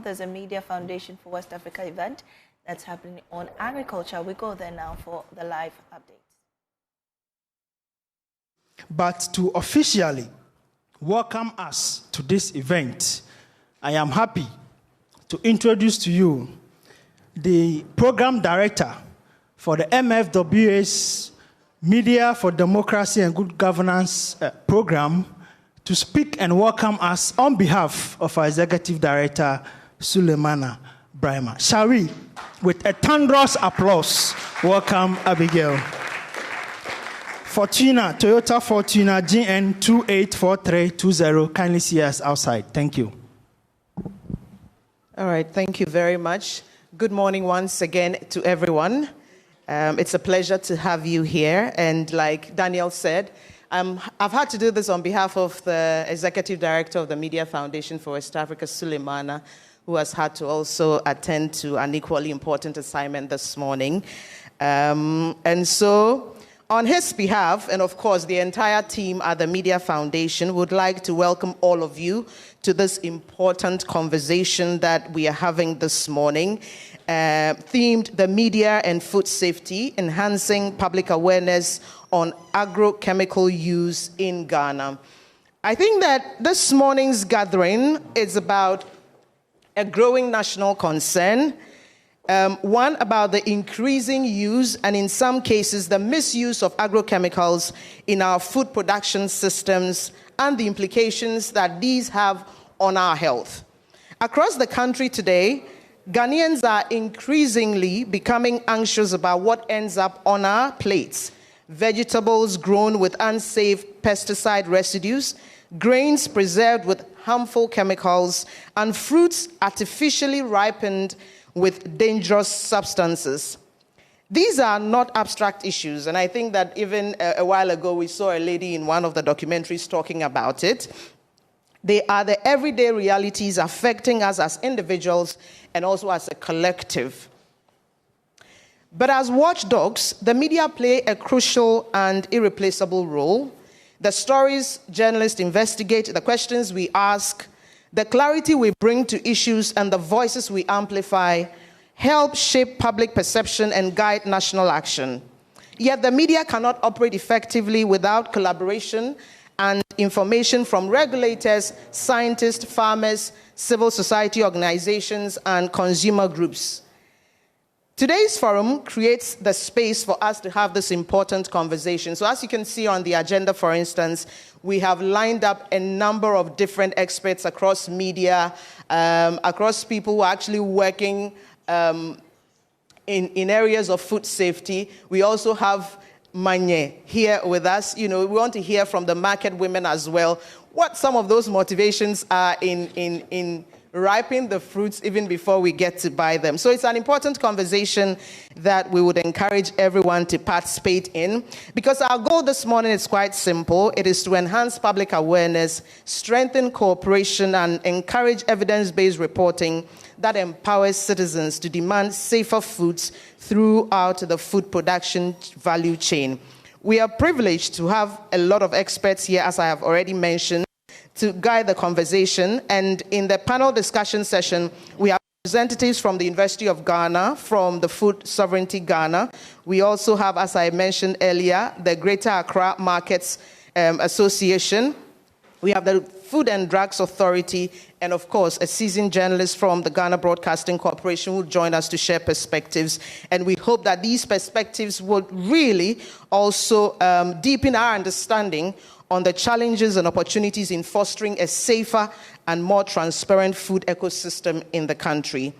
there's a Media Foundation for West Africa event that's happening on agriculture. We go there now for the live updates. But to officially welcome us to this event, I am happy to introduce to you the program director for the MFWA's Media for Democracy and Good Governance program to speak and welcome us on behalf of our executive director, Suleimana Brahima. Shall we, with a thunderous applause, welcome Abigail. Fortuna, Toyota Fortuna GN 284320. Kindly see us outside. Thank you. All right, thank you very much. Good morning once again to everyone. It's a pleasure to have you here. And like Daniel said, I've had to do this on behalf of the Executive Director of the Media Foundation for West Africa, Suleimana, who has had to also attend to an equally important assignment this morning. And so, on his behalf, and of course the entire team at the Media Foundation, would like to welcome all of you to this important conversation that we are having this morning, themed The Media and Food Safety, Enhancing Public Awareness on Agrochemical Use in Ghana. I think that this morning's gathering is about a growing national concern, one about the increasing use and in some cases the misuse of agrochemicals in our food production systems and the implications that these have on our health. Across the country today, Ghanaians are increasingly becoming anxious about what ends up on our plates. Vegetables grown with unsafe pesticide residues, grains preserved with harmful chemicals, and fruits artificially ripened with dangerous substances. These are not abstract issues, and I think that even a while ago we saw a lady in one of the documentaries talking about it. They are the everyday realities affecting us as individuals and also as a collective. But as watchdogs, the media play a crucial and irreplaceable role. The stories journalists investigate, the questions we ask, the clarity we bring to issues, and the voices we amplify help shape public perception and guide national action. Yet the media cannot operate effectively without collaboration and information from regulators, scientists, farmers, civil society organizations, and consumer groups. Today's forum creates the space for us to have this important conversation. So as you can see on the agenda, for instance, we have lined up a number of different experts across media, across people who are actually working in areas of food safety. We also have Manye here with us. You know, we want to hear from the market women as well, what some of those motivations are in ripen the fruits even before we get to buy them. So it's an important conversation that we would encourage everyone to participate in, because our goal this morning is quite simple. It is to enhance public awareness, strengthen cooperation, and encourage evidence-based reporting that empowers citizens to demand safer foods throughout the food production value chain. We are privileged to have a lot of experts here, as I have already mentioned, to guide the conversation. And in the panel discussion session, we have representatives from the University of Ghana, from the Food Sovereignty Ghana. We also have, as I mentioned earlier, the Greater Accra Markets Association. We have the Food and Drugs Authority, and of course, a seasoned journalist from the Ghana Broadcasting Corporation will join us to share perspectives. And we hope that these perspectives would really also deepen our understanding on the challenges and opportunities in fostering a safer and more transparent food ecosystem in the country.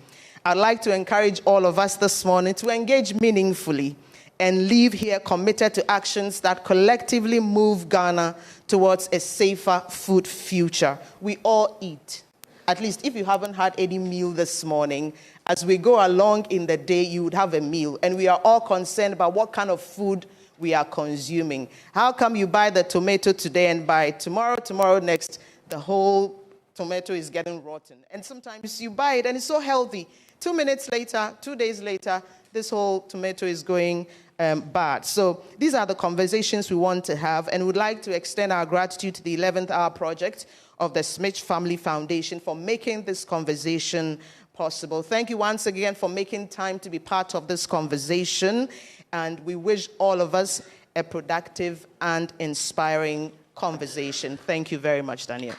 I'd like to encourage all of us this morning to engage meaningfully and leave here committed to actions that collectively move Ghana towards a safer food future. We all eat. At least if you haven't had any meal this morning, as we go along in the day, you would have a meal. And we are all concerned about what kind of food we are consuming. How come you buy the tomato today and by tomorrow next, the whole tomato is getting rotten? And sometimes you buy it and it's so healthy. 2 minutes later, 2 days later, this whole tomato is going bad. So these are the conversations we want to have, and would like to extend our gratitude to the 11th Hour Project of the Smith Family Foundation for making this conversation possible. Thank you once again for making time to be part of this conversation, and we wish all of us a productive and inspiring conversation. Thank you very much, Daniel.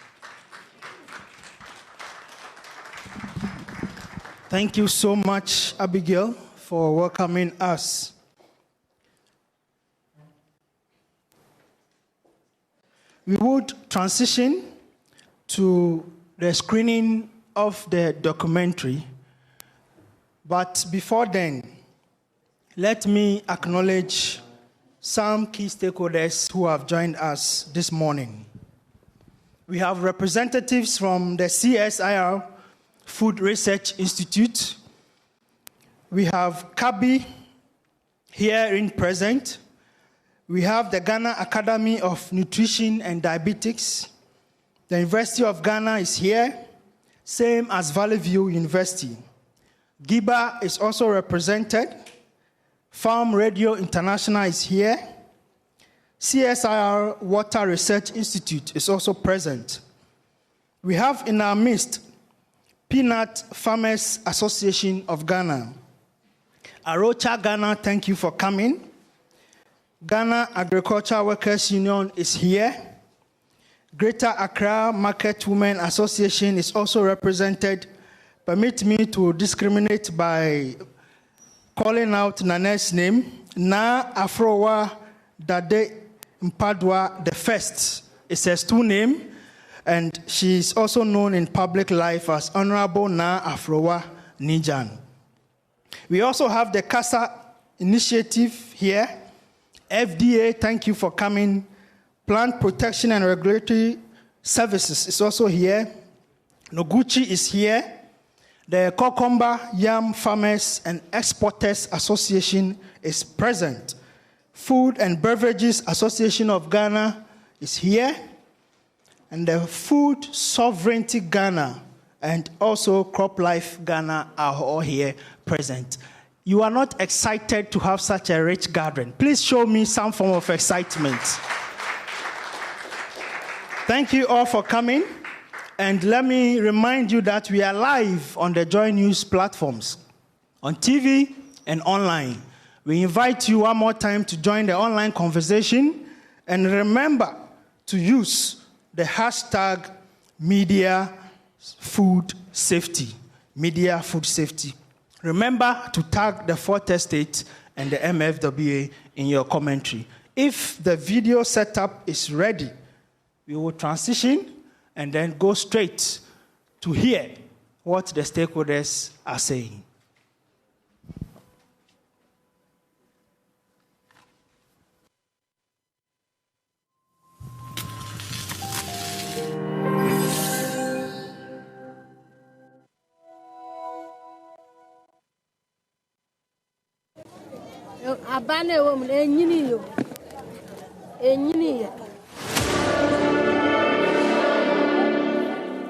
Thank you so much, Abigail, for welcoming us. We would transition to the screening of the documentary. But before then, let me acknowledge some key stakeholders who have joined us this morning. We have representatives from the CSIR Food Research Institute. We have Kabi here in present. We have the Ghana Academy of Nutrition and Diabetics. The University of Ghana is here, same as Valley View University. GIBA is also represented. Farm Radio International is here. CSIR Water Research Institute is also present. We have in our midst Peanut Farmers Association of Ghana. Arocha Ghana, thank you for coming. Ghana Agricultural Workers Union is here. Greater Accra Market Women Association is also represented. Permit me to discriminate by calling out Nane's name. Na Afrowa Dade Mpadwa the First. It says two names, and she is also known in public life as Honorable Na Afrowa Nijan. We also have the CASA initiative here. FDA, thank you for coming. Plant Protection and Regulatory Services is also here. Noguchi is here. The Cucumber Yam Farmers and Exporters Association is present. Food and Beverages Association of Ghana is here. And the Food Sovereignty Ghana and also Crop Life Ghana are all here present. You are not excited to have such a rich gathering. Please show me some form of excitement. Thank you all for coming. And let me remind you that we are live on the Joy News platforms, on TV and online. We invite you one more time to join the online conversation. And remember to use the hashtag Media Food Safety. Media Food Safety. Remember to tag the Fourth Estate and the MFWA in your commentary. If the video setup is ready, we will transition and then go straight to hear what the stakeholders are saying.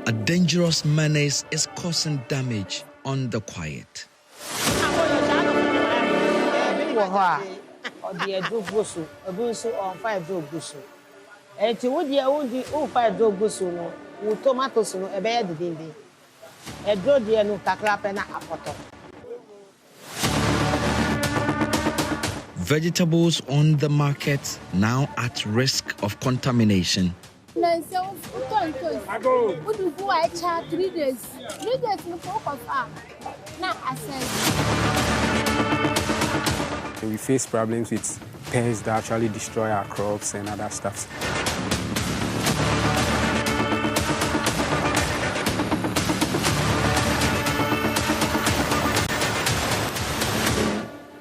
A dangerous menace is causing damage on the quiet. Vegetables on the market now at risk of contamination. We face problems with pests that actually destroy our crops and other stuff.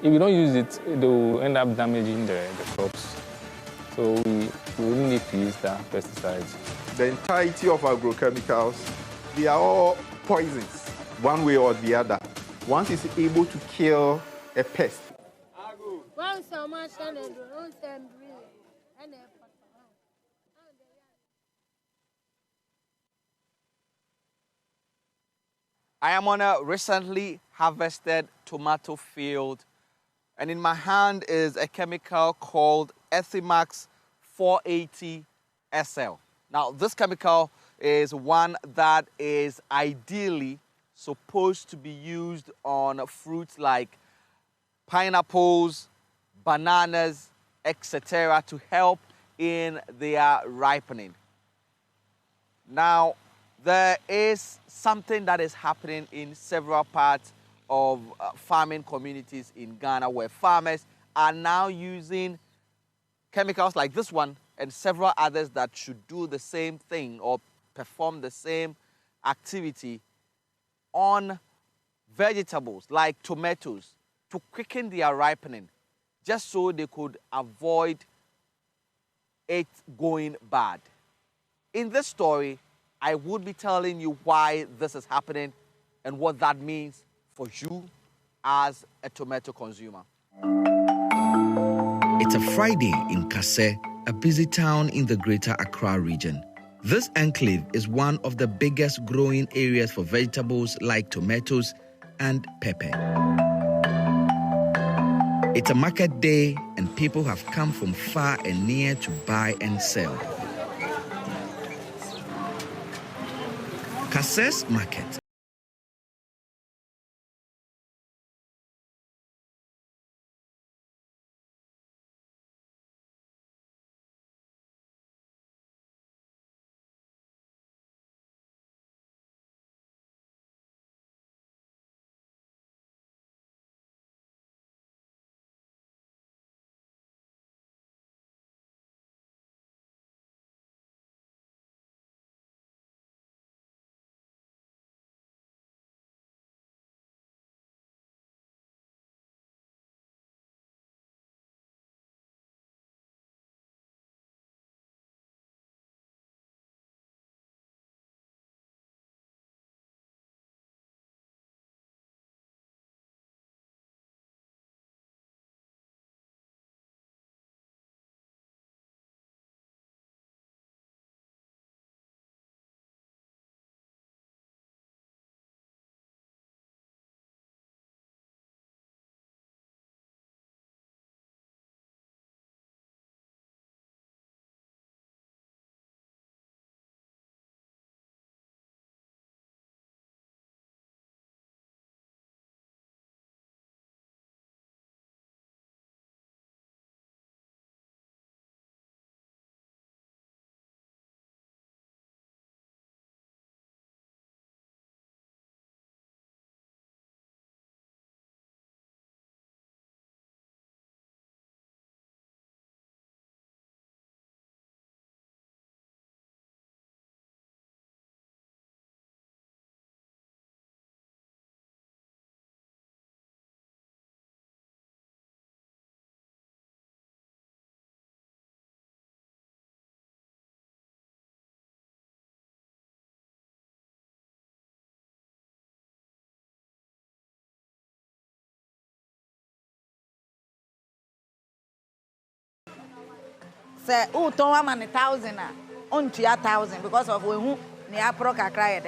If you don't use it, it will end up damaging the crops. So we really need to use the pesticides. The entirety of agrochemicals, they are all poisons, one way or the other. Once it's able to kill a pest. I am on a recently harvested tomato field, and in my hand is a chemical called Ethimax 480 SL. Now, this chemical is one that is ideally supposed to be used on fruits like pineapples, bananas, etc. to help in their ripening. Now, there is something that is happening in several parts of farming communities in Ghana where farmers are now using chemicals like this one and several others that should do the same thing or perform the same activity on vegetables like tomatoes to quicken their ripening, just so they could avoid it going bad. In this story, I would be telling you why this is happening and what that means for you as a tomato consumer. It's a Friday in Kase, a busy town in the greater Accra region. This enclave is one of the biggest growing areas for vegetables like tomatoes and pepper. It's a market day and people have come from far and near to buy and sell. Kase's market. Say, oh, don't want 1,000 on to 1,000 because of who near Proca cried.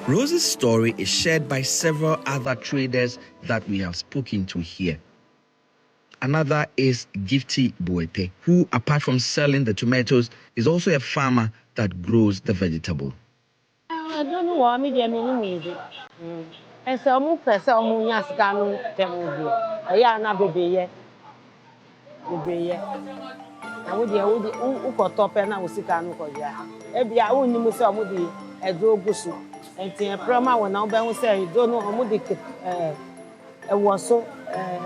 Rose's story is shared by several other traders that we have spoken to here. Another is Gifty Boete, who, apart from selling the tomatoes, is also a farmer that grows the vegetable. I don't know what I mean. And so, I'm going to ask you to be na wo de ukọtọ pe na wo sika no ko ya e bia wo ni mu se omo de edo gusu entin proma wo na wo be hu se edo no omo de ewo so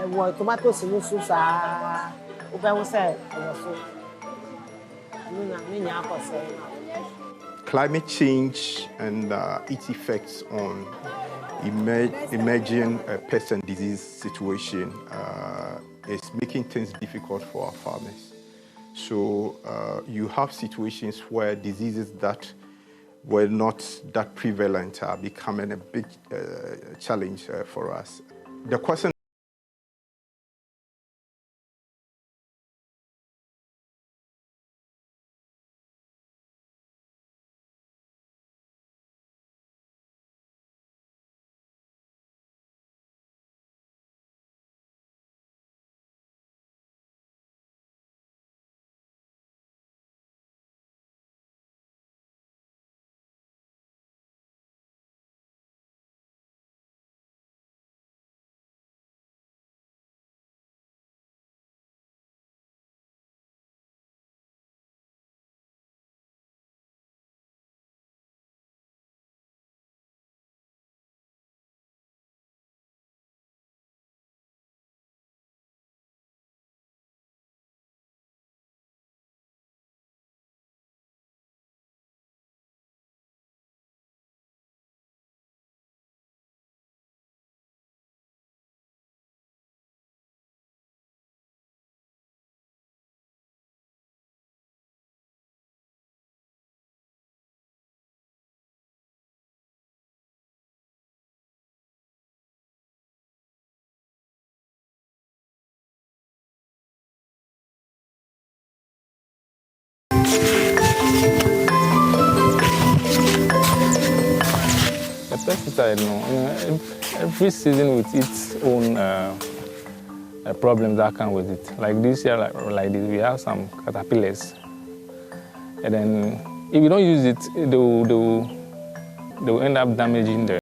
ewo tomatoes ni su sa wo be hu se ewo so no na me nya akose. Climate change and its effects on emerging pest and disease situation is making things difficult for our farmers. So you have situations where diseases that were not that prevalent are becoming a big challenge for us. The question pesticide, every season with its own problems that come with it. Like this year, like this, we have some caterpillars, and then if you don't use it, they will end up damaging the.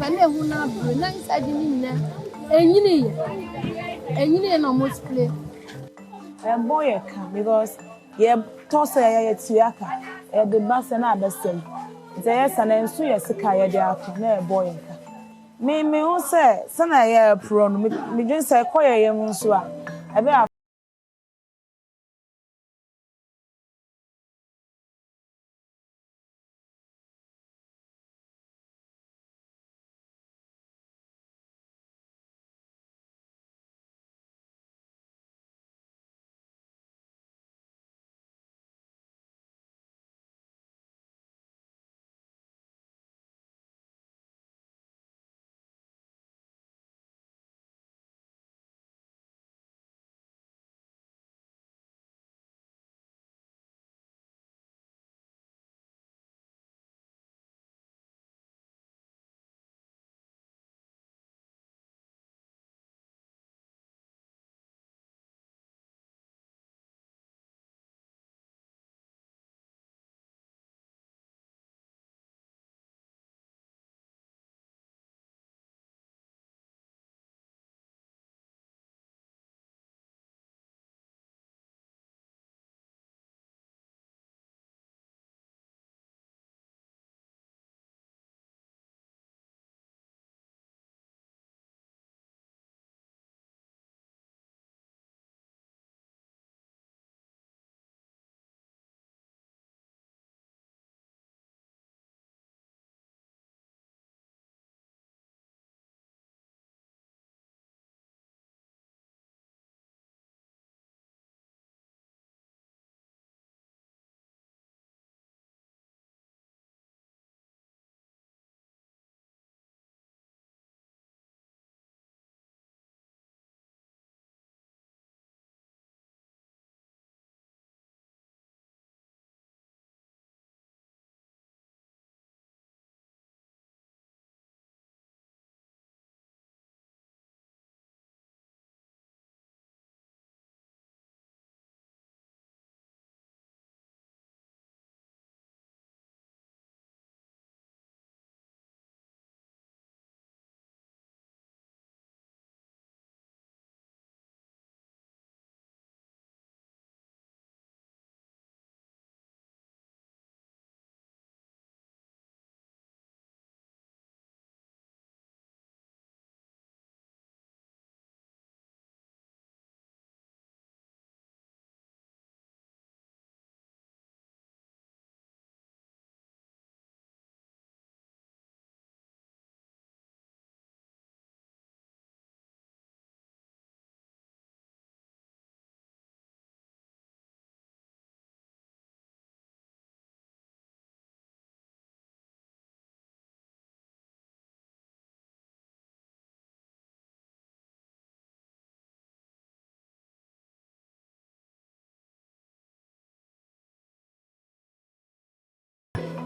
Pẹ̀lú ehun na bro na inside ni nyina. Enyini ye na almost play. Boy can because ye toss ye tuaka. The bus na abesem. There is an ensu ye sika ye de aka na boy can. Me who say sana ye pro no me dwen say koye ye nso a. Ebe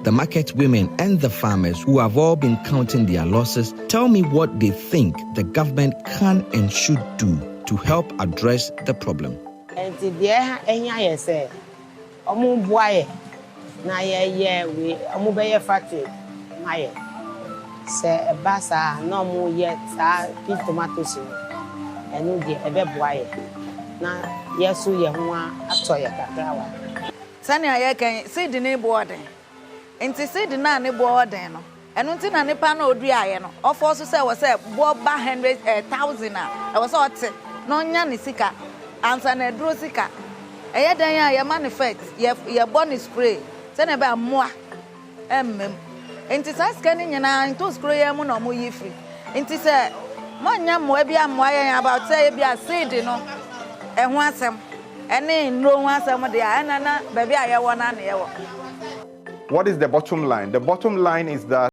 the market women, and the farmers who have all been counting their losses tell me what they think the government can and should do to help address the problem. Sanya yɛkɛn seed ne boɔden nti seed na ne boɔden no ɛno nti na nipa na oduaeɛ no ɔfɔ so sɛ wɔ sɛ boɔ ba 100,000 a ɛwɔ sɛ ɔte na ɔnya ne sika ansa na ɛduro sika ɛyɛ dan a yɛ manifest yɛ bɔ ne spray sɛ na ɛbɛ amoa ɛmmem nti saa sika ne nyinaa nto skuro yɛ mu na ɔmo yi free nti sɛ mo nya mmoa bi amoa yɛn about sɛ ebi a seed no ɛho asɛm. What is the bottom line? The bottom line is that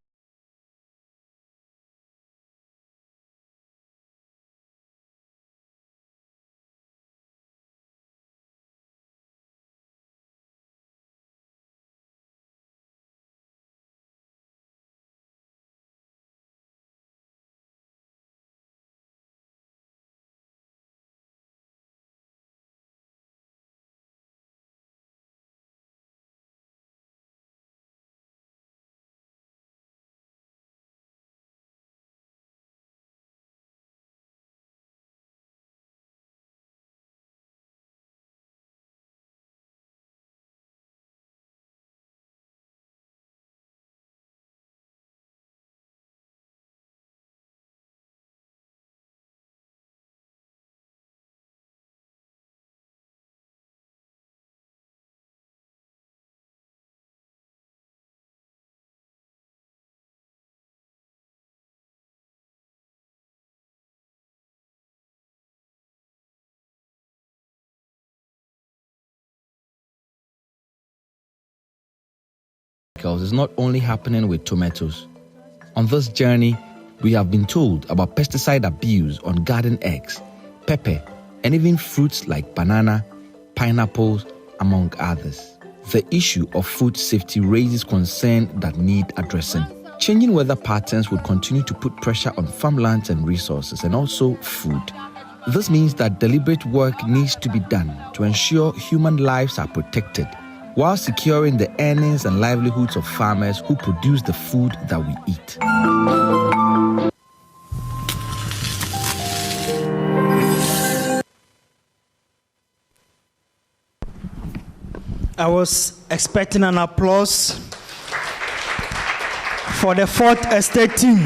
is not only happening with tomatoes. On this journey, we have been told about pesticide abuse on garden eggs, pepper, and even fruits like banana, pineapples, among others. The issue of food safety raises concern that need addressing. Changing weather patterns would continue to put pressure on farmlands and resources, and also food. This means that deliberate work needs to be done to ensure human lives are protected, while securing the earnings and livelihoods of farmers who produce the food that we eat. I was expecting an applause for the Fourth Estate team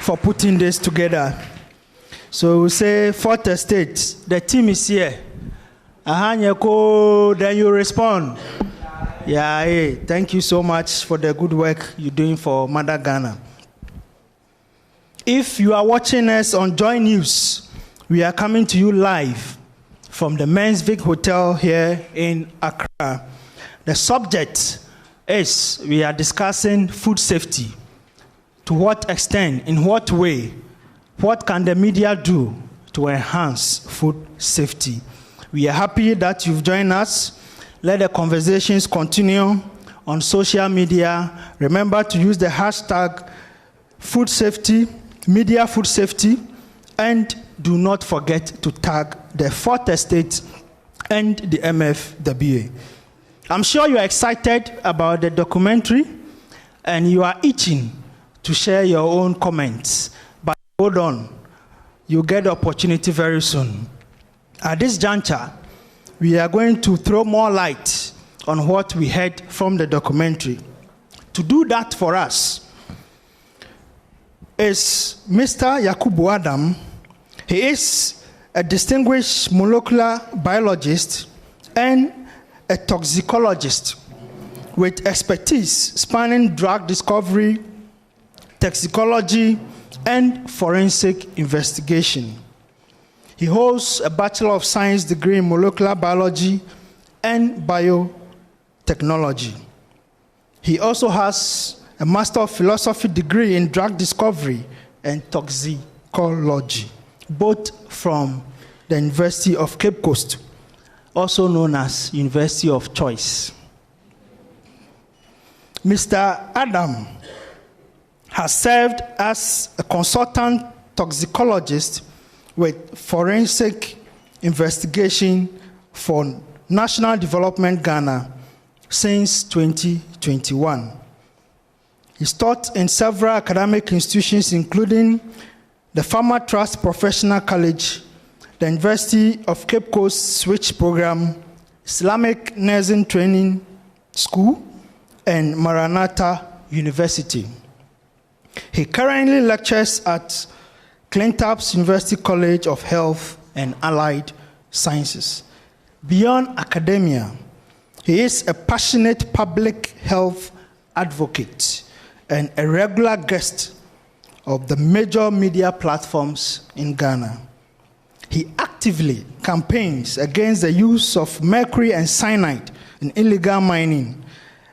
for putting this together. So we say Fourth Estate, the team is here. Then you respond. Yeah, hey, thank you so much for the good work you're doing for Mother Ghana. If you are watching us on Joy News, we are coming to you live from the Mensvik Hotel here in Accra. The subject is we are discussing food safety. To what extent, in what way, what can the media do to enhance food safety? We are happy that you've joined us. Let the conversations continue on social media. Remember to use the hashtag food safety, media food safety, and do not forget to tag the Fourth Estate and the MFWA. I'm sure you are excited about the documentary and you are itching to share your own comments. But hold on, you'll get the opportunity very soon. At this juncture, we are going to throw more light on what we heard from the documentary. To do that for us is Mr. Yakubu Adam. He is a distinguished molecular biologist and a toxicologist with expertise spanning drug discovery, toxicology, and forensic investigation. He holds a Bachelor of Science degree in molecular biology and biotechnology. He also has a Master of Philosophy degree in drug discovery and toxicology, both from the University of Cape Coast, also known as University of Choice. Mr. Adam has served as a consultant toxicologist with forensic investigation for National Development Ghana since 2021. He's taught in several academic institutions, including the Farmer Trust Professional College, the University of Cape Coast Switch Program, Islamic Nursing Training School, and Maranatha University. He currently lectures at Clinton's University College of Health and Allied Sciences. Beyond academia, he is a passionate public health advocate and a regular guest of the major media platforms in Ghana. He actively campaigns against the use of mercury and cyanide in illegal mining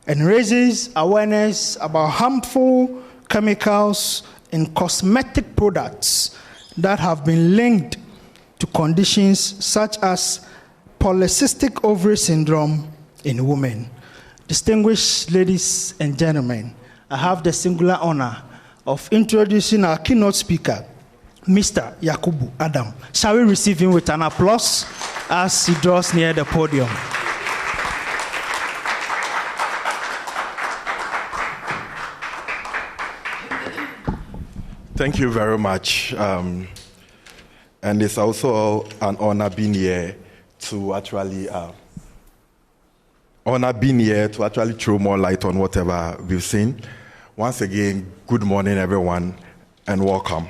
and raises awareness about harmful chemicals in cosmetic products that have been linked to conditions such as polycystic ovary syndrome in women. Distinguished ladies and gentlemen, I have the singular honor of introducing our keynote speaker, Mr. Yakubu Adam. Shall we receive him with an applause as he draws near the podium? Thank you very much. And it's also an honor being here to actually throw more light on whatever we've seen. Once again, good morning, everyone, and welcome.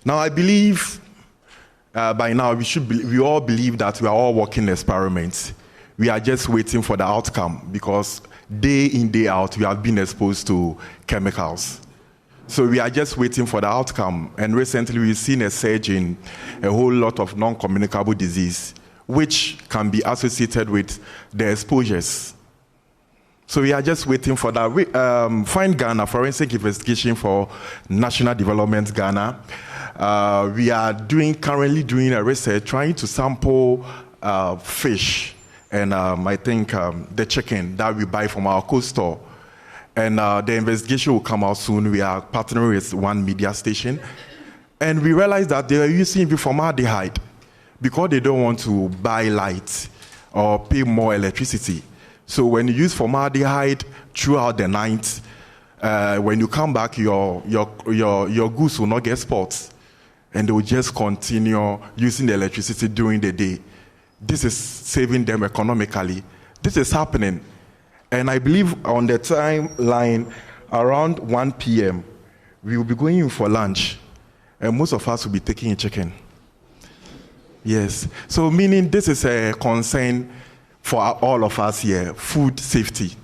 Now, I believe by now we all believe that we are all working experiments. We are just waiting for the outcome because day in, day out, we have been exposed to chemicals. So we are just waiting for the outcome. And recently, we've seen a surge in a whole lot of non-communicable disease, which can be associated with the exposures. So we are just waiting for that. Find Ghana, Forensic Investigation for National Development Ghana. We are currently doing a research trying to sample fish and I think the chicken that we buy from our co-store. And the investigation will come out soon. We are partnering with one media station. And we realized that they are using formaldehyde because they don't want to buy light or pay more electricity. So when you use formaldehyde throughout the night, when you come back, your goods will not get spots. And they will just continue using the electricity during the day. This is saving them economically. This is happening. And I believe on the timeline, around 1 p.m., we will be going in for lunch. And most of us will be taking a chicken. Yes. So meaning this is a concern for all of us here, food safety.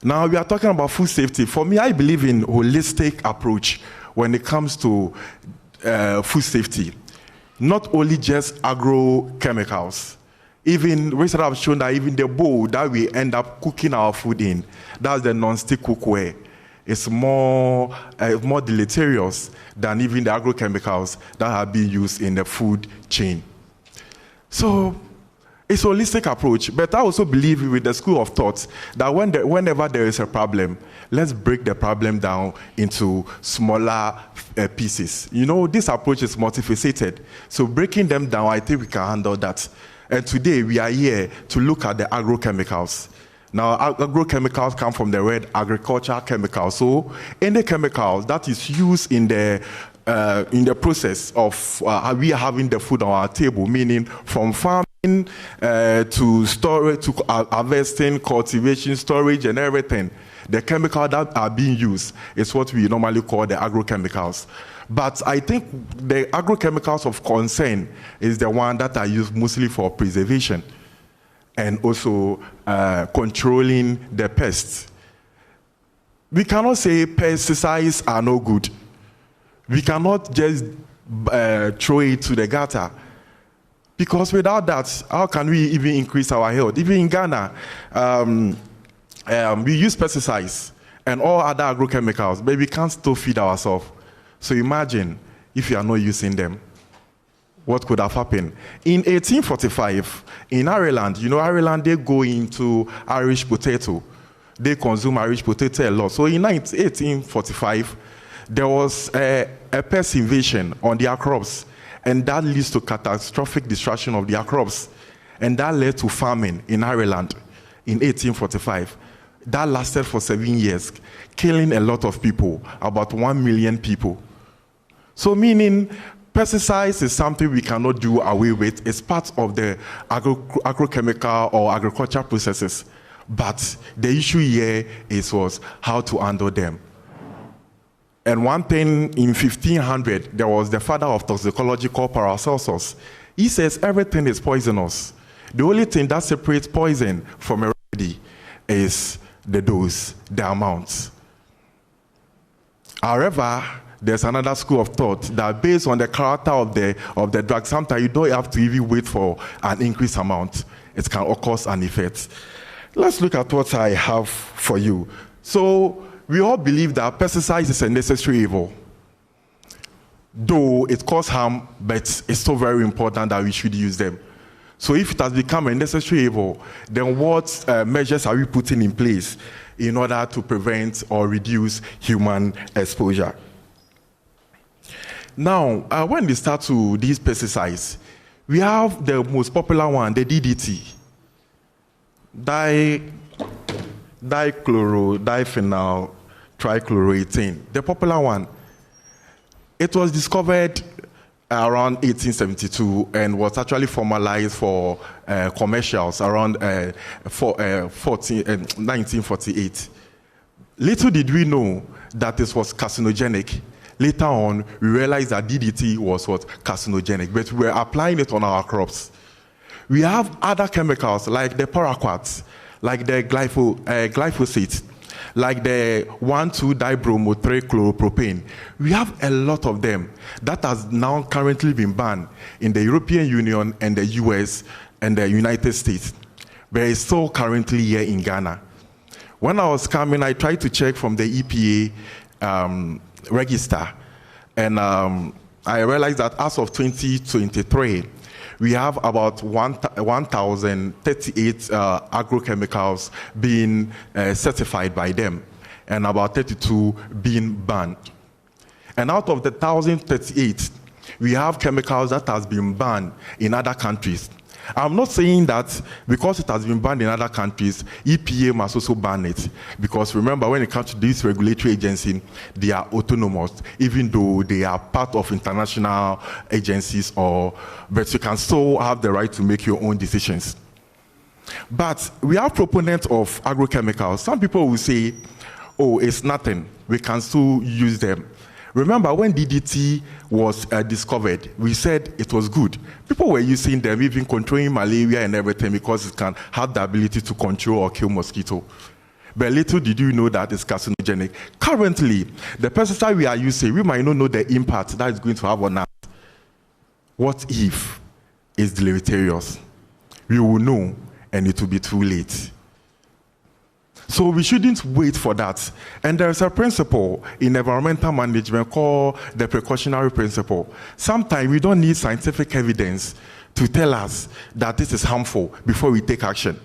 Now we are talking about food safety. For me, I believe in holistic approach when it comes to food safety. Not only just agrochemicals. Even recently I've shown that even the bowl that we end up cooking our food in, that's the non-stick cookware. It's more deleterious than even the agrochemicals that have been used in the food chain. So it's a holistic approach, but I also believe with the school of thought that whenever there is a problem, let's break the problem down into smaller pieces. You know, this approach is multifaceted. So breaking them down, I think we can handle that. And today we are here to look at the agrochemicals. Now, agrochemicals come from the word agricultural chemical. So any chemical that is used in the process of we having the food on our table, meaning from farming to storage, to harvesting, cultivation, storage, and everything, the chemicals that are being used is what we normally call the agrochemicals. But I think the agrochemicals of concern is the one that are used mostly for preservation and also controlling the pests. We cannot say pesticides are no good. We cannot just throw it to the gutter. Because without that, how can we even increase our health? Even in Ghana, we use pesticides and all other agrochemicals, but we can't still feed ourselves. So imagine if you are not using them, what could have happened? In 1845, in Ireland, you know, Ireland, they go into Irish potato. they consume Irish potato a lot. So in 1845, there was a pest invasion on their crops, and that leads to catastrophic destruction of their crops. And that led to famine in Ireland in 1845. That lasted for 7 years, killing a lot of people, about 1 million people. So meaning, pesticides is something we cannot do away with. It's part of the agrochemical or agricultural processes. But the issue here was how to handle them. And one thing, in 1500, there was the father of toxicology called Paracelsus. He says everything is poisonous. The only thing that separates poison from a remedy is the dose, the amount. However, there's another school of thought that based on the character of the drug, sometimes you don't have to even wait for an increased amount. It can cause an effect. Let's look at what I have for you. So we all believe that pesticides is a necessary evil. Though it causes harm, but it's still very important that we should use them. So if it has become a necessary evil, then what measures are we putting in place in order to prevent or reduce human exposure? Now, when we start to these pesticides, we have the most popular one, the DDT. Diphenyl trichloroethane, the popular one. It was discovered around 1872 and was actually formalized for commercials around 1948. Little did we know that this was carcinogenic. Later on, we realized that DDT was what? Carcinogenic, but we were applying it on our crops. We have other chemicals like the paraquats, like the glyphosate, like the 1,2-dibromo-3-chloropropane. We have a lot of them that has now currently been banned in the European Union and the US and the United States, but it's still currently here in Ghana. When I was coming, I tried to check from the EPA register, and I realized that as of 2023, we have about 1,038 agrochemicals being certified by them, and about 32 being banned. And out of the 1,038, we have chemicals that has been banned in other countries. I'm not saying that because it has been banned in other countries, EPA must also ban it. Because remember, when it comes to this regulatory agency, they are autonomous, even though they are part of international agencies, but you can still have the right to make your own decisions. But we are proponents of agrochemicals. Some people will say, oh, it's nothing. We can still use them. Remember, when DDT was discovered, we said it was good. People were using them, even controlling malaria and everything, because it can have the ability to control or kill mosquito. But little did you know that it's carcinogenic. Currently, the pesticide we are using, we might not know the impact that it's going to have on us. What if it's deleterious? We will know, and it will be too late. So we shouldn't wait for that. And there's a principle in environmental management called the precautionary principle. Sometimes we don't need scientific evidence to tell us that this is harmful before we take action.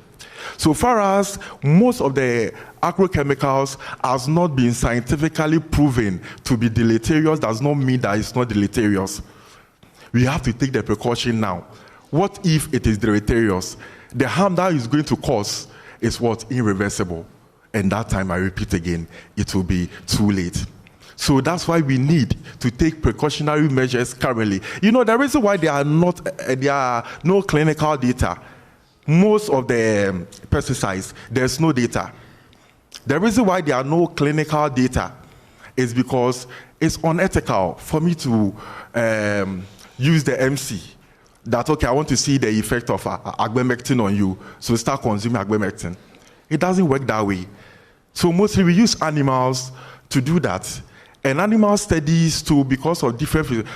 So far as most of the agrochemicals has not been scientifically proven to be deleterious, does not mean that it's not deleterious. We have to take the precaution now. What if it is deleterious? The harm that is going to cause is what? Irreversible. And that time, I repeat again, it will be too late. So that's why we need to take precautionary measures currently. You know, the reason why there are no clinical data, most of the pesticides, there's no data. The reason why there are no clinical data is because it's unethical for me to use the MC. That, okay, I want to see the effect of agbamectin on you, so start consuming agbamectin. It doesn't work that way. So mostly we use animals to do that. And animal studies too, because of different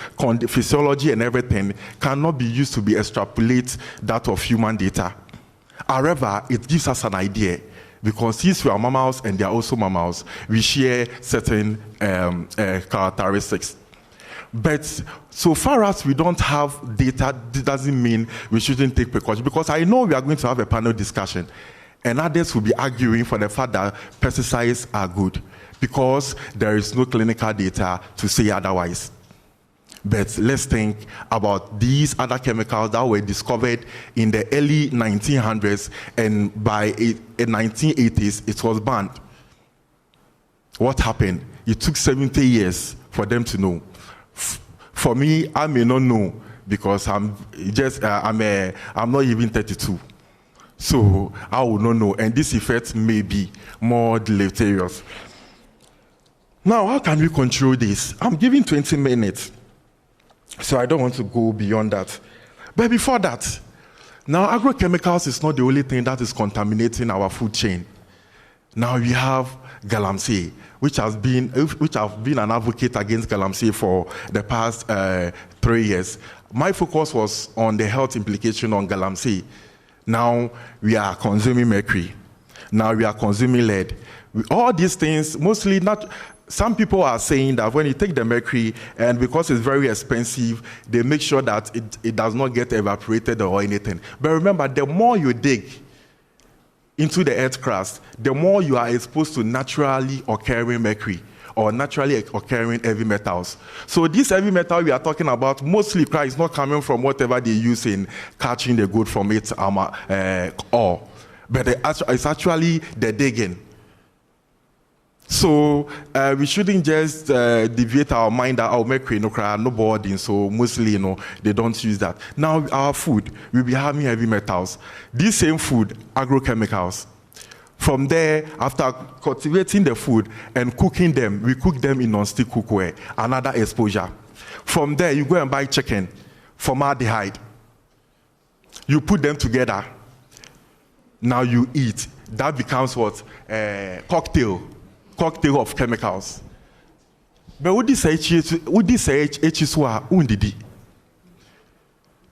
physiology and everything, cannot be used to be extrapolate that of human data. However, it gives us an idea, because since we are mammals and they are also mammals, we share certain characteristics. But so far as we don't have data, it doesn't mean we shouldn't take precautions, because I know we are going to have a panel discussion. and others will be arguing for the fact that pesticides are good because there is no clinical data to say otherwise. But let's think about these other chemicals that were discovered in the early 1900s, and by the 1980s, it was banned. What happened? It took 70 years for them to know. For me, I may not know because I'm not even 32. So I will not know, and this effect may be more deleterious. Now, how can we control this? I'm giving 20 minutes. So I don't want to go beyond that. But before that, now agrochemicals is not the only thing that is contaminating our food chain. Now we have galamsey, which I've been an advocate against galamsey for the past 3 years. My focus was on the health implication on galamsey. Now we are consuming mercury. Now we are consuming lead. All these things, mostly not. Some people are saying that when you take the mercury, and because it's very expensive, they make sure that it does not get evaporated or anything. But remember, the more you dig into the earth crust, the more you are exposed to naturally occurring mercury or naturally occurring heavy metals. So this heavy metal we are talking about, mostly is not coming from whatever they use in catching the good from its ore. But it's actually the digging. So we shouldn't just deviate our mind that our mercury no boarding, so mostly they don't use that. Now our food, we'll be having heavy metals. This same food, agrochemicals. From there, after cultivating the food and cooking them, we cook them in non-stick cookware, another exposure. From there, you go and buy chicken, formaldehyde. You put them together. Now you eat. That becomes what? Cocktail of chemicals. But what this undidi.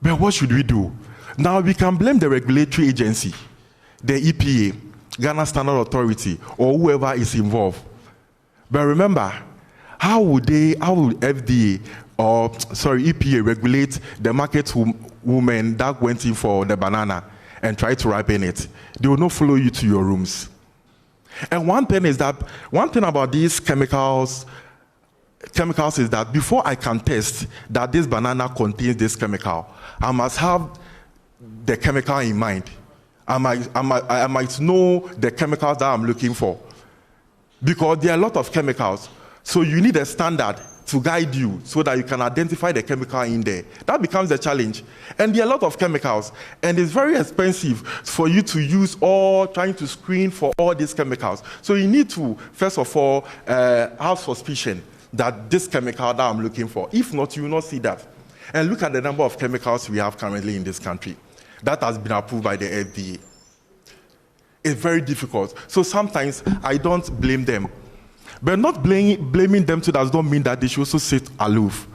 But what should we do? Now we can blame the regulatory agency, the EPA, Ghana Standard Authority, or whoever is involved. But remember, how would FDA or EPA regulate the market women that went in for the banana and try to ripen it? They will not follow you to your rooms. And one thing about these chemicals is that before I can test that this banana contains this chemical, I must have the chemical in mind. I might know the chemicals that I'm looking for. Because there are a lot of chemicals. So you need a standard to guide you so that you can identify the chemical in there. That becomes the challenge. And there are a lot of chemicals. And it's very expensive for you to use trying to screen for all these chemicals. So you need to, first of all, have suspicion that this chemical that I'm looking for. If not, you will not see that. And look at the number of chemicals we have currently in this country. That has been approved by the FDA. It's very difficult. So sometimes I don't blame them. But not blaming them too does not mean that they should also sit aloof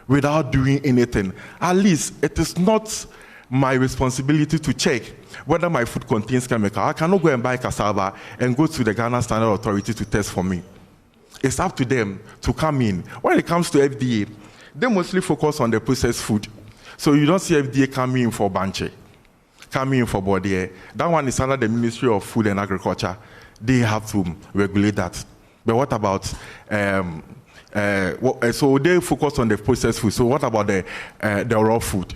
without doing anything. At least it is not my responsibility to check whether my food contains chemical. I cannot go and buy cassava and go to the Ghana Standard Authority to test for me. It's up to them to come in. When it comes to FDA, they mostly focus on the processed food. So you don't see FDA coming in for banche, coming in for body. That one is under the Ministry of Food and Agriculture. They have to regulate that. But what about, so they focus on the processed food. So what about the raw food?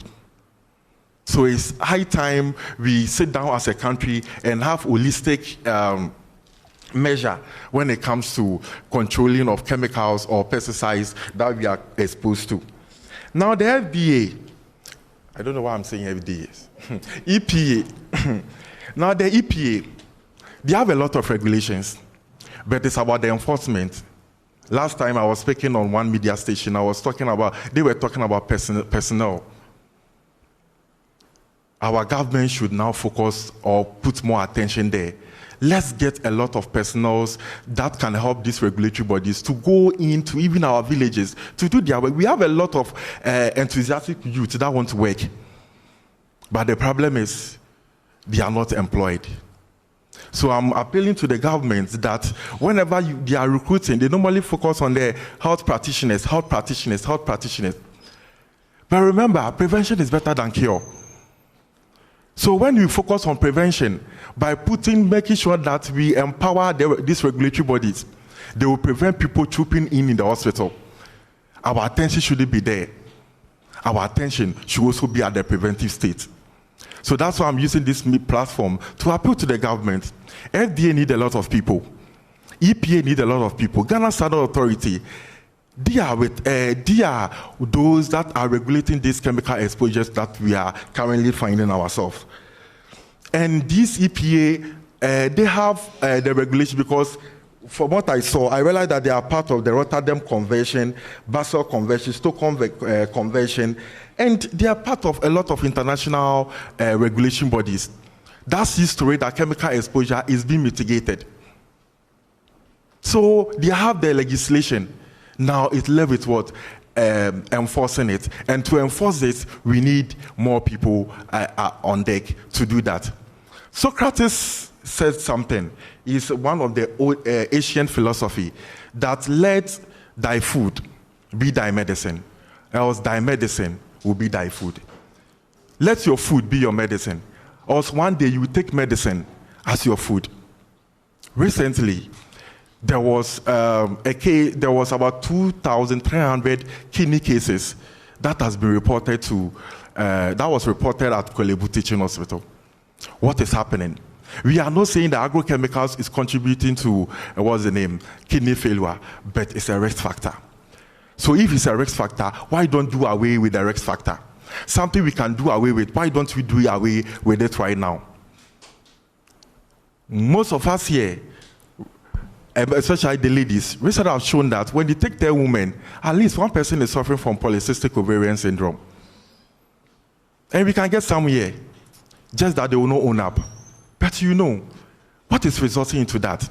So it's high time we sit down as a country and have holistic measure when it comes to controlling of chemicals or pesticides that we are exposed to. Now the FDA, I don't know why I'm saying FDA, EPA. Now the EPA, they have a lot of regulations. But it's about the enforcement. Last time I was speaking on one media station, they were talking about personnel. Our government should now focus or put more attention there. Let's get a lot of personnel that can help these regulatory bodies to go into even our villages to do their work. We have a lot of enthusiastic youth that want to work. But the problem is they are not employed. So I'm appealing to the government that whenever they are recruiting, they normally focus on the health practitioners. But remember, prevention is better than cure. So when we focus on prevention, by making sure that we empower these regulatory bodies, they will prevent people trooping in the hospital. Our attention shouldn't be there. Our attention should also be at the preventive state. So that's why I'm using this platform to appeal to the government. FDA need a lot of people. EPA need a lot of people. Ghana Standard Authority, they are those that are regulating these chemical exposures that we are currently finding ourselves. And these EPA, they have the regulation because from what I saw, I realized that they are part of the Rotterdam Convention, Basel Convention, Stockholm Convention, and they are part of a lot of international regulation bodies. That's history that chemical exposure is being mitigated. So they have the legislation. Now it's left with what? Enforcing it. And to enforce this, we need more people on deck to do that. Socrates said something. It's one of the old Asian philosophy that let thy food be thy medicine, else thy medicine will be thy food. Let your food be your medicine, else one day you will take medicine as your food. Recently, there was a case. There was about 2,300 kidney cases that has been reported to. That was reported at Kolebu Teaching Hospital. What is happening? We are not saying that agrochemicals is contributing to kidney failure, but it's a risk factor. So if it's a risk factor, why don't do away with the risk factor? Something we can do away with. Why don't we do away with it right now? Most of us here, especially the ladies, research have shown that when they take their women, at least one person is suffering from polycystic ovarian syndrome. And we can get some here, just that they will not own up. But you know, what is resulting into that?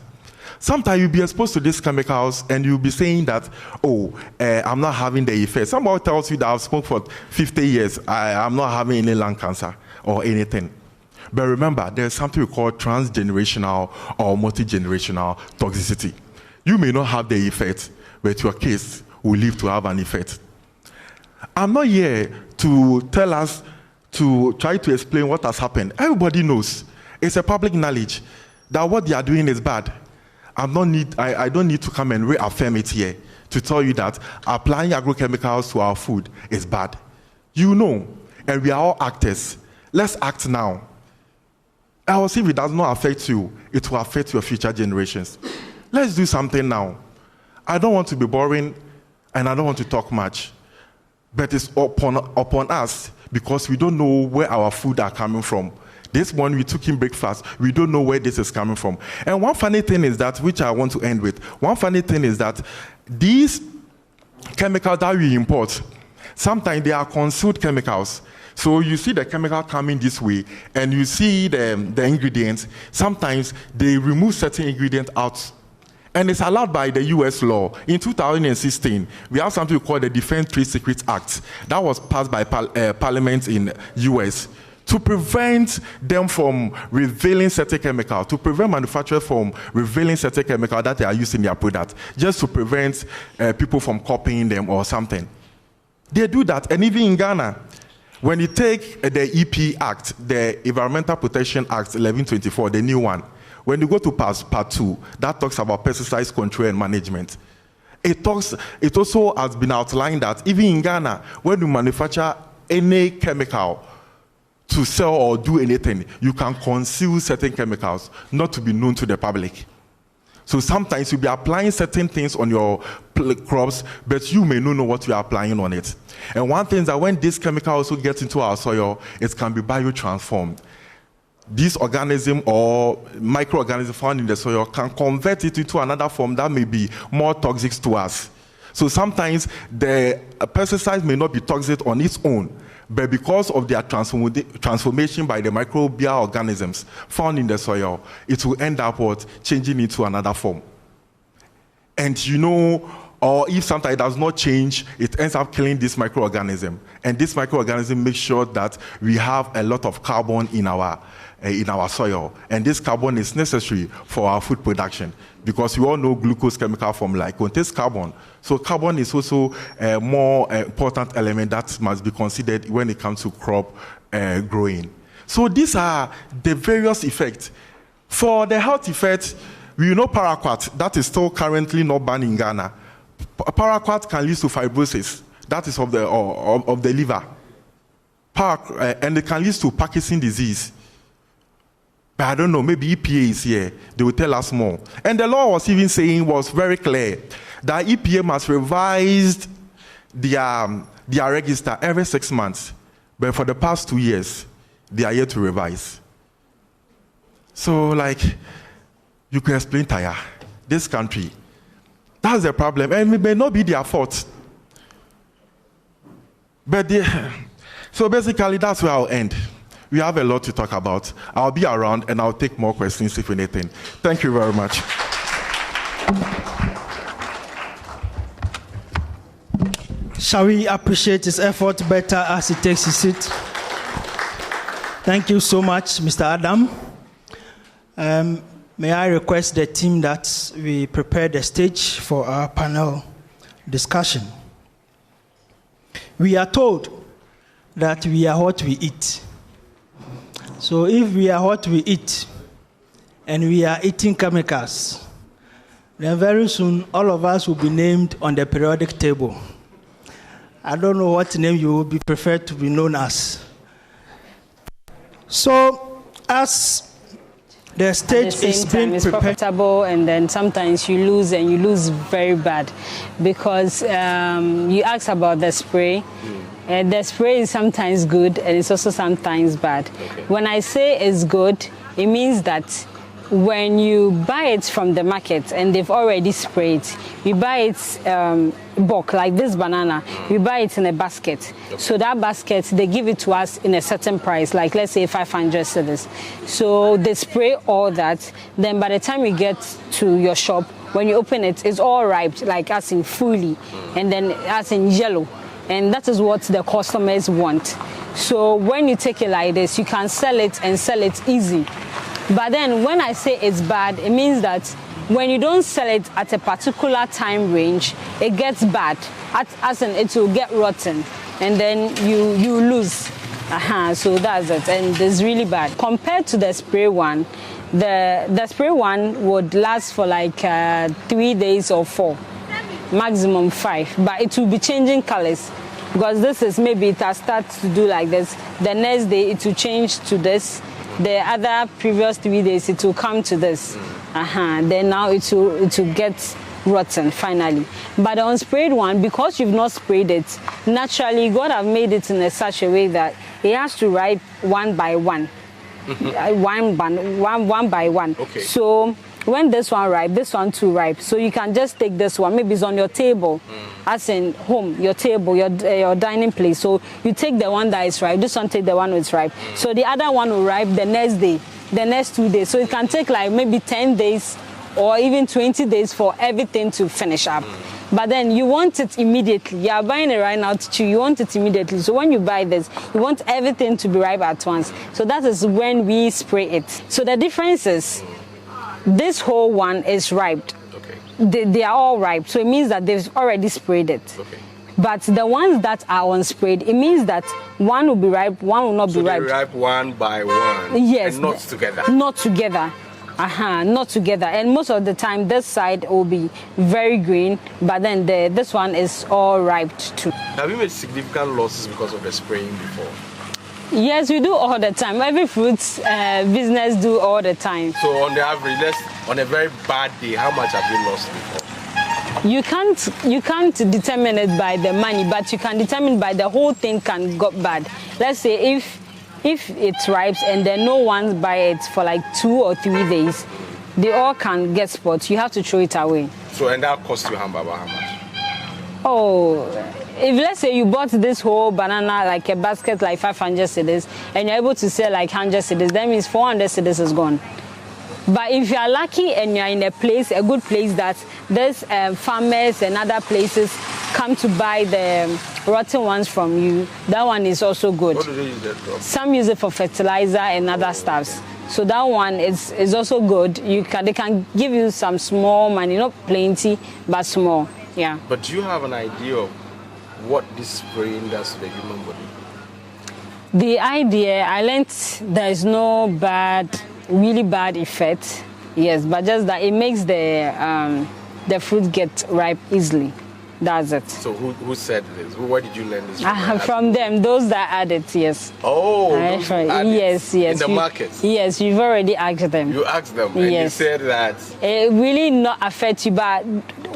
Sometimes you'll be exposed to these chemicals and you'll be saying that, I'm not having the effect. Somebody tells you that I've smoked for 50 years, I'm not having any lung cancer or anything. But remember, there's something we call transgenerational or multi-generational toxicity. You may not have the effect, but your case will live to have an effect. I'm not here to tell us, to try to explain what has happened. Everybody knows. It's a public knowledge that what they are doing is bad. I don't need to come and reaffirm it here to tell you that applying agrochemicals to our food is bad. You know, and we are all actors. Let's act now. Else, if it does not affect you, it will affect your future generations. Let's do something now. I don't want to be boring, and I don't want to talk much. But it's upon us, because we don't know where our food are coming from. This morning we took in breakfast. We don't know where this is coming from. And one funny thing is that, which I want to end with, one funny thing is that these chemicals that we import, sometimes they are concealed chemicals. So you see the chemical coming this way, and you see the ingredients. Sometimes they remove certain ingredients out. And it's allowed by the US law. In 2016, we have something called the Defense Trade Secrets Act that was passed by Parliament in US to prevent them from revealing certain chemicals, to prevent manufacturers from revealing certain chemicals that they are using in their product, just to prevent people from copying them or something. They do that, and even in Ghana, when you take the EP Act, the Environmental Protection Act 1124, the new one, when you go to part 2, that talks about pesticides control and management. It also has been outlined that even in Ghana, when you manufacture any chemical to sell or do anything, you can conceal certain chemicals not to be known to the public. So sometimes you'll be applying certain things on your crops, but you may not know what you are applying on it. And one thing is that when this chemical also gets into our soil, it can be biotransformed. This organism or microorganism found in the soil can convert it into another form that may be more toxic to us. So sometimes the pesticide may not be toxic on its own, but because of their transformation by the microbial organisms found in the soil, it will end up changing into another form. And you know, or if sometimes it does not change, it ends up killing this microorganism. And this microorganism makes sure that we have a lot of carbon in our soil. And this carbon is necessary for our food production, because we all know glucose chemical formula contains carbon. So carbon is also a more important element that must be considered when it comes to crop growing. So these are the various effects. For the health effects, we know paraquat, that is still currently not banned in Ghana. Paraquat can lead to fibrosis, that is of the liver. And it can lead to Parkinson's disease. But I don't know, maybe EPA is here. They will tell us more. And the law was even saying, was very clear, that EPA must revise their register every 6 months. But for the past 2 years, they are yet to revise. So, like, you can explain, Taya, this country, that's the problem. And it may not be their fault. But so basically, that's where I'll end. We have a lot to talk about. I'll be around and I'll take more questions if anything. Thank you very much. Shall we appreciate his effort better as he takes his seat? Thank you so much, Mr. Adam. May I request the team that we prepare the stage for our panel discussion. We are told that we are what we eat. So if we are what we eat, and we are eating chemicals, then very soon all of us will be named on the periodic table. I don't know what name you will be preferred to be known as. So as the stage is being it's profitable, and then sometimes you lose, and you lose very bad, because you asked about the spray. The spray is sometimes good, and it's also sometimes bad. Okay. When I say it's good, it means that when you buy it from the market and they've already sprayed, you buy it bulk, like this banana, we buy it in a basket. Okay. So that basket, they give it to us in a certain price, like let's say 500 cedis. So they spray all that. Then by the time you get to your shop, when you open it, it's all ripe, like as in fully, and then as in yellow. And that is what the customers want. So when you take it like this, you can sell it and sell it easy. But then when I say it's bad, it means that when you don't sell it at a particular time range, it gets bad, as in it will get rotten, and then you lose. So that's it, and it's really bad. Compared to the spray one, the spray one would last for like 3 days or 4. Maximum 5, but it will be changing colors, because this is maybe it has started to do like this. The next day it will change to this. The other previous 3 days it will come to this. Then now it will get rotten finally. But the unsprayed one, because you've not sprayed it, naturally God have made it in such a way that it has to ripe one by one. one by one. Okay. So when this one ripe, this one too ripe. So you can just take this one. Maybe it's on your table, as in home, your table, your dining place. So you take the one that is ripe. This one take the one that's ripe. So the other one will ripe the next day, the next 2 days. So it can take like maybe 10 days or even 20 days for everything to finish up. But then you want it immediately. You are buying it right now to chew. You want it immediately. So when you buy this, you want everything to be ripe at once. So that is when we spray it. So the difference is, this whole one is ripe. Okay. They are all ripe. So it means that they've already sprayed it. Okay. But the ones that are unsprayed, it means that one will be ripe, one will not be ripe. So they ripe one by one. Yes. And not together. Not together. Not together. And most of the time, this side will be very green, but then this one is all ripe too. Have you made significant losses because of the spraying before? Yes, we do all the time. Every fruits business do all the time. So on the average, on a very bad day, how much have you lost before? You can't determine it by the money, but you can determine by the whole thing can go bad. Let's say if it ripes and then no one buy it for like 2 or 3 days, they all can get spots. You have to throw it away. So and that cost you how much? Oh, if let's say you bought this whole banana, like a basket, like 500 cedis, and you're able to sell like 100 cedis, that means 400 cedis is gone. But if you are lucky and you're in a good place that there's farmers and other places come to buy the rotten ones from you, that one is also good. What do they use that for? Some use it for fertilizer and other stuffs. So that one is also good. They can give you some small money, not plenty, but small. Yeah. But do you have an idea of what this spraying does to the human body? The idea, I learned there is no really bad effect. Yes, but just that it makes the fruit get ripe easily. That's it. So who said this? Where did you learn this from them, those that add it, yes. Oh, those who add yes. in the market? Yes, you've already asked them. You asked them, and yes. you said that... It really not affect you, but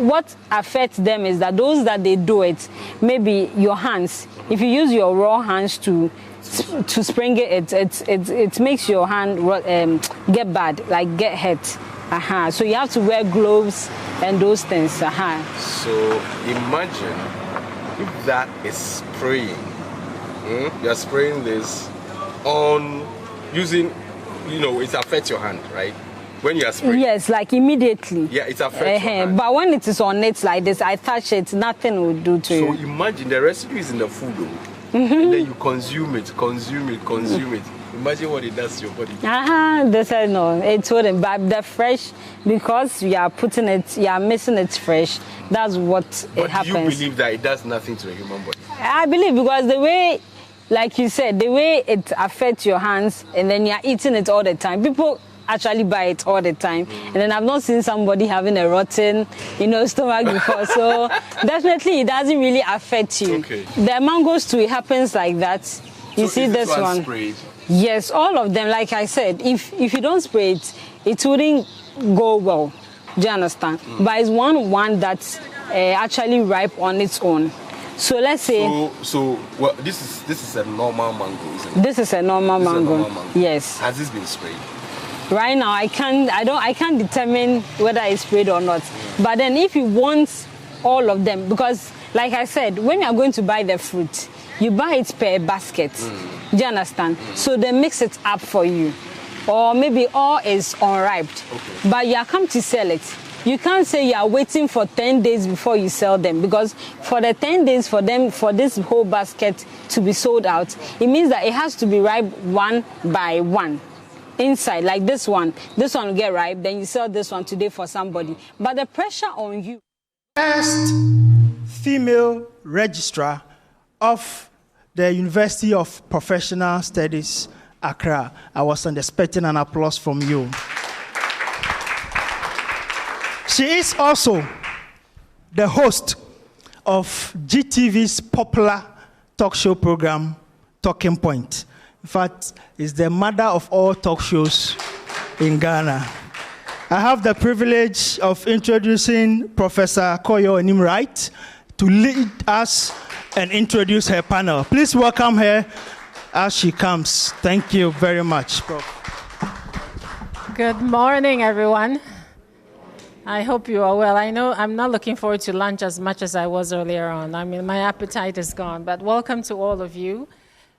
what affects them is that those that they do it, maybe your hands, if you use your raw hands to spring it makes your hand get bad, like get hurt. So you have to wear gloves and those things. So imagine if that is spraying. You're spraying this on using, it affects your hand, right? When you are spraying. Yes, like immediately. Yeah, it affects your hand. But when it is on it like this, I touch it, nothing will do to you. So imagine the residue is in the food, and then you consume it. Imagine what it does to your body. They said no, it wouldn't. But the fresh, because you are putting it, you are missing it fresh. That's what it happens. But do you believe that it does nothing to a human body? I believe because the way, like you said, the way it affects your hands, and then you are eating it all the time. People actually buy it all the time, and then I've not seen somebody having a rotten, stomach before. So definitely, it doesn't really affect you. Okay. The mangoes too, it happens like that. You see this one? Sprayed? Yes, all of them. Like I said, if you don't spray it, it wouldn't go well. Do you understand? But it's one that's actually ripe on its own. So let's say. Well, this is a normal mango, isn't it? This is a normal mango. Yes. Has this been sprayed? Right now, I can't determine whether it's sprayed or not. But then, if you want all of them, because like I said, when you are going to buy the fruit, you buy it per basket. Do you understand? So they mix it up for you. Or maybe all is unripe. Okay. But you are come to sell it. You can't say you are waiting for 10 days before you sell them, because for the 10 days for this whole basket to be sold out, it means that it has to be ripe one by one. Inside, like this one will get ripe, then you sell this one today for somebody. But the pressure on you. First female registrar of the University of Professional Studies, Accra. I was expecting an applause from you. She is also the host of GTV's popular talk show program, Talking Point. In fact, is the mother of all talk shows in Ghana. I have the privilege of introducing Professor Koyo Enimwright to lead us and introduce her panel. Please welcome her as she comes. Thank you very much, Prof. Good morning, everyone. I hope you are well. I know I'm not looking forward to lunch as much as I was earlier on. I mean, my appetite is gone, but welcome to all of you.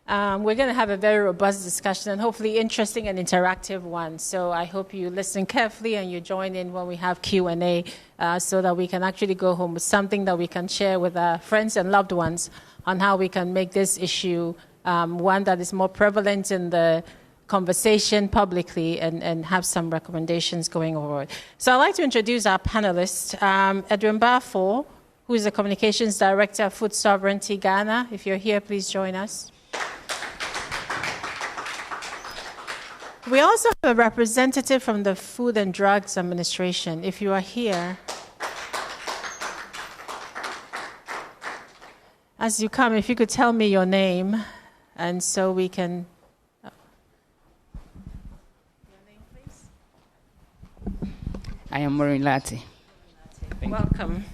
We're going to have a very robust discussion and hopefully interesting and interactive one. So I hope you listen carefully and you join in when we have Q&A so that we can actually go home with something that we can share with our friends and loved ones on how we can make this issue one that is more prevalent in the conversation publicly and have some recommendations going forward. So I'd like to introduce our panelists. Edwin Bafo, who is the Communications Director of Food Sovereignty Ghana. If you're here, please join us. We also have a representative from the Food and Drugs Administration. If you are here, as you come, if you could tell me your name, and so we can... Your name, please? I am Maureen Lati. Welcome.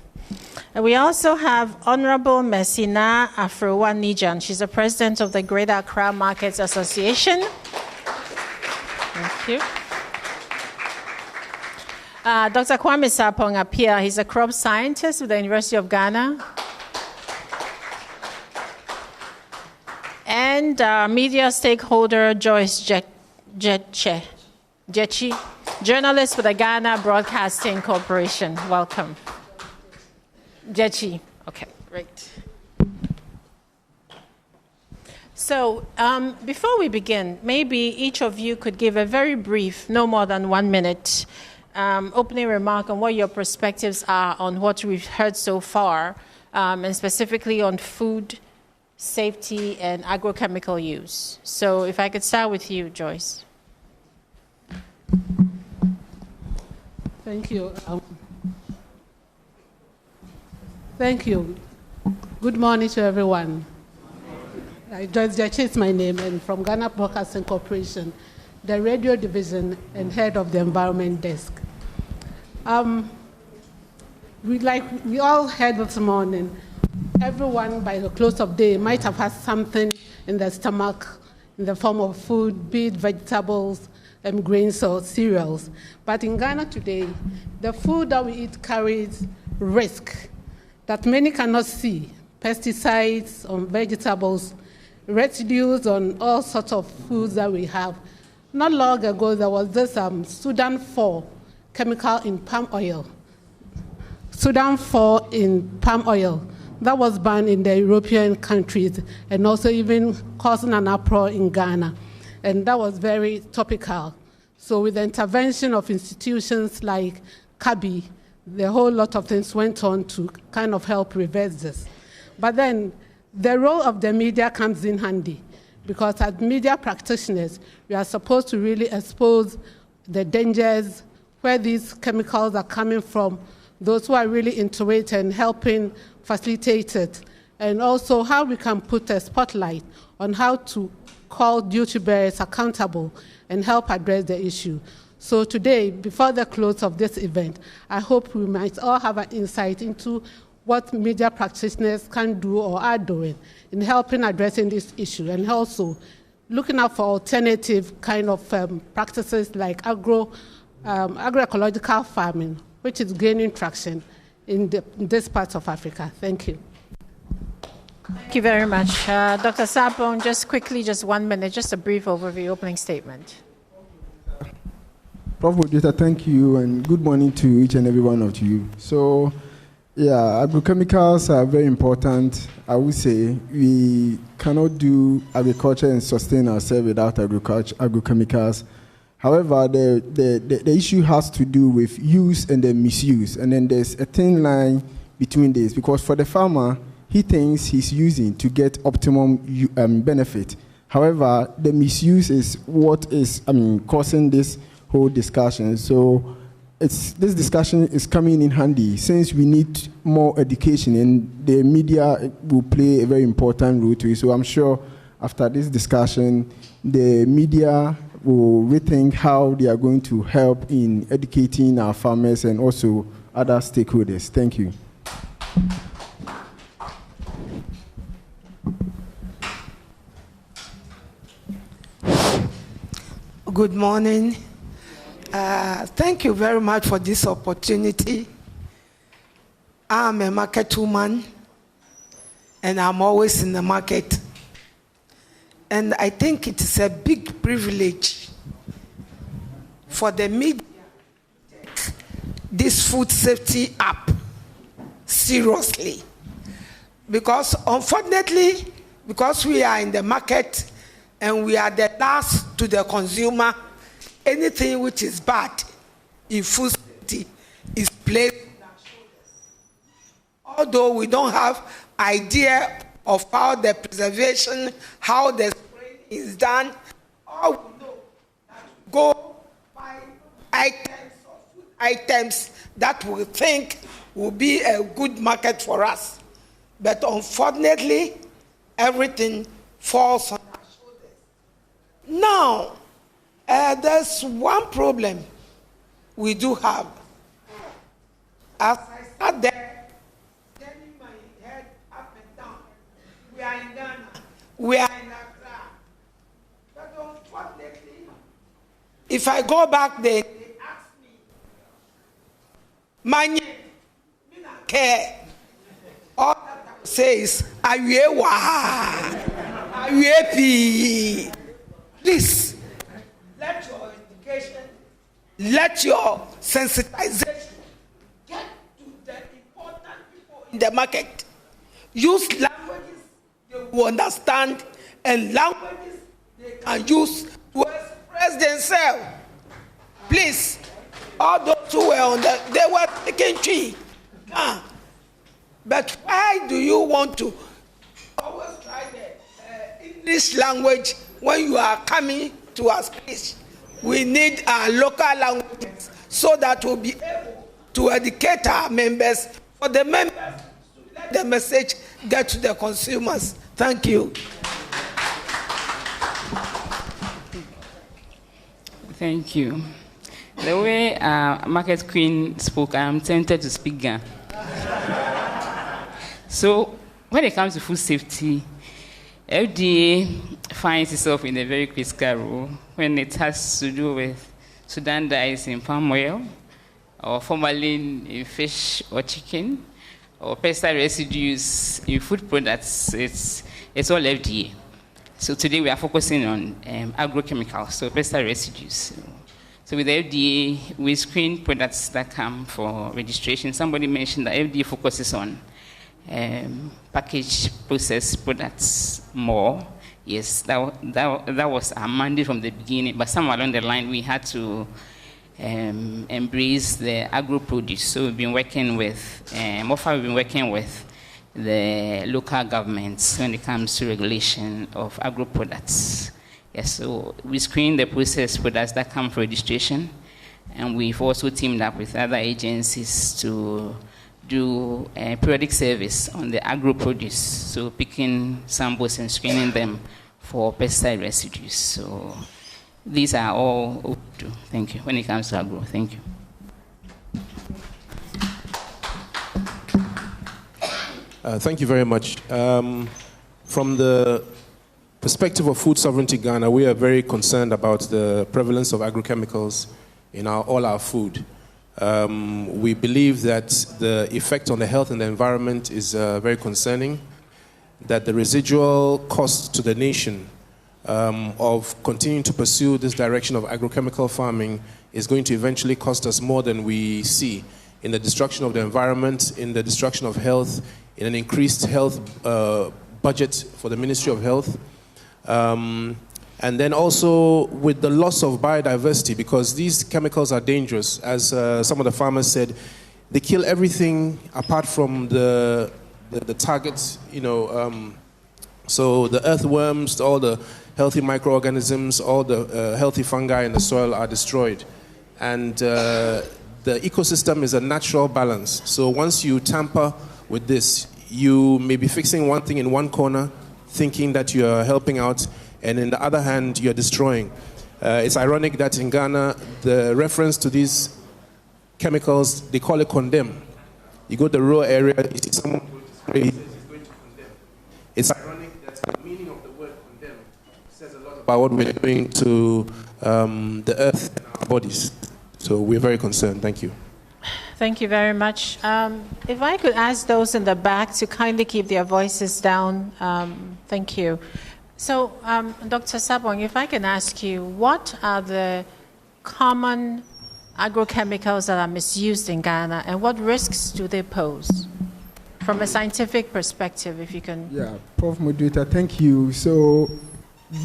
And we also have Honorable Messina Afrowa Nijan. She's the president of the Greater Accra Markets Association. Thank you. Dr. Kwame Sapong Apia, he's a crop scientist with the University of Ghana. And media stakeholder Joyce Jechi, journalist with the Ghana Broadcasting Corporation. Welcome. Jechi. Okay, great. So before we begin, maybe each of you could give a very brief, no more than 1 minute, opening remark on what your perspectives are on what we've heard so far, and specifically on food safety, and agrochemical use. So if I could start with you, Joyce. Thank you. Thank you. Good morning to everyone. Joyce Jachi is my name, and from Ghana Broadcasting Corporation, the radio division and head of the environment desk. We all heard this morning, everyone by the close of day might have had something in their stomach in the form of food, be it vegetables, grains or cereals. But in Ghana today, the food that we eat carries risk that many cannot see. Pesticides on vegetables, residues on all sorts of foods that we have. Not long ago, there was this Sudan 4 chemical in palm oil. Sudan 4 in palm oil. That was banned in the European countries and also even causing an uproar in Ghana. And that was very topical. So with the intervention of institutions like CABI, the whole lot of things went on to kind of help reverse this. But then the role of the media comes in handy, because as media practitioners, we are supposed to really expose the dangers, where these chemicals are coming from, those who are really into it and helping facilitate it, and also how we can put a spotlight on how to call duty bearers accountable and help address the issue. So today, before the close of this event, I hope we might all have an insight into what media practitioners can do or are doing in helping addressing this issue, and also looking out for alternative kind of practices like agroecological farming, which is gaining traction in this part of Africa. Thank you. Thank you very much. Dr. Sapong, just quickly, just 1 minute, just a brief overview, opening statement. Prof. Odita, thank you, and good morning to each and every one of you. So, yeah, agrochemicals are very important. I would say we cannot do agriculture and sustain ourselves without agrochemicals. However, the issue has to do with use and then misuse, and then there's a thin line between this, because for the farmer, he thinks he's using to get optimum benefit. However, the misuse is what is causing this whole discussion. So this discussion is coming in handy, since we need more education, and the media will play a very important role to it. So I'm sure after this discussion, the media will rethink how they are going to help in educating our farmers and also other stakeholders. Thank you. Good morning. Thank you very much for this opportunity. I'm a market woman, and I'm always in the market. And I think it is a big privilege for the media to take this food safety up seriously. Because unfortunately, because we are in the market and we are the last to the consumer, anything which is bad in food safety is placed on our shoulders. Although we don't have idea of how the preservation, how the spraying is done, all we know that we go buy items or food items that we think will be a good market for us. But unfortunately, everything falls on our shoulders. Now, there's one problem we do have. As I sat there, turning my head up and down, we are in Ghana, we are in Accra. But unfortunately, if I go back there, they ask me, Manye, me not care. All that I will say is, Ayewa, Ayepi. Please, let your education, let your sensitization get to the important people in the market. Use languages they will understand, and languages they can use to express themselves. Please, all those who were they were taking tree. But why do you want to always try English language when you are coming to our speech. We need our local languages so that we'll be able to educate our members, for the members to let the message get to the consumers. Thank you. Thank you. The way Market Queen spoke, I am tempted to speak Ghana. So, when it comes to food safety, FDA finds itself in a very critical role when it has to do with Sudan dyes in palm oil, or formalin in fish or chicken, or pesticide residues in food products. It's all FDA. So today we are focusing on agrochemicals, so pesticide residues. So with the FDA, we screen products that come for registration. Somebody mentioned that FDA focuses on packaged processed products more. Yes, that was our mandate from the beginning, but somewhere along the line we had to embrace the agro-produce. So we've been working with, we've been working with the local governments when it comes to regulation of agro-products. Yes, so we screen the processed products that come for registration, and we've also teamed up with other agencies to do a periodic service on the agro-produce, so picking samples and screening them for pesticide residues. So these are all up to. Thank you. When it comes to agro, thank you. Thank you very much. From the perspective of Food Sovereignty Ghana, we are very concerned about the prevalence of agrochemicals in all our food. We believe that the effect on the health and the environment is very concerning, that the residual cost to the nation of continuing to pursue this direction of agrochemical farming is going to eventually cost us more than we see in the destruction of the environment, in the destruction of health, in an increased health budget for the Ministry of Health. And then also with the loss of biodiversity, because these chemicals are dangerous. As some of the farmers said, they kill everything apart from the targets, so the earthworms, all the healthy microorganisms, all the healthy fungi in the soil are destroyed. And the ecosystem is a natural balance. So once you tamper with this, you may be fixing one thing in one corner, thinking that you are helping out, and in the other hand, you're destroying. It's ironic that in Ghana, the reference to these chemicals, they call it condemn. You go to the rural area, you see someone going to spray, he says he's going to condemn. It's ironic that the meaning of the word condemn says a lot about what we're doing to the earth and our bodies. So we're very concerned. Thank you. Thank you very much. If I could ask those in the back to kindly keep their voices down. Thank you. So, Dr. Sabong, if I can ask you, what are the common agrochemicals that are misused in Ghana, and what risks do they pose? From a scientific perspective, if you can. Yeah, Prof. Moderator, thank you. So,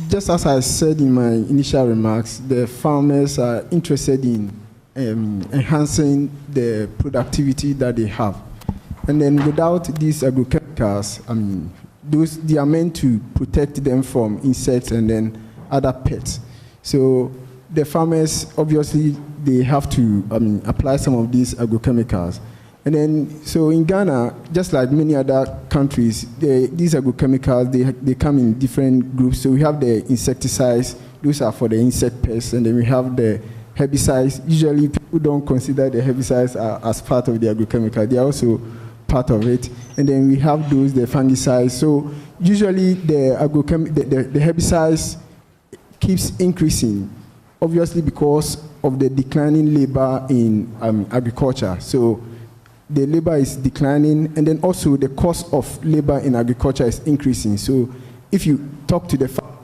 just as I said in my initial remarks, the farmers are interested in enhancing the productivity that they have. And then without these agrochemicals, they are meant to protect them from insects and then other pests. So the farmers, obviously, they have to apply some of these agrochemicals. And then, so in Ghana, just like many other countries, these agrochemicals, they come in different groups. So we have the insecticides, those are for the insect pests, and then we have the herbicides. Usually people don't consider the herbicides as part of the agrochemical. They are also part of it. And then we have the fungicides. So usually the herbicides keeps increasing, obviously because of the declining labor in agriculture. So the labor is declining, and then also the cost of labor in agriculture is increasing. So if you talk to the farmers,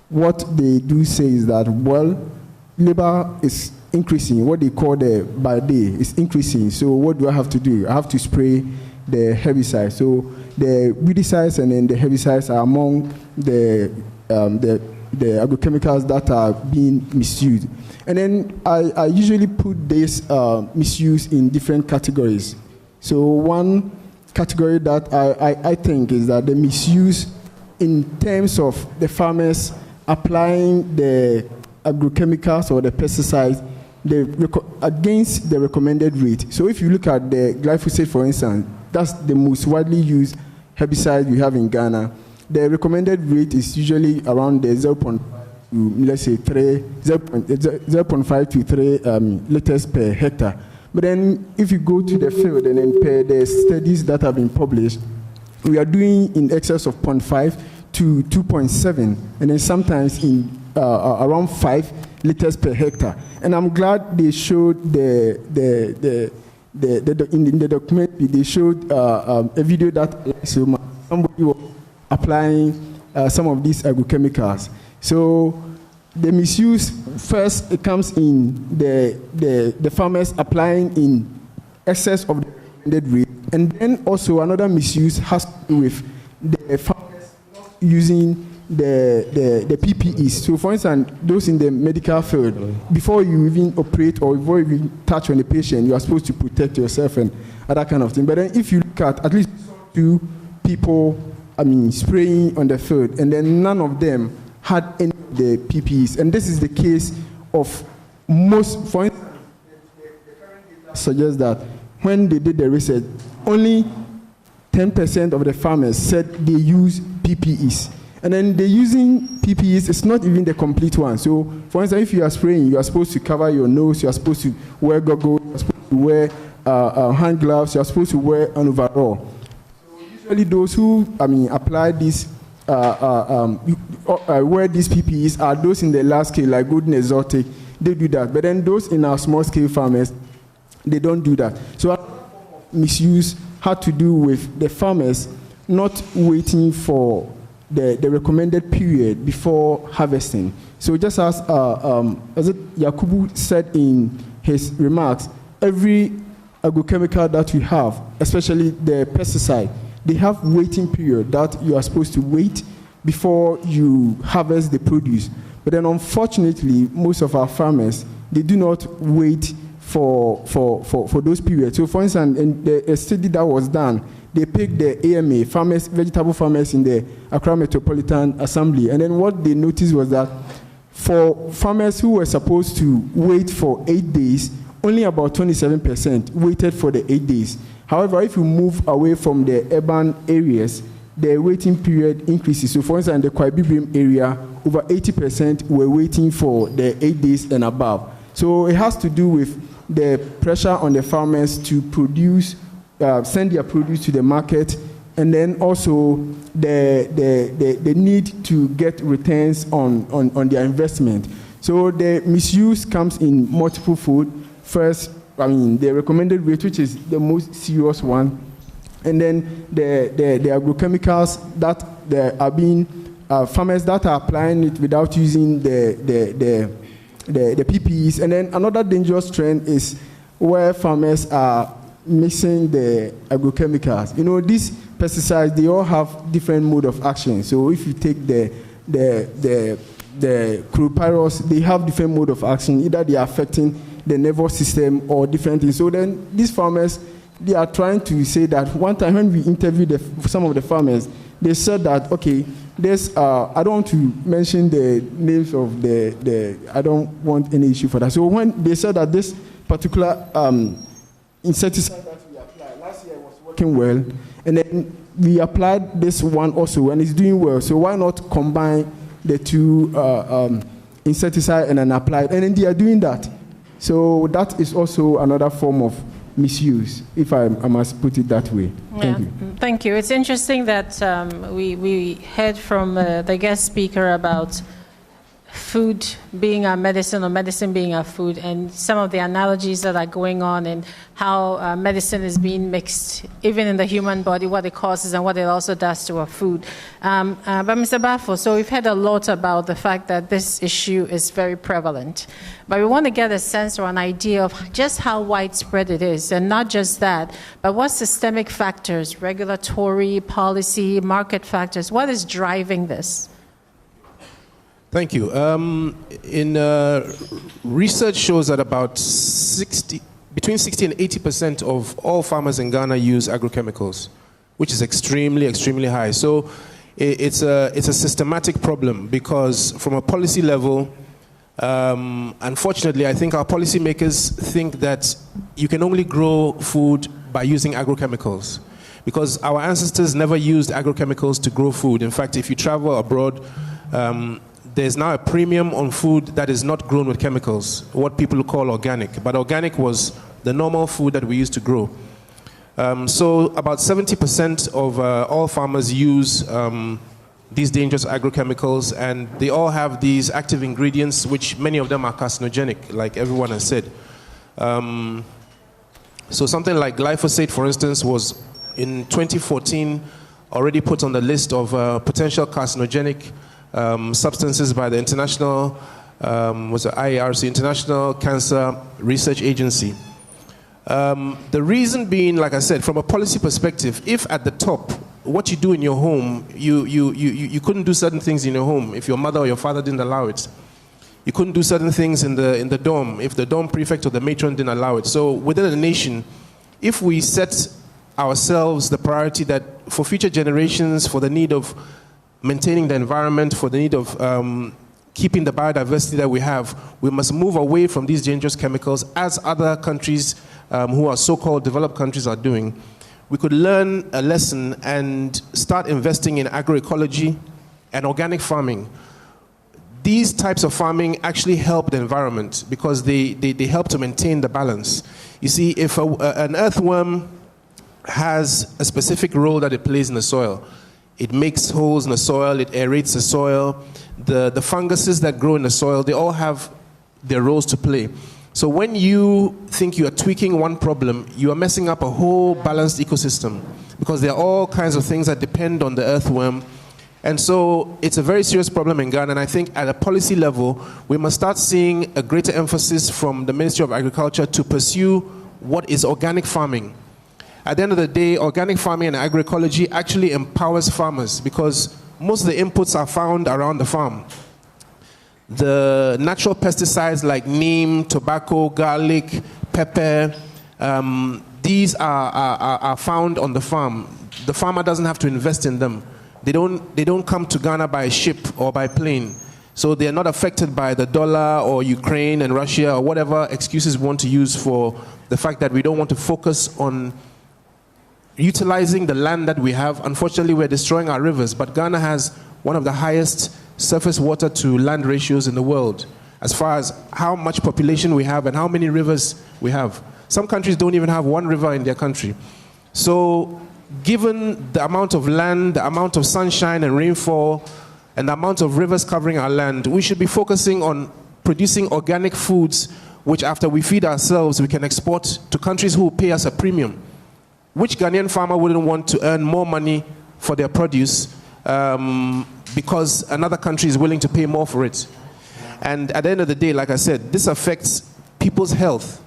what they do say is that, well, labor is increasing. What they call the by day is increasing. So what do I have to do? I have to spray the herbicide. So the weedicides and then the herbicides are among the agrochemicals that are being misused. And then I usually put this misuse in different categories. So one category that I think is that the misuse in terms of the farmers applying the agrochemicals or the pesticides against the recommended rate. So if you look at the glyphosate, for instance, that's the most widely used herbicide we have in Ghana. The recommended rate is usually around the 0.5 to 3 liters per hectare. But then if you go to the field and then per the studies that have been published, we are doing in excess of 0.5 to 2.7, and then sometimes in around 5 liters per hectare. And I'm glad they showed in the documentary, they showed a video that somebody was applying some of these agrochemicals. So the misuse, first it comes in the farmers applying in excess of the recommended rate, and then also another misuse has to do with the farmers using the PPEs. So for instance, those in the medical field, before you even operate or before you even touch on the patient, you are supposed to protect yourself and other kind of thing. But then if you look at least 2 people, spraying on the field, and then none of them had any of the PPEs. And this is the case of most, for instance, the current data suggests that when they did the research, only 10% of the farmers said they use PPEs. And then they're using PPEs, it's not even the complete one. So, for instance, if you are spraying, you are supposed to cover your nose, you are supposed to wear goggles, you are supposed to wear hand gloves, you are supposed to wear an overall. So usually those who, apply this, wear these PPEs are those in the large scale, like Golden Exotic, they do that. But then those in our small scale farmers, they don't do that. So misuse had to do with the farmers not waiting for the recommended period before harvesting. So just as Yakubu said in his remarks, every agrochemical that we have, especially the pesticide, they have waiting period that you are supposed to wait before you harvest the produce. But then unfortunately, most of our farmers, they do not wait for those periods. So for instance, in a study that was done, they picked the AMA, vegetable farmers in the Accra Metropolitan Assembly. And then what they noticed was that for farmers who were supposed to wait for 8 days, only about 27% waited for the 8 days. However, if you move away from the urban areas, the waiting period increases. So for instance, in the Kwaibibrim area, over 80% were waiting for the 8 days and above. So it has to do with the pressure on the farmers to produce, send their produce to the market, and then also the need to get returns on their investment. So the misuse comes in multiple fold. First, the recommended rate, which is the most serious one, and then the agrochemicals that are being farmers that are applying it without using the PPEs, and then another dangerous trend is where farmers are mixing the agrochemicals. These pesticides, they all have different mode of action. So if you take the chlorpyrifos, they have different mode of action. Either they are affecting the nervous system or different things. So then these farmers, they are trying to say that one time when we interviewed some of the farmers, they said that, okay, there's, I don't want to mention the names of I don't want any issue for that. So when they said that this particular insecticide that we applied last year was working well, and then we applied this one also, and it's doing well. So why not combine the two insecticide and then apply it? And then they are doing that. So that is also another form of misuse, if I must put it that way. Thank you. Thank you. It's interesting that we heard from the guest speaker about food being our medicine or medicine being our food, and some of the analogies that are going on and how medicine is being mixed, even in the human body, what it causes and what it also does to our food. But Mr. Bafo, so we've heard a lot about the fact that this issue is very prevalent, but we want to get a sense or an idea of just how widespread it is, and not just that, but what systemic factors, regulatory, policy, market factors, what is driving this? Thank you. Research shows that about between 60 and 80% of all farmers in Ghana use agrochemicals, which is extremely, extremely high. So it's a systematic problem, because from a policy level, unfortunately, I think our policymakers think that you can only grow food by using agrochemicals, because our ancestors never used agrochemicals to grow food. In fact, if you travel abroad, there's now a premium on food that is not grown with chemicals, what people call organic. But organic was the normal food that we used to grow. So about 70% of all farmers use these dangerous agrochemicals, and they all have these active ingredients, which many of them are carcinogenic, like everyone has said. So something like glyphosate, for instance, was in 2014 already put on the list of potential carcinogenic substances by the International, IARC, International Cancer Research Agency. The reason being, like I said, from a policy perspective, if at the top, what you do in your home, you couldn't do certain things in your home if your mother or your father didn't allow it. You couldn't do certain things in the dorm if the dorm prefect or the matron didn't allow it. So within a nation, if we set ourselves the priority that for future generations, for the need of maintaining the environment, for the need of keeping the biodiversity that we have, we must move away from these dangerous chemicals, as other countries who are so-called developed countries are doing. We could learn a lesson and start investing in agroecology and organic farming. These types of farming actually help the environment because they help to maintain the balance. You see, if an earthworm has a specific role that it plays in the soil, it makes holes in the soil, it aerates the soil, the funguses that grow in the soil, they all have their roles to play. So when you think you are tweaking one problem, you are messing up a whole balanced ecosystem, because there are all kinds of things that depend on the earthworm. And so it's a very serious problem in Ghana, and I think at a policy level, we must start seeing a greater emphasis from the Ministry of Agriculture to pursue what is organic farming. At the end of the day, organic farming and agroecology actually empowers farmers, because most of the inputs are found around the farm. The natural pesticides like neem, tobacco, garlic, pepper, these are found on the farm. The farmer doesn't have to invest in them. They don't come to Ghana by ship or by plane. So they are not affected by the dollar or Ukraine and Russia or whatever excuses we want to use for the fact that we don't want to focus on utilizing the land that we have. Unfortunately, we're destroying our rivers, but Ghana has one of the highest surface water to land ratios in the world as far as how much population we have and how many rivers we have. Some countries don't even have one river in their country. So given the amount of land, the amount of sunshine and rainfall, and the amount of rivers covering our land, we should be focusing on producing organic foods, which after we feed ourselves, we can export to countries who will pay us a premium. Which Ghanaian farmer wouldn't want to earn more money for their produce because another country is willing to pay more for it? And at the end of the day, like I said, this affects people's health.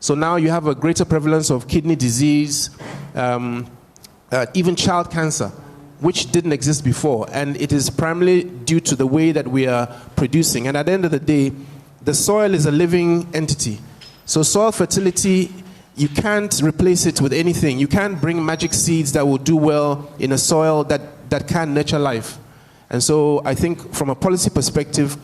So now you have a greater prevalence of kidney disease, even child cancer, which didn't exist before. And it is primarily due to the way that we are producing. And at the end of the day, the soil is a living entity. So soil fertility, you can't replace it with anything. You can't bring magic seeds that will do well in a soil that can nurture life. And so I think from a policy perspective,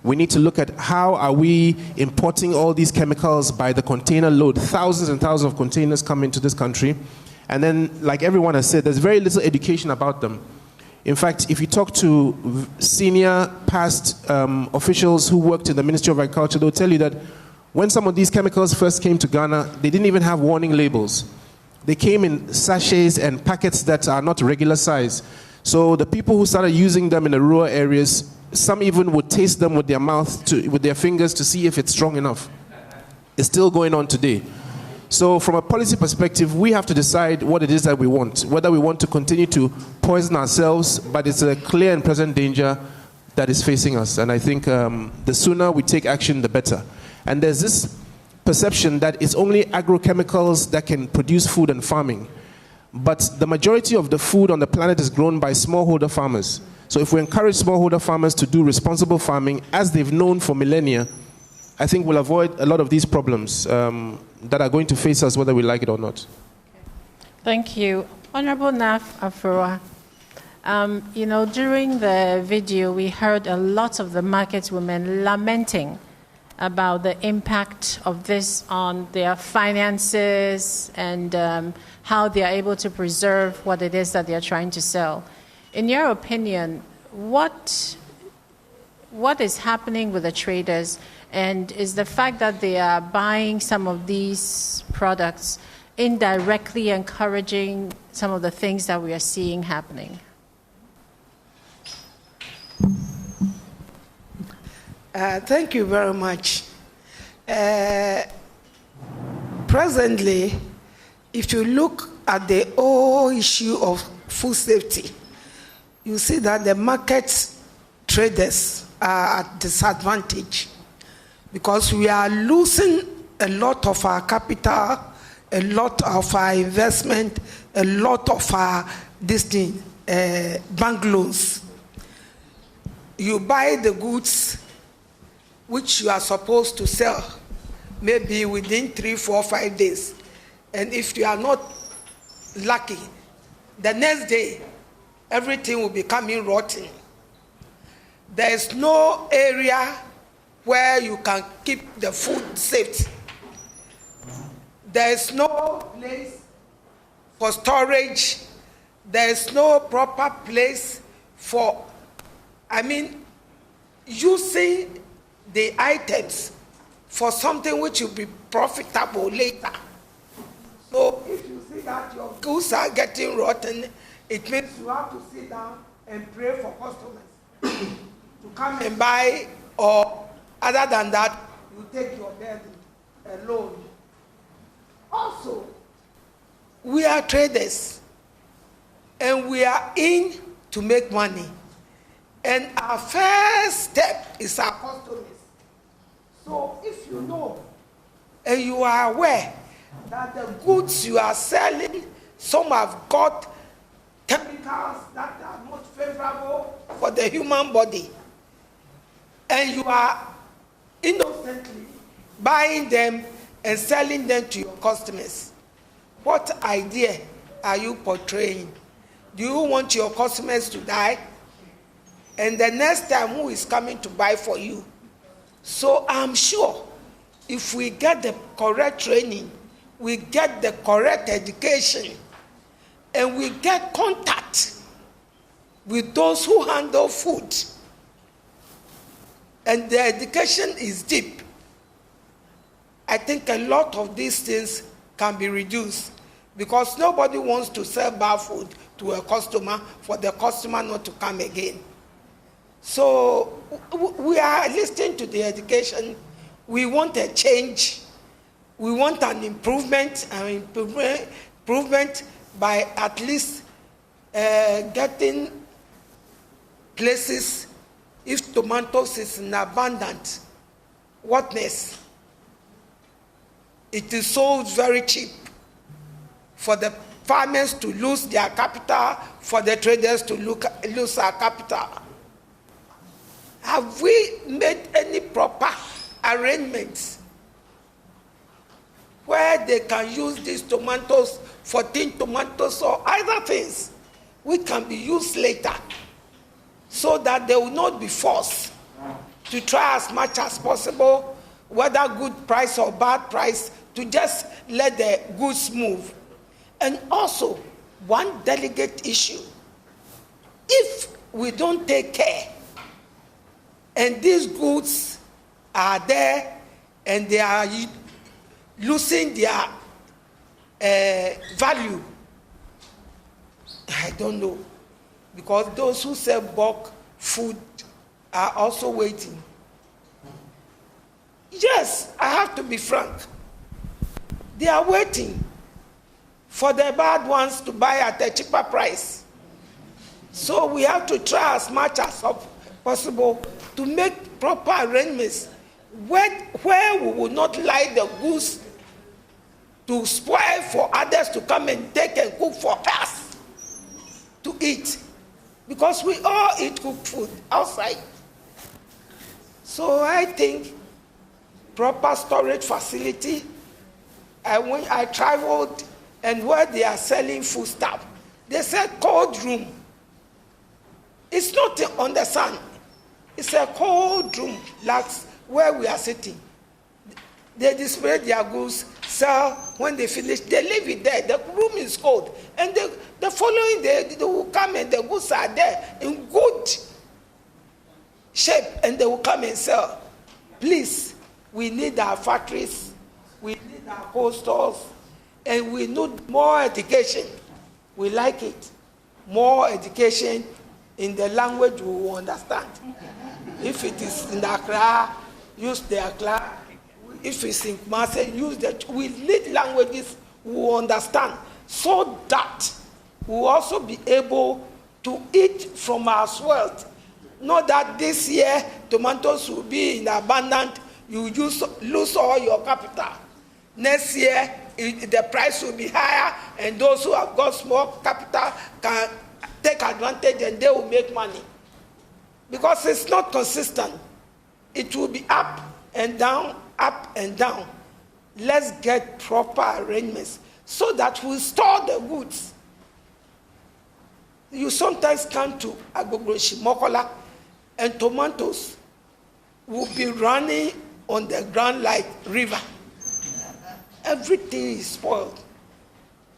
we need to look at how are we importing all these chemicals by the container load. Thousands and thousands of containers come into this country. And then, like everyone has said, there's very little education about them. In fact, if you talk to senior past officials who worked in the Ministry of Agriculture, they'll tell you that when some of these chemicals first came to Ghana, they didn't even have warning labels. They came in sachets and packets that are not regular size. So the people who started using them in the rural areas, some even would taste them with their mouth, with their fingers to see if it's strong enough. It's still going on today. So from a policy perspective, we have to decide what it is that we want, whether we want to continue to poison ourselves, but it's a clear and present danger that is facing us. And I think the sooner we take action, the better. And there's this perception that it's only agrochemicals that can produce food and farming. But the majority of the food on the planet is grown by smallholder farmers. So if we encourage smallholder farmers to do responsible farming, as they've known for millennia, I think we'll avoid a lot of these problems that are going to face us whether we like it or not. Thank you. Honorable Naf Afua, During the video, we heard a lot of the market women lamenting about the impact of this on their finances and how they are able to preserve what it is that they are trying to sell. In your opinion, what is happening with the traders, and is the fact that they are buying some of these products indirectly encouraging some of the things that we are seeing happening? Thank you very much. Presently, if you look at the whole issue of food safety, you see that the market traders are at disadvantage because we are losing a lot of our capital, a lot of our investment, a lot of our bank loans. You buy the goods which you are supposed to sell maybe within 3, 4, 5 days. And if you are not lucky, the next day, everything will be coming rotten. There is no area where you can keep the food safe. There is no place for storage. There is no proper place for, using the items for something which will be profitable later. So if you see that your goods are getting rotten, it means you have to sit down and pray for customers to come and buy, or other than that, you take your burden alone. Also, we are traders and we are in to make money. And our first step is our customers. So if you know and you are aware that the goods you are selling, some have got chemicals that are not favorable for the human body, and you are innocently buying them and selling them to your customers, what idea are you portraying? Do you want your customers to die? And the next time, who is coming to buy for you? So I'm sure if we get the correct training, we get the correct education, and we get contact with those who handle food, and the education is deep, I think a lot of these things can be reduced, because nobody wants to sell bad food to a customer for the customer not to come again. So we are listening to the education. We want a change. We want an improvement by at least getting places, if tomatoes is in abundant, whatness, it is sold very cheap for the farmers to lose their capital, for the traders to lose our capital. Have we made any proper arrangements where they can use these tomatoes, 14 tomatoes or other things which can be used later, so that they will not be forced to try as much as possible, whether good price or bad price, to just let the goods move? And also, one delicate issue, if we don't take care, and these goods are there and they are losing their value, I don't know, because those who sell bulk food are also waiting. Yes, I have to be frank. They are waiting for the bad ones to buy at a cheaper price. So we have to try as much as possible to make proper arrangements where we will not lie the goods to spoil for others to come and take and cook for us to eat. Because we all eat cooked food outside. So I think proper storage facility. When I traveled and where they are selling food stuff, they said cold room. It's not on the sun. It's a cold room, like where we are sitting. They display their goods, sell. When they finish, they leave it there. The room is cold. And the following day, they will come and the goods are there in good shape, and they will come and sell. Please, we need our factories, we need our cold stores, and we need more education. We like it. More education in the language we will understand. If it is in Accra, use the Accra. If it's in Kumasi, use the. We need languages we will understand, so that we will also be able to eat from our wealth. Not that this year tomatoes will be in abundance, you lose all your capital. Next year, the price will be higher, and those who have got small capital can take advantage and they will make money. Because it's not consistent. It will be up and down, up and down. Let's get proper arrangements so that we store the goods. You sometimes come to Mokola, and tomatoes will be running on the ground like river. Everything is spoiled.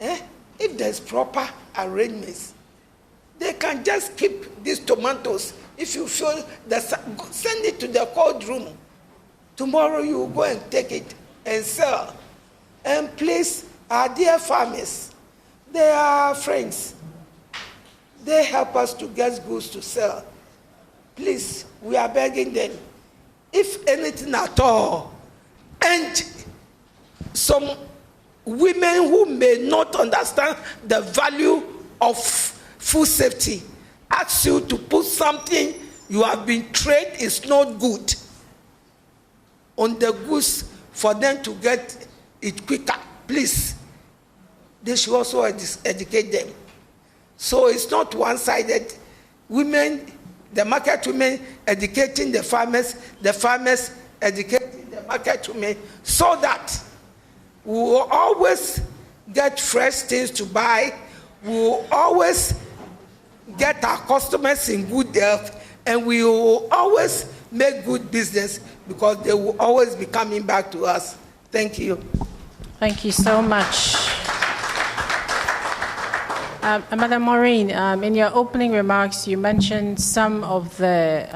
If there's proper arrangements, they can just keep these tomatoes. If you feel send it to the cold room. Tomorrow you will go and take it and sell. And please, our dear farmers, they are friends. They help us to get goods to sell. Please, we are begging them, if anything at all, and some women who may not understand the value of food safety ask you to put something you have been trained is not good on the goods for them to get it quicker. Please, they should also educate them. So it's not one-sided. Women, the market women educating the farmers educating the market women, so that we will always get fresh things to buy, we will always get our customers in good health, and we will always make good business because they will always be coming back to us. Thank you. Thank you so much. Madam Maureen, in your opening remarks, you mentioned some of the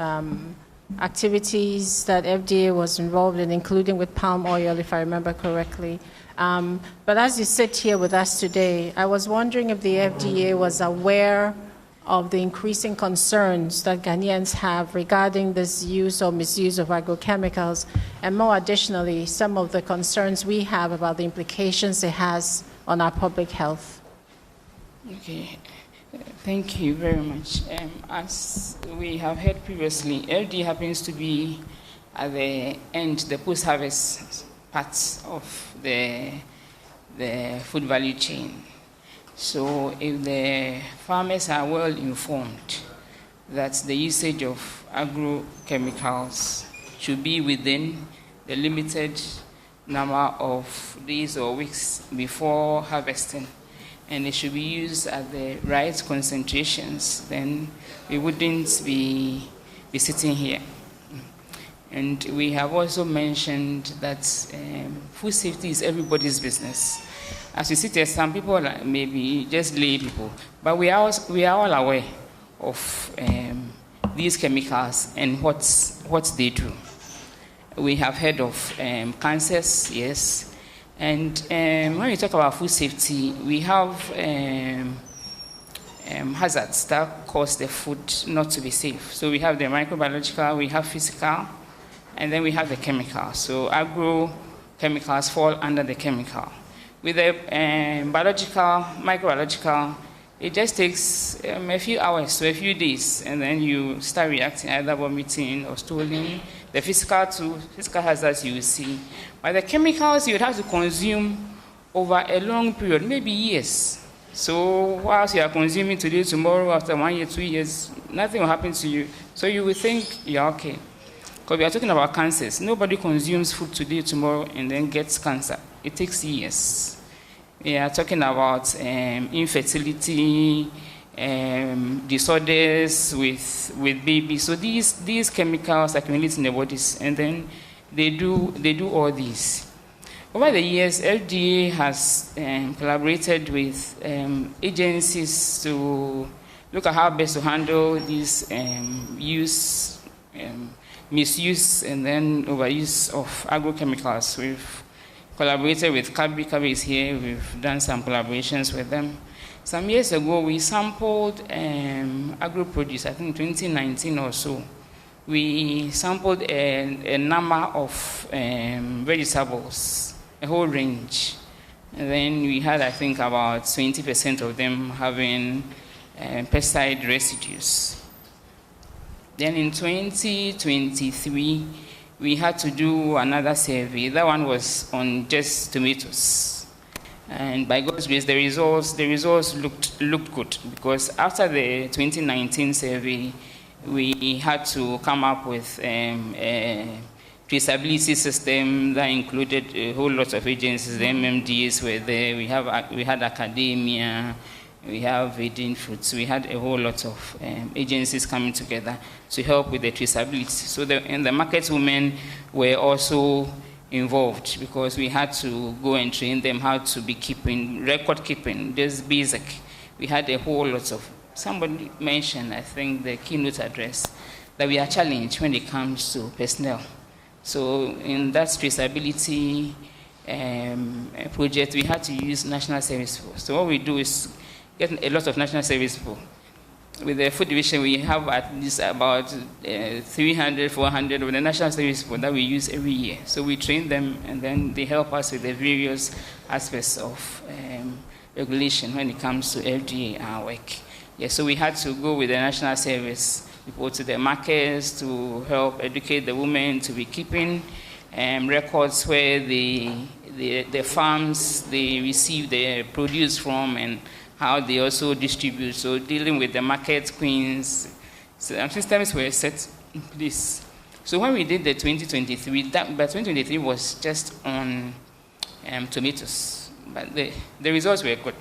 activities that FDA was involved in, including with palm oil, if I remember correctly. But as you sit here with us today, I was wondering if the FDA was aware of the increasing concerns that Ghanaians have regarding this use or misuse of agrochemicals, and more additionally, some of the concerns we have about the implications it has on our public health. Okay, thank you very much. As we have heard previously, LD happens to be at the end, the post-harvest parts of the food value chain. So if the farmers are well informed that the usage of agrochemicals should be within the limited number of days or weeks before harvesting, and it should be used at the right concentrations, then we wouldn't be sitting here. And we have also mentioned that food safety is everybody's business. As you sit here, some people are maybe just lay people, but we are all aware of these chemicals and what they do. We have heard of cancers, yes. And when we talk about food safety, we have hazards that cause the food not to be safe. So we have the microbiological, we have physical, and then we have the chemical. So agrochemicals fall under the chemical. With the biological, microbiological, it just takes a few hours to a few days, and then you start reacting, either vomiting or stooling. The physical hazards you will see. But the chemicals you would have to consume over a long period, maybe years. So whilst you are consuming today, tomorrow, after 1 year, 2 years, nothing will happen to you. So you will think you're okay. Because we are talking about cancers. Nobody consumes food today, tomorrow, and then gets cancer. It takes years. We are talking about infertility, disorders with babies. So these chemicals accumulate in the bodies, and then they do all these. Over the years, FDA has collaborated with agencies to look at how best to handle these misuse and then overuse of agrochemicals. We've collaborated with Kabi. Kabi is here. We've done some collaborations with them. Some years ago, we sampled agro-produce, I think 2019 or so. We sampled a number of vegetables, a whole range. And then we had, I think, about 20% of them having pesticide residues. Then in 2023, we had to do another survey. That one was on just tomatoes. And by God's grace, the results looked good, because after the 2019 survey, we had to come up with a traceability system that included a whole lot of agencies. The MMDs were there. We had academia. We have Aiding Fruits. We had a whole lot of agencies coming together to help with the traceability. So the market women were also involved, because we had to go and train them how to be record keeping, just basic. We had a whole lot of, somebody mentioned, I think, the keynote address, that we are challenged when it comes to personnel. So in that traceability project, we had to use National Service Force. So what we do is get a lot of National Service Force. With the food division, we have at least about 300, 400 of the National Service Force that we use every year. So we train them, and then they help us with the various aspects of regulation when it comes to FDA work. Yeah, so we had to go with the National Service people to the markets to help educate the women to be keeping records where the farms they receive their produce from, and how they also distribute. So dealing with the market queens, so systems were set in place. So when we did the 2023, but 2023 was just on tomatoes, but the results were good.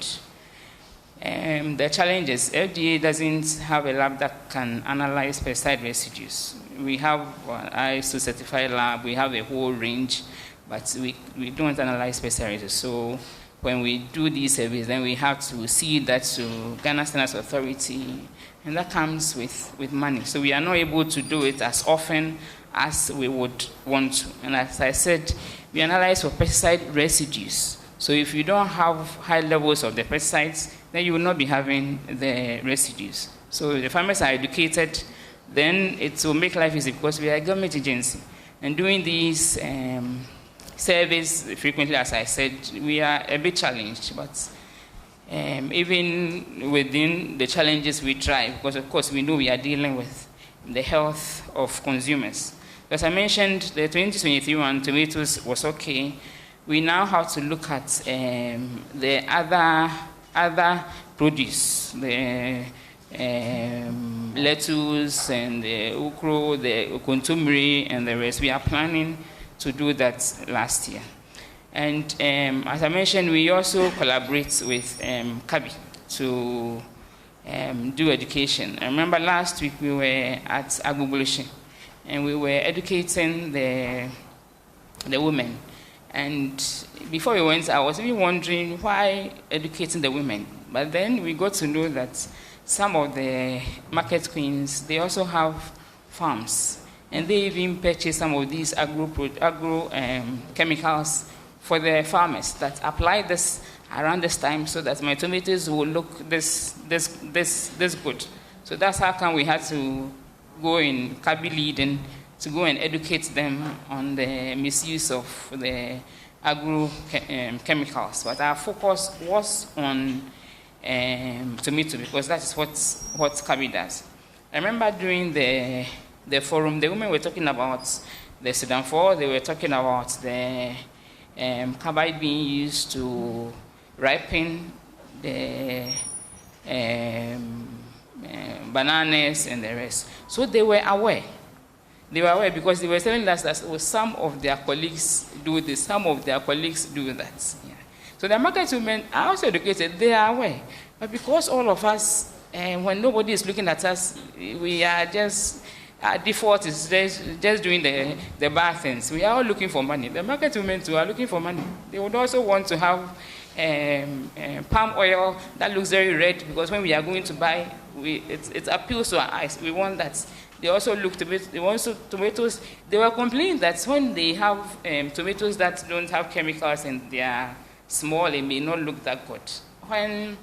The challenge is FDA doesn't have a lab that can analyze pesticide residues. We have an ISO certified lab, we have a whole range, but we don't analyze pesticide residues. So when we do these surveys, then we have to see that to Ghana Standards Authority, and that comes with money. So we are not able to do it as often as we would want to. And as I said, we analyze for pesticide residues. So if you don't have high levels of the pesticides, then you will not be having the residues. So if the farmers are educated, then it will make life easy, because we are a government agency. And doing these surveys frequently, as I said, we are a bit challenged, but even within the challenges we try, because of course we know we are dealing with the health of consumers. As I mentioned, the 2023 one, tomatoes was okay. We now have to look at the other produce, the lettuce and the okra, the kontomire, and the rest. We are planning to do that last year. And as I mentioned, we also collaborate with Kabi to do education. I remember last week we were at Agbogboloshi, and we were educating the women. And before we went, I was even wondering why educating the women. But then we got to know that some of the market queens, they also have farms. And they even purchase some of these chemicals for the farmers that apply this around this time, so that my tomatoes will look this good. So that's how come we had to go in Kabi leading to go and educate them on the misuse of the agrochemicals. But our focus was on tomato, because that is what Kabi does. I remember during the forum, the women were talking about the Sudan 4, they were talking about the carbide being used to ripen the bananas and the rest. So they were aware. They were aware, because they were telling us that some of their colleagues do this, some of their colleagues do that. Yeah. So the market women are also educated, they are aware. But because all of us And when nobody is looking at us, we are just, our default is just doing the bad things. We are all looking for money. The market women too are looking for money. They would also want to have palm oil that looks very red, because when we are going to buy, it appeals to our eyes. We want that. They also look tomatoes. They were complaining that when they have tomatoes that don't have chemicals and they are small, it may not look that good. When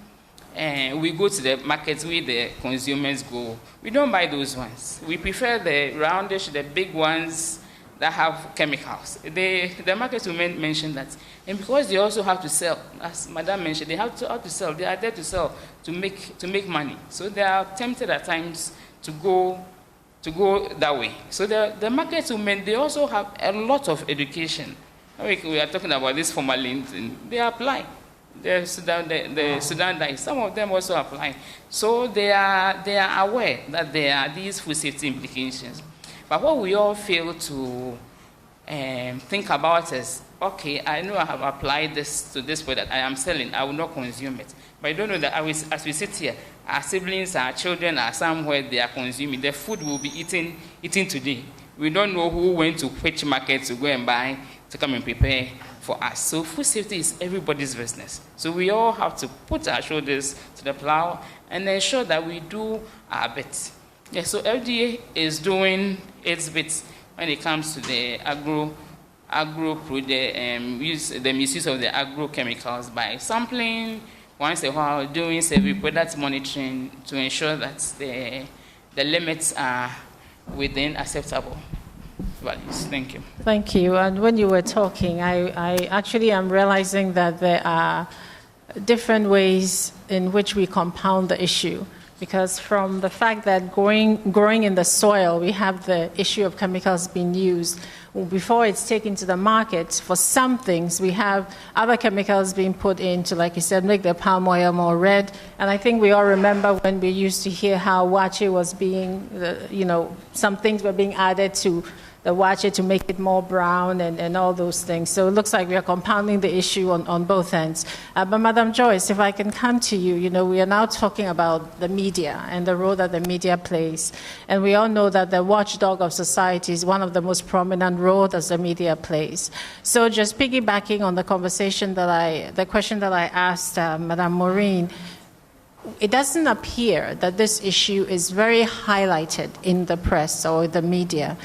we go to the markets where the consumers go, we don't buy those ones. We prefer the roundish, the big ones that have chemicals. The market women mentioned that. And because they also have to sell, as Madam mentioned, they have to sell. They are there to sell, to make money. So they are tempted at times to go that way. So the market women, they also have a lot of education. We are talking about this formalin, they apply. The Sudan dye, some of them also apply. So they are aware that there are these food safety implications. But what we all fail to think about is, okay, I know I have applied this to this product, I am selling, I will not consume it. But I don't know that as we sit here, our siblings, our children are somewhere they are consuming. The food will be eaten today. We don't know who went to which market to go and buy to come and prepare for us. So food safety is everybody's business. So we all have to put our shoulders to the plow and ensure that we do our bit. Yeah, so FDA is doing its bit when it comes to the the misuse of the agrochemicals by sampling once a while, doing survey product monitoring to ensure that the limits are within acceptable values. Thank you. Thank you. And when you were talking, I actually am realizing that there are different ways in which we compound the issue. Because from the fact that growing in the soil, we have the issue of chemicals being used. Before it's taken to the market, for some things, we have other chemicals being put in to, like you said, make the palm oil more red. And I think we all remember when we used to hear how wache was being, some things were being added to the wache to make it more brown and all those things. So it looks like we are compounding the issue on both ends. But Madam Joyce, if I can come to you, we are now talking about the media and the role that the media plays. And we all know that the watchdog of society is one of the most prominent roles that the media plays. So just piggybacking on the question that I asked Madam Maureen, it doesn't appear that this issue is very highlighted in the press or the media.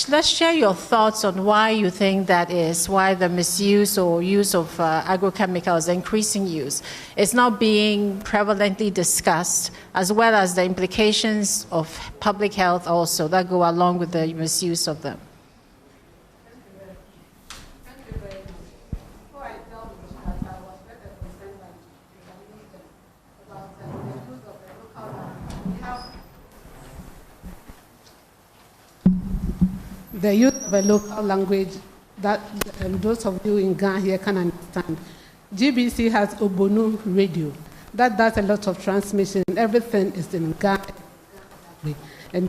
Let's share your thoughts on why you think that is, why the misuse or use of agrochemicals, increasing use, is not being prevalently discussed, as well as the implications of public health also that go along with the misuse of them. The use of a local language that those of you in Ghana here can understand. GBC has Obonu radio. That does a lot of transmission. Everything is in Ghana. And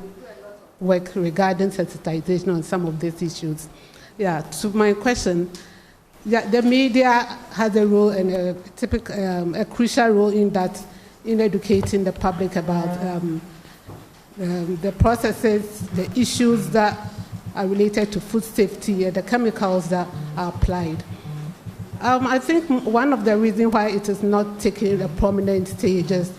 work regarding sensitization on some of these issues. Yeah, to my question, the media has a role and a crucial role in that, in educating the public about the processes, the issues that are related to food safety and the chemicals that are applied. I think one of the reasons why it is not taking a prominent stage is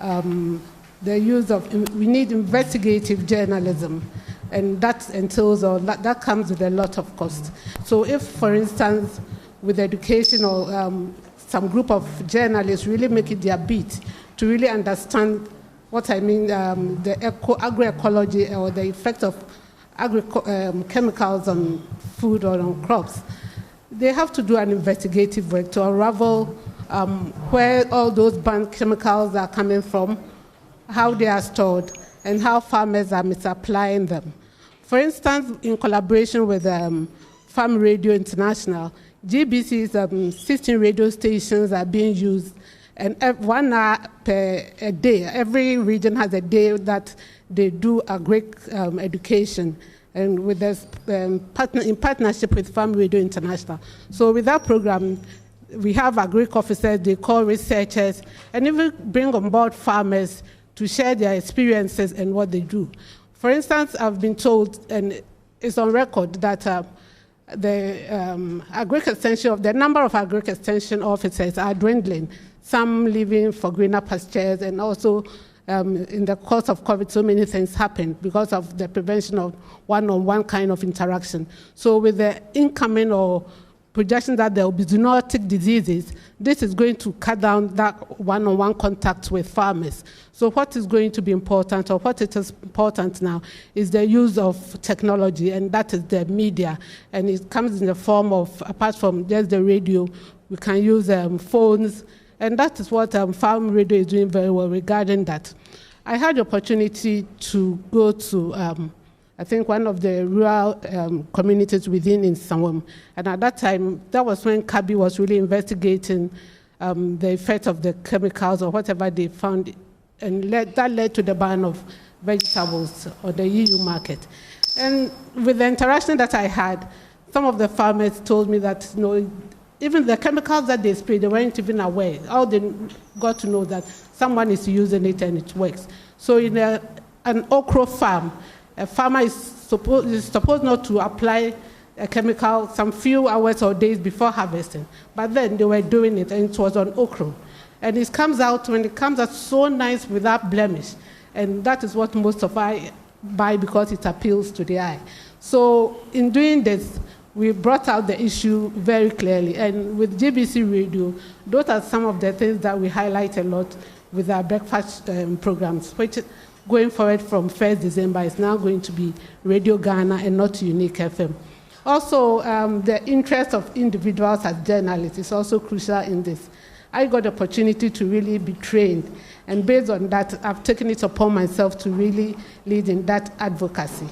the use of, we need investigative journalism, and that entails, or that comes with a lot of cost. So if, for instance, with education or some group of journalists really make it their beat to really understand what I mean, the agroecology or the effect of chemicals on food or on crops, they have to do an investigative work to unravel where all those banned chemicals are coming from, how they are stored, and how farmers are misapplying them. For instance, in collaboration with Farm Radio International, GBC's 16 radio stations are being used, and 1 hour per day. Every region has a day that they do a great education, and with this in partnership with Farm Radio International. So with that program, we have agric officers, they call researchers, and even bring on board farmers to share their experiences and what they do. For instance, I've been told, and it's on record, that the number of agric extension officers are dwindling, some leaving for greener pastures, and also in the course of COVID, so many things happened because of the prevention of one-on-one kind of interaction. So with the incoming or projection that there will be zoonotic diseases, this is going to cut down that one-on-one contact with farmers. So what is going to be important, or what it is important now, is the use of technology, and that is the media. And it comes in the form of, apart from just the radio, we can use phones, and that is what Farm Radio is doing very well regarding that. I had the opportunity to go to I think one of the rural communities within in Samwam. And at that time, that was when Kabi was really investigating the effect of the chemicals or whatever they found, and that led to the ban of vegetables on the EU market. And with the interaction that I had, some of the farmers told me that, even the chemicals that they spray, they weren't even aware. All they got to know that someone is using it and it works. So in an okra farm, a farmer is supposed not to apply a chemical some few hours or days before harvesting. But then they were doing it, and it was on okra. And it comes out, when it comes out, so nice without blemish. And that is what most of us buy because it appeals to the eye. So in doing this, we brought out the issue very clearly. And with GBC Radio, those are some of the things that we highlight a lot with our breakfast programs, which going forward from 1st December is now going to be Radio Ghana and not Unique FM. Also, the interest of individuals as journalists is also crucial in this. I got the opportunity to really be trained, and based on that, I've taken it upon myself to really lead in that advocacy.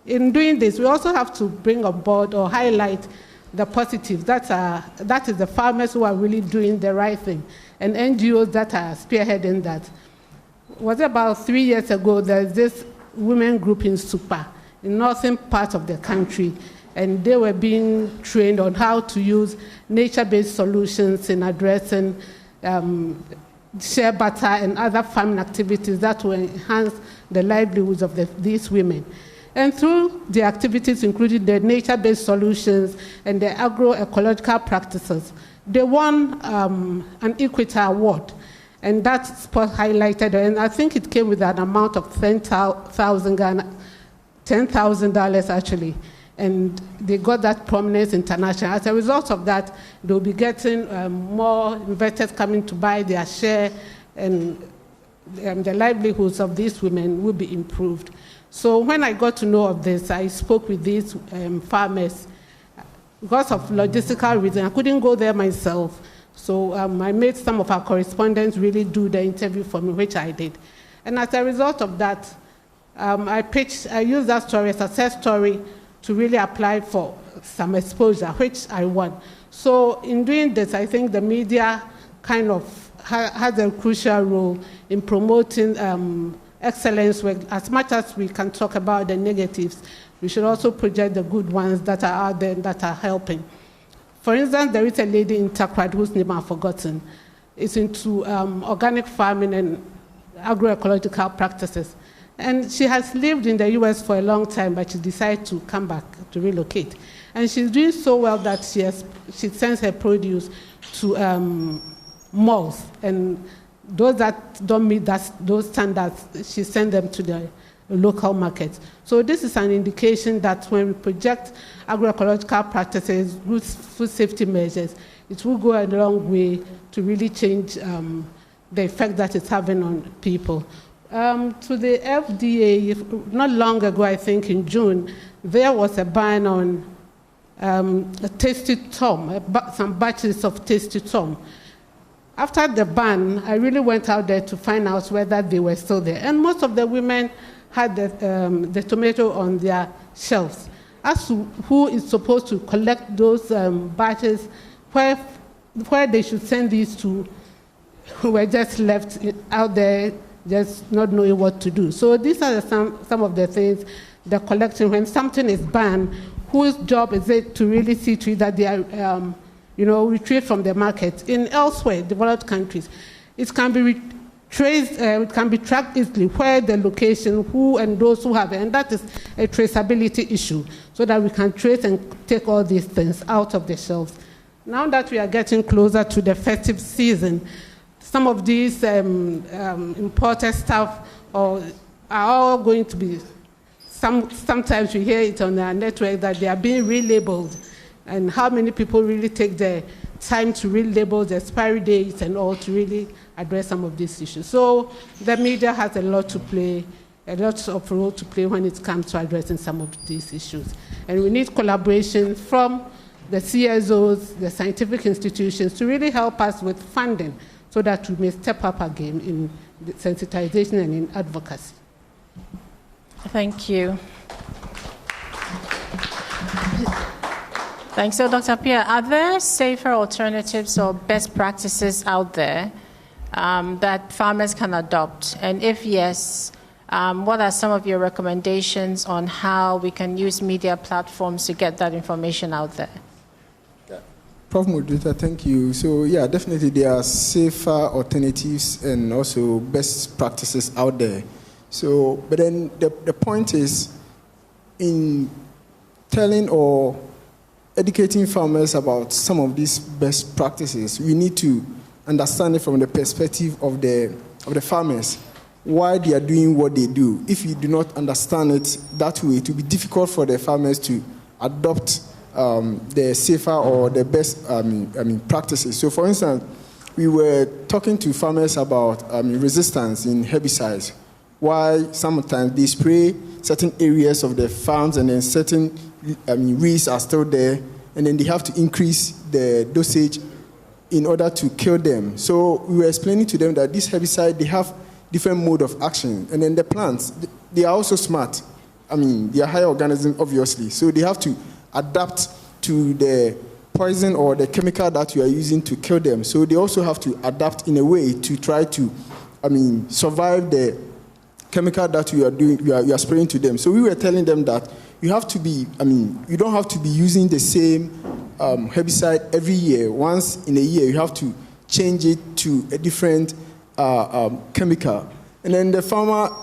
In doing this, we also have to bring on board or highlight the positives. That is the farmers who are really doing the right thing, and NGOs that are spearheading that. Was about 3 years ago, there's this women group in Supa, in northern part of the country, and they were being trained on how to use nature-based solutions in addressing shea butter and other farming activities that will enhance the livelihoods of these women. And through the activities, including the nature-based solutions and the agroecological practices, they won an Equity Award. And that's highlighted, and I think it came with an amount of $10,000 actually. And they got that prominence internationally. As a result of that, they'll be getting more investors coming to buy their share, and the livelihoods of these women will be improved. So when I got to know of this, I spoke with these farmers. Because of logistical reasons, I couldn't go there myself. So I made some of our correspondents really do the interview for me, which I did. And as a result of that, I used that story, a success story, to really apply for some exposure, which I won. So in doing this, I think the media kind of has a crucial role in promoting excellence work. As much as we can talk about the negatives, we should also project the good ones that are out there that are helping. For instance, there is a lady in Takrad whose name I've forgotten. It's into organic farming and agroecological practices. And she has lived in the US for a long time, but she decided to come back, to relocate. And she's doing so well that she sends her produce to malls. And those that don't meet those standards, she sends them to the local markets. So this is an indication that when we project agroecological practices, good food safety measures, it will go a long way to really change the effect that it's having on people. To the FDA, not long ago, I think in June, there was a ban on Tasty Tom, some batches of Tasty Tom. After the ban, I really went out there to find out whether they were still there. And most of the women had the tomato on their shelves. As to who is supposed to collect those batches, where they should send these to, who were just left out there, just not knowing what to do. So these are some of the things, the collection. When something is banned, whose job is it to really see to it that they are retrieved from the market. In elsewhere, developed countries, it can be traced, it can be tracked easily where the location, who and those who have it, and that is a traceability issue, so that we can trace and take all these things out of the shelves. Now that we are getting closer to the festive season, some of these imported stuff are all going to be, sometimes we hear it on our network that they are being relabeled, and how many people really take the time to relabel the expiry dates and all to really address some of these issues. So the media has a lot of role to play when it comes to addressing some of these issues. And we need collaboration from the CSOs, the scientific institutions, to really help us with funding so that we may step up our game in sensitization and in advocacy. Thank you. Thanks. So, Dr. Pierre, are there safer alternatives or best practices out there that farmers can adopt? And if yes, what are some of your recommendations on how we can use media platforms to get that information out there? Prof. Moderator, thank you. So, yeah, definitely there are safer alternatives and also best practices out there. So, but then the point is, in telling or educating farmers about some of these best practices, we need to understand it from the perspective of the farmers, why they are doing what they do. If you do not understand it that way, it will be difficult for the farmers to adopt the safer or the best practices. So, for instance, we were talking to farmers about resistance in herbicides. Why sometimes they spray certain areas of the farms and then certain weeds are still there, and then they have to increase the dosage in order to kill them. So we were explaining to them that this herbicide, they have different mode of action, and then the plants, they are also smart. They are higher organisms, obviously, so they have to adapt to the poison or the chemical that you are using to kill them. So they also have to adapt in a way to try to, survive the chemical that you are doing, you are spraying to them. So we were telling them that you have to be, you don't have to be using the same herbicide every year. Once in a year, you have to change it to a different chemical. And then the farmer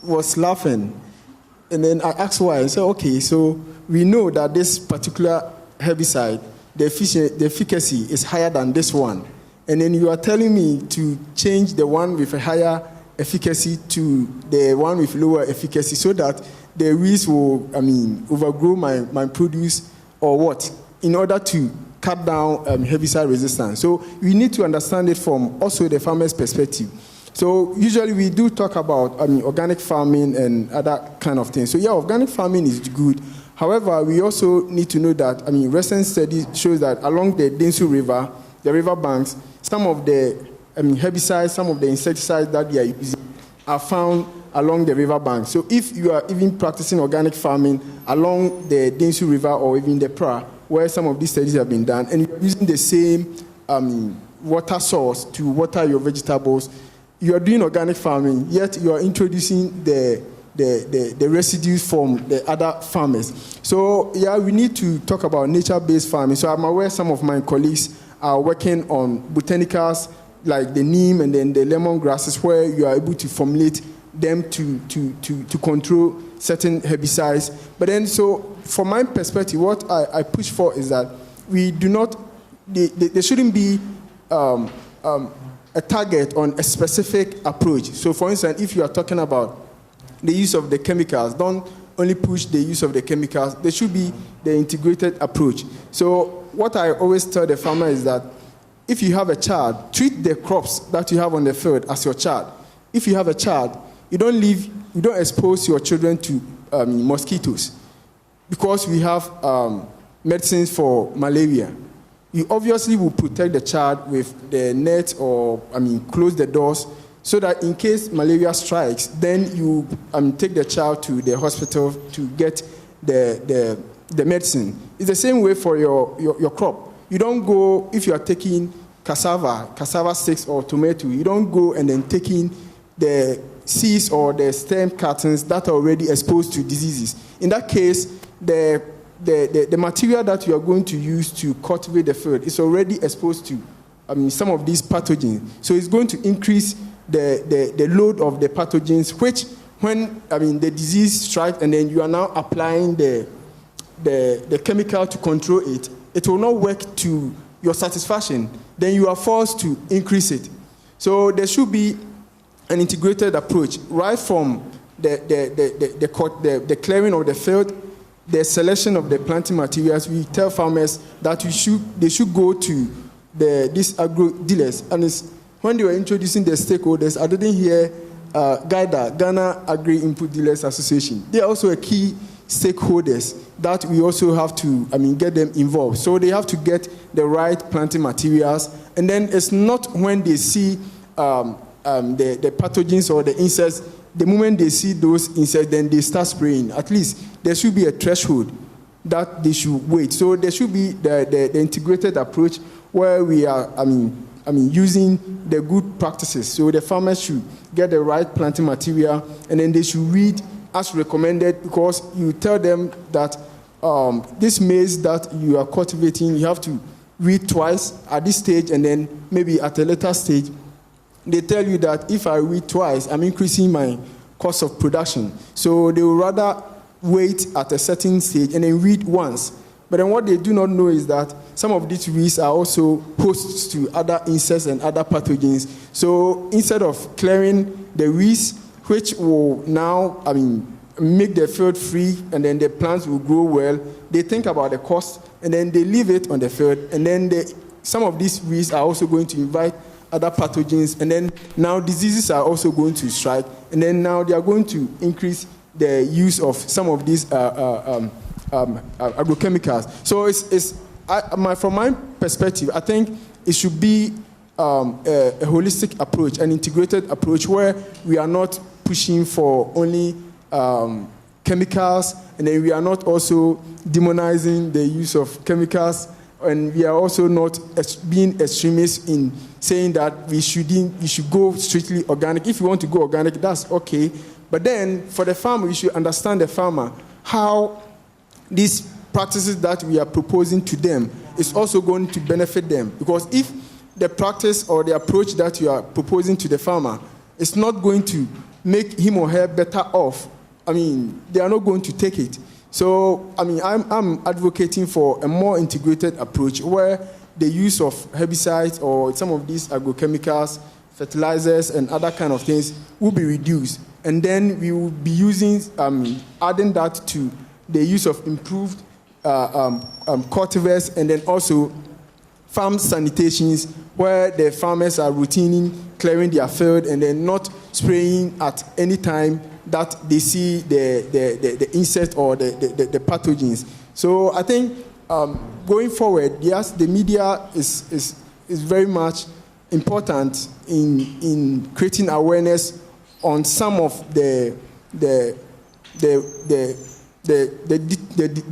was laughing. And then I asked why. I said, okay, so we know that this particular herbicide, the efficacy is higher than this one. And then you are telling me to change the one with a higher efficacy to the one with lower efficacy so that the weeds will, overgrow my produce or what, in order to cut down herbicide resistance. So we need to understand it from also the farmer's perspective. So usually we do talk about organic farming and other kind of things. So yeah, organic farming is good. However, we also need to know that, recent studies shows that along the Densu River, the river banks, some of the herbicides, some of the insecticides that they are using are found along the river bank. So if you are even practicing organic farming along the Densu River or even the Pra, where some of these studies have been done, and you're using the same water source to water your vegetables, you are doing organic farming, yet you are introducing the residues from the other farmers. So yeah, we need to talk about nature-based farming. So I'm aware some of my colleagues are working on botanicals like the neem and then the lemongrasses, where you are able to formulate them to control certain herbicides. But then, so from my perspective, what I push for is that we do not, there shouldn't be a target on a specific approach. So for instance, if you are talking about the use of the chemicals, don't only push the use of the chemicals. There should be the integrated approach. So what I always tell the farmer is that if you have a child, treat the crops that you have on the field as your child. If you have a child, you don't expose your children to mosquitoes, because we have medicines for malaria. You obviously will protect the child with the net or close the doors, so that in case malaria strikes, then you take the child to the hospital to get the medicine. It's the same way for your crop. You don't go, if you are taking cassava sticks or tomato, you don't go and then taking the seeds or the stem cartons that are already exposed to diseases. In that case, the the material that you are going to use to cultivate the field is already exposed to, some of these pathogens. So it's going to increase the load of the pathogens, which when, the disease strikes and then you are now applying the chemical to control it, it will not work to your satisfaction. Then you are forced to increase it. So there should be an integrated approach, right from the clearing of the field, the selection of the planting materials. We tell farmers that they should go to these agro dealers. And when they were introducing the stakeholders, I didn't hear Ghana Agri Input Dealers Association. They are also a key stakeholders that we also have to, get them involved. So they have to get the right planting materials. And then it's not when they see the pathogens or the insects, the moment they see those insects, then they start spraying. At least there should be a threshold that they should wait. So there should be the integrated approach where we are, using the good practices. So the farmers should get the right planting material, and then they should read as recommended, because you tell them that this maize that you are cultivating, you have to read twice at this stage, and then maybe at a later stage, they tell you that if I read twice, I'm increasing my cost of production. So they will rather wait at a certain stage and then read once. But then what they do not know is that some of these weeds are also hosts to other insects and other pathogens. So instead of clearing the weeds, which will now, make the field free, and then the plants will grow well, they think about the cost, and then they leave it on the field, and then some of these weeds are also going to invite other pathogens, and then now diseases are also going to strike, and then now they are going to increase the use of some of these agrochemicals. So from my perspective, I think it should be a holistic approach, an integrated approach, where we are not pushing for only chemicals, and then we are not also demonizing the use of chemicals, and we are also not being extremists in saying that we should go strictly organic. If you want to go organic, that's okay. But then for the farmer, we should understand the farmer, how these practices that we are proposing to them is also going to benefit them. Because if the practice or the approach that you are proposing to the farmer is not going to make him or her better off, they are not going to take it. So, I'm advocating for a more integrated approach where the use of herbicides or some of these agrochemicals, fertilizers, and other kind of things will be reduced. And then we will be using, adding that to the use of improved cultivars, and then also farm sanitations, where the farmers are routinely clearing their field and then not spraying at any time that they see the insect or the pathogens. So I think going forward, yes, the media is very much important in creating awareness on some of the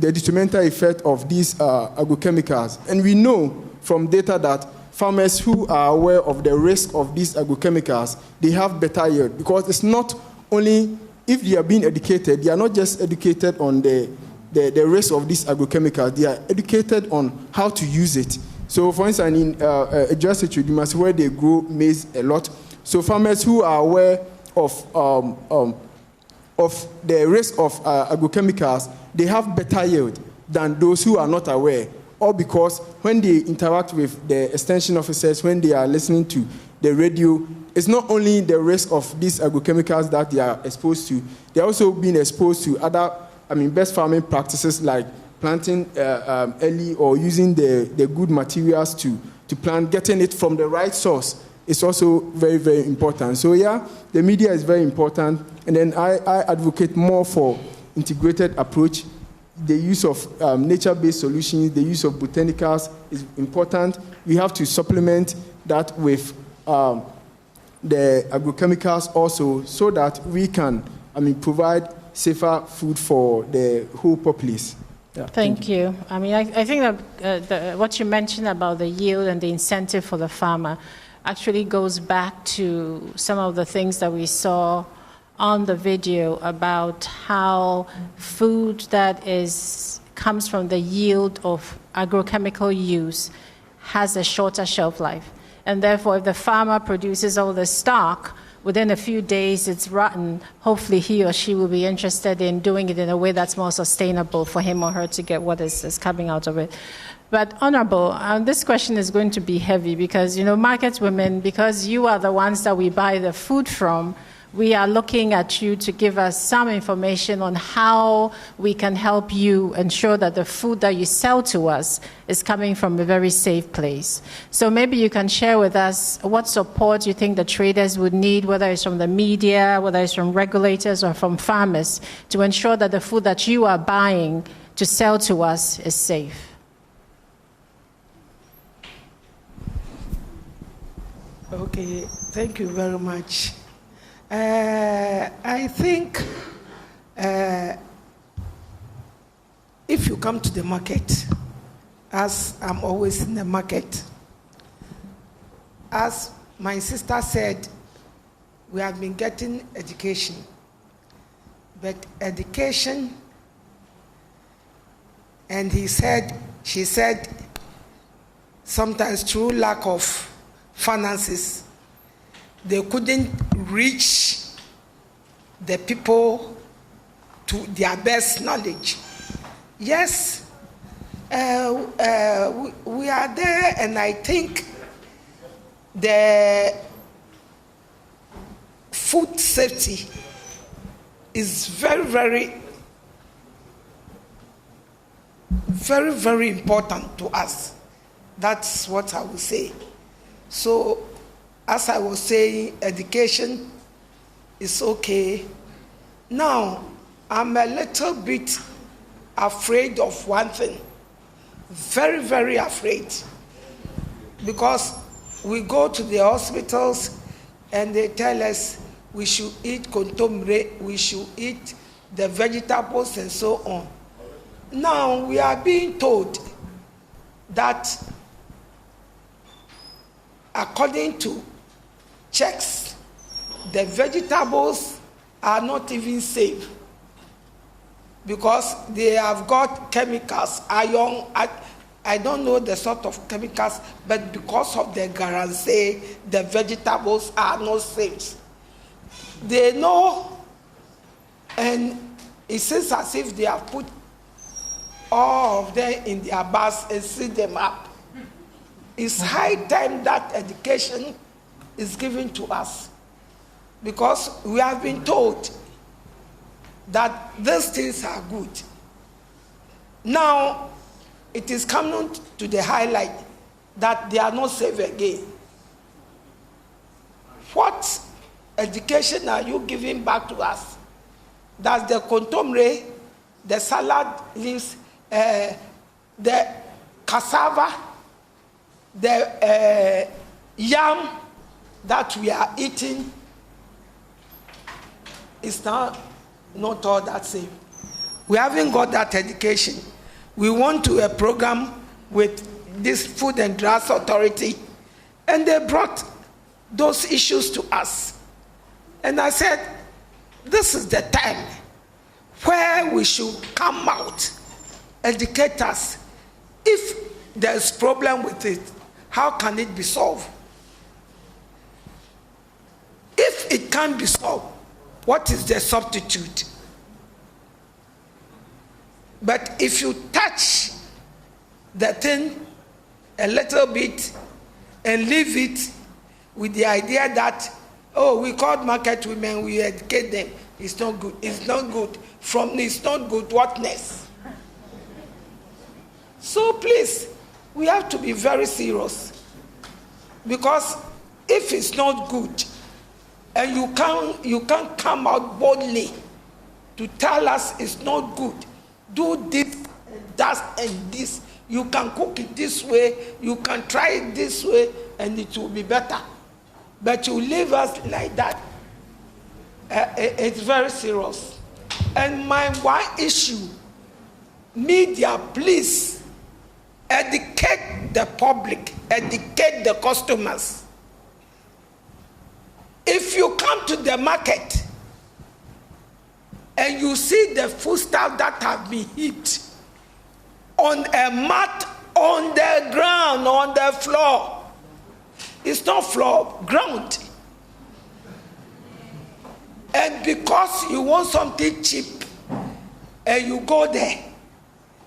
detrimental effect of these agrochemicals. And we know from data that farmers who are aware of the risk of these agrochemicals, they have better yield, because it's not only if they are being educated, they are not just educated on the risk of these agrochemicals, they are educated on how to use it. So for instance, in just where they grow maize a lot, so farmers who are aware of the risk of agrochemicals, they have better yield than those who are not aware. Or because when they interact with the extension officers, when they are listening to the radio, it's not only the risk of these agrochemicals that they are exposed to, they're also being exposed to other, best farming practices like planting early or using the good materials to plant, getting it from the right source. It's also very, very important. So yeah, the media is very important. And then I advocate more for integrated approach. The use of nature-based solutions, the use of botanicals is important. We have to supplement that with the agrochemicals also, so that we can, provide safer food for the whole populace. Yeah, thank you. I think that what you mentioned about the yield and the incentive for the farmer actually goes back to some of the things that we saw on the video about how food that is comes from the yield of agrochemical use has a shorter shelf life. And therefore, if the farmer produces all the stock, within a few days it's rotten, hopefully he or she will be interested in doing it in a way that's more sustainable for him or her to get what is coming out of it. But Honorable, this question is going to be heavy because, market women, because you are the ones that we buy the food from, we are looking at you to give us some information on how we can help you ensure that the food that you sell to us is coming from a very safe place. So maybe you can share with us what support you think the traders would need, whether it's from the media, whether it's from regulators or from farmers, to ensure that the food that you are buying to sell to us is safe. Okay, thank you very much. I think if you come to the market, as I'm always in the market, as my sister said, we have been getting education, but education, and she said, sometimes through lack of finances, they couldn't reach the people to their best knowledge. Yes, we are there, and I think the food safety is very, very, very, very important to us. That's what I would say. So, as I was saying, education is okay. Now, I'm a little bit afraid of one thing. Very, very afraid. Because we go to the hospitals and they tell us we should eat contomere, we should eat the vegetables and so on. Now, we are being told that according to checks, the vegetables are not even safe because they have got chemicals, iron, I don't know the sort of chemicals, but because of the guarantee, the vegetables are not safe. They know, and it seems as if they have put all of them in their bags and seal them up. It's high time that education is given to us, because we have been told that these things are good. Now, it is coming to the highlight that they are not safe again. What education are you giving back to us? That the contomere, the salad leaves, the cassava, the yam that we are eating is not all that safe. We haven't got that education. We went to a program with this Food and Drugs Authority, and they brought those issues to us. And I said, this is the time where we should come out, educate us. If there's problem with it, how can it be solved? If it can't be solved, what is the substitute? But if you touch the thing a little bit and leave it with the idea that, oh, we called market women, we educate them, it's not good. It's not good. From it's not good, whatness? So please, we have to be very serious. Because if it's not good, and you can't come out boldly to tell us it's not good, do this, that, and this. You can cook it this way, you can try it this way, and it will be better. But you leave us like that, it's very serious. And my one issue, media, please, educate the public, educate the customers. If you come to the market and you see the foodstuff that have been heaped on a mat on the ground, on the floor. It's not floor, ground. And because you want something cheap and you go there,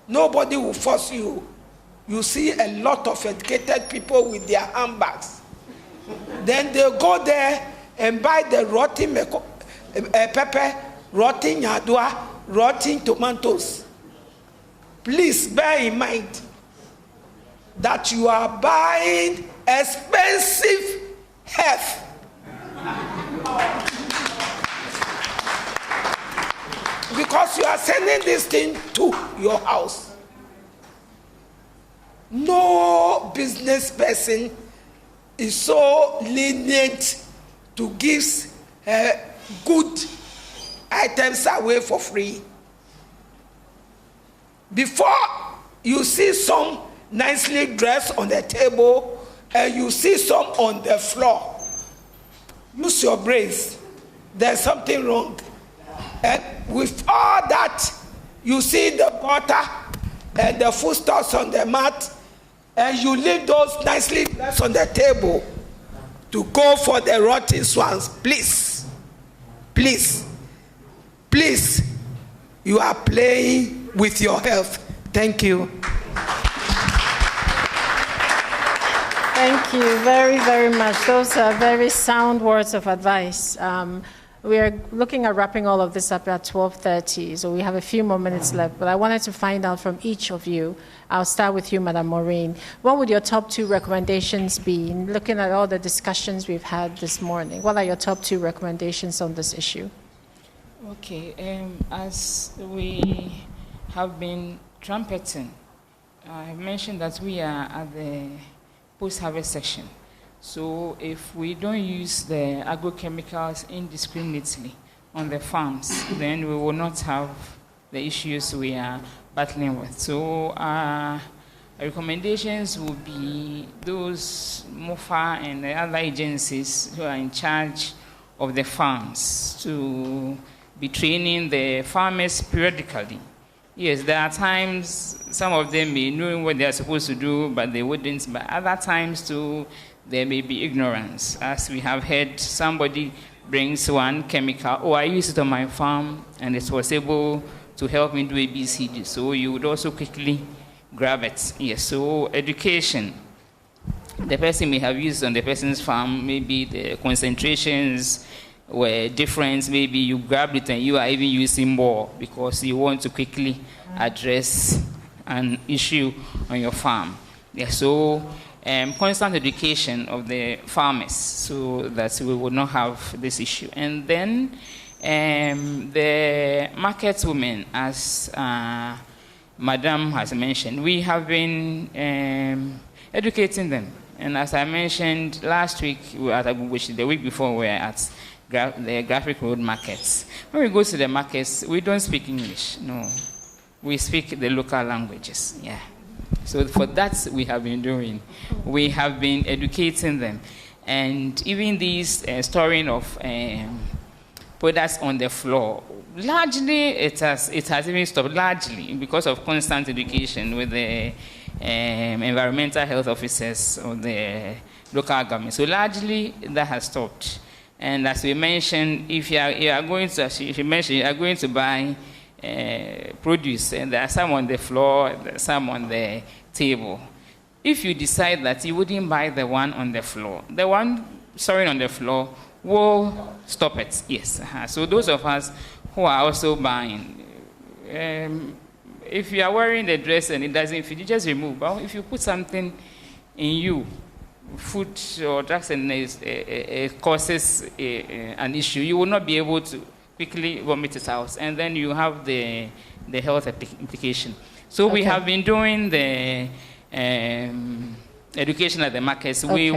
nobody will force you. You see a lot of educated people with their handbags. Then they go there and buy the rotten pepper, rotten yadua, rotten tomatoes. Please bear in mind that you are buying expensive health. Because you are sending this thing to your house. No business person is so lenient to give good items away for free. Before you see some nicely dressed on the table and you see some on the floor, use your brains. There's something wrong. And with all that, you see the butter and the foodstuffs on the mat, and you leave those nicely dressed on the table to go for the rotten swans. Please, please, please, you are playing with your health. Thank you. Thank you very, very much. Those are very sound words of advice. We are looking at wrapping all of this up at 12:30, so we have a few more minutes left. But I wanted to find out from each of you. I'll start with you, Madam Maureen. What would your top 2 recommendations be? Looking at all the discussions we've had this morning, what are your top 2 recommendations on this issue? Okay, as we have been trumpeting, I mentioned that we are at the post-harvest section. So if we don't use the agrochemicals indiscriminately on the farms, then we will not have the issues we are battling with. So our recommendations will be those MOFA and the other agencies who are in charge of the farms to be training the farmers periodically. Yes, there are times some of them may know what they are supposed to do, but they wouldn't. But other times too, there may be ignorance. As we have heard, somebody brings one chemical, oh, I used it on my farm, and it was able to help me do ABCD. So you would also quickly grab it. Yes, so education. The person may have used on the person's farm, maybe the concentrations were different, maybe you grabbed it and you are even using more because you want to quickly address an issue on your farm. Yeah, so constant education of the farmers so that we will not have this issue. And then the market women, as Madam has mentioned, we have been educating them. And as I mentioned last week, we were at Agubushi, the week before we were at the Graphic Road markets. When we go to the markets, we don't speak English, no. We speak the local languages, yeah. So for that, we have been doing. We have been educating them. And even these storing of products on the floor, largely it has even stopped, largely because of constant education with the environmental health officers of the local government. So largely that has stopped. And as we mentioned, if you are going to, if you mentioned you are going to buy produce, and there are some on the floor, there are some on the table. If you decide that you wouldn't buy the one on the floor, the one storing on the floor will stop it. Yes. So those of us who are also buying, if you are wearing the dress and it doesn't fit, you just remove. But if you put something in you, food or drugs, and it causes an issue, you will not be able to quickly vomit it out, and then you have the health implication. So we have been doing the education at the markets. Okay.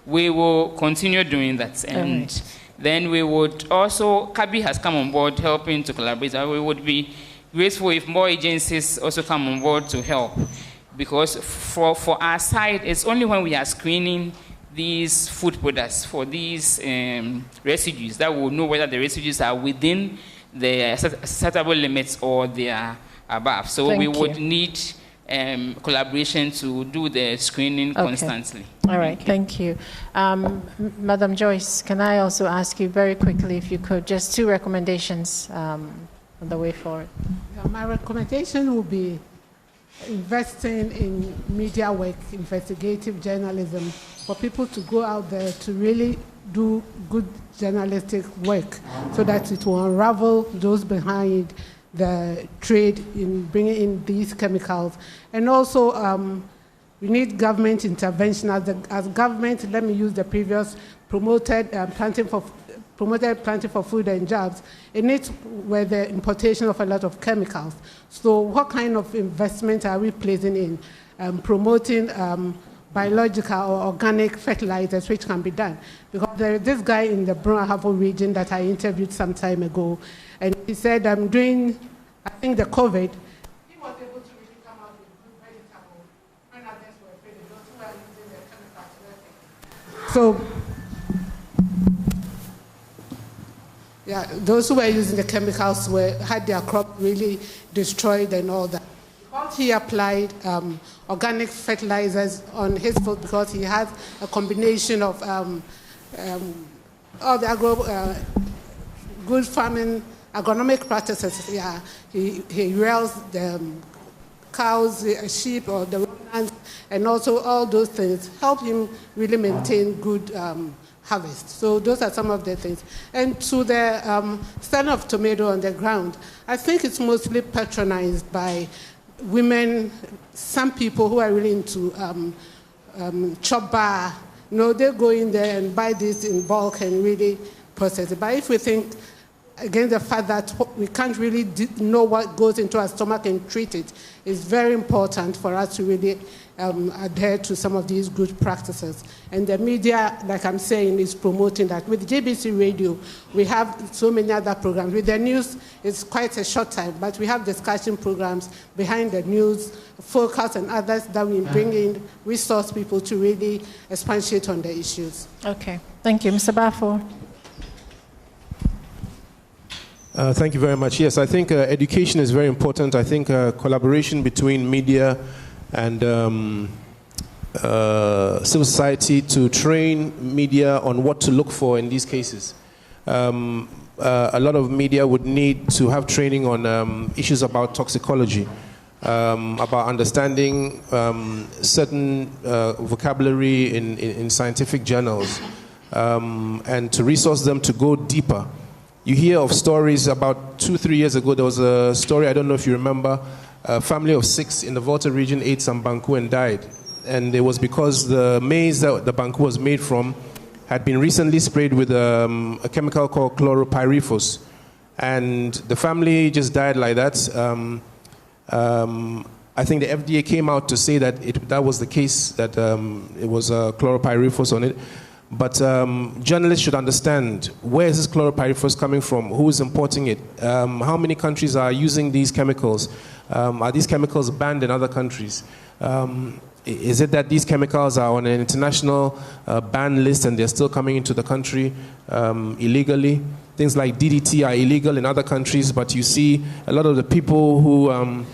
We will continue doing that, and then we would also, Kabi has come on board helping to collaborate. We would be grateful if more agencies also come on board to help, because for our side, it's only when we are screening these food products for these residues that we'll know whether the residues are within the acceptable limits or they are above. So we would need collaboration to do the screening constantly. All right, thank you. Madam Joyce, can I also ask you very quickly, if you could, just 2 recommendations on the way forward? My recommendation would be investing in media work, investigative journalism, for people to go out there to really do good journalistic work so that it will unravel those behind the trade in bringing in these chemicals. And also, we need government intervention. As government, let me use the previous promoted planting for food and jobs. It needs with the importation of a lot of chemicals. So what kind of investment are we placing in promoting biological or organic fertilizers, which can be done? Because there is this guy in the Brunahavo region that I interviewed some time ago, and he said, I'm doing, I think the COVID, he was able to really come out with good vegetables when others were failing, those who are using the chemicals. So, yeah, those who were using the chemicals had their crop really destroyed and all that. Because he applied organic fertilizers on his field, because he has a combination of all the good farming agronomic practices. Yeah, he rears the cows, sheep, or the ruminants, and also all those things help him really maintain good harvest. So those are some of the things. And to the selling of tomato on the ground, I think it's mostly patronized by women, some people who are really into chop bar. You know, they go in there and buy this in bulk and really process it. But if we think, again, the fact that we can't really know what goes into our stomach and treat it, it's very important for us to really adhere to some of these good practices. And the media, like I'm saying, is promoting that. With GBC Radio, we have so many other programs. With the news, it's quite a short time, but we have discussion programs behind the news, Focus and others that we bring in, resource people to really expatiate on the issues. Okay, thank you. Mr. Bafo. Thank you very much. Yes, I think education is very important. I think collaboration between media and civil society to train media on what to look for in these cases. A lot of media would need to have training on issues about toxicology, about understanding certain vocabulary in scientific journals, and to resource them to go deeper. You hear of stories about 2-3 years ago, there was a story, I don't know if you remember, a family of 6 in the Volta region ate some banku and died. And it was because the maize that the banku was made from had been recently sprayed with a chemical called chloropyrifos. And the family just died like that. I think the FDA came out to say that that was the case, that it was chloropyrifos on it. But journalists should understand, where is this chloropyrifos coming from? Who is importing it? How many countries are using these chemicals? Are these chemicals banned in other countries? Is it that these chemicals are on an international ban list and they're still coming into the country illegally? Things like DDT are illegal in other countries, but you see a lot of the people who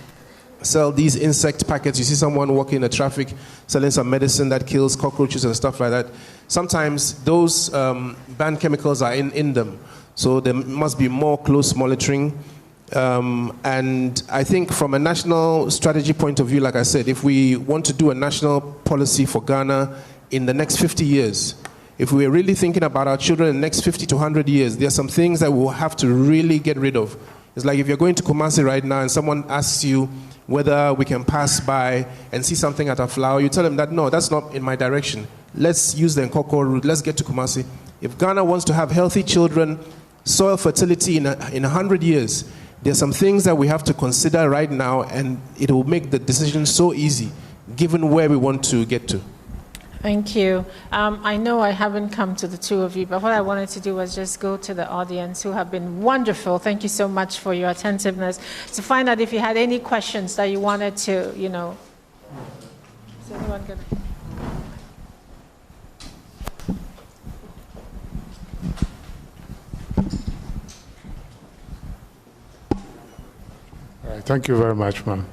sell these insect packets. You see someone walking in the traffic selling some medicine that kills cockroaches and stuff like that. Sometimes those banned chemicals are in them. So there must be more close monitoring. And I think from a national strategy point of view, like I said, if we want to do a national policy for Ghana in the next 50 years, if we're really thinking about our children in the next 50 to 100 years, there are some things that we'll have to really get rid of. It's like if you're going to Kumasi right now and someone asks you whether we can pass by and see something at a flower, you tell them that, no, that's not in my direction. Let's use the Nkoko route. Let's get to Kumasi. If Ghana wants to have healthy children, soil fertility in 100 years, there's some things that we have to consider right now, and it will make the decision so easy, given where we want to get to. Thank you. I know I haven't come to the two of you, but what I wanted to do was just go to the audience, who have been wonderful. Thank you so much for your attentiveness, to find out if you had any questions that you wanted to, Is anyone going to? Thank you very much, ma'am.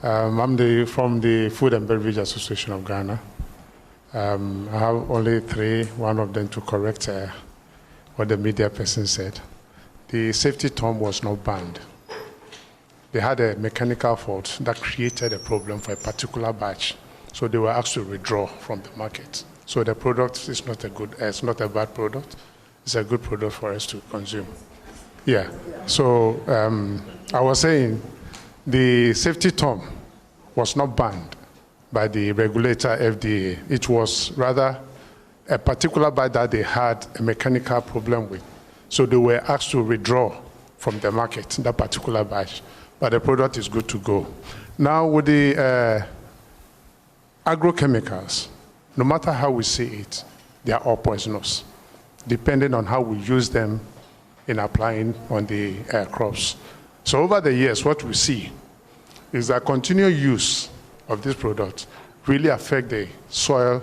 I'm from the Food and Beverage Association of Ghana. I have only three, one of them to correct what the media person said. The safety term was not banned. They had a mechanical fault that created a problem for a particular batch. So they were asked to withdraw from the market. So the product is not it's not a bad product. It's a good product for us to consume. Yeah. So I was saying the safety term was not banned by the regulator FDA. It was rather a particular batch that they had a mechanical problem with. So they were asked to withdraw from the market, that particular batch. But the product is good to go. Now with the agrochemicals, no matter how we see it, they are all poisonous, depending on how we use them in applying on the crops. So over the years, what we see is that continued use of this product really affect the soil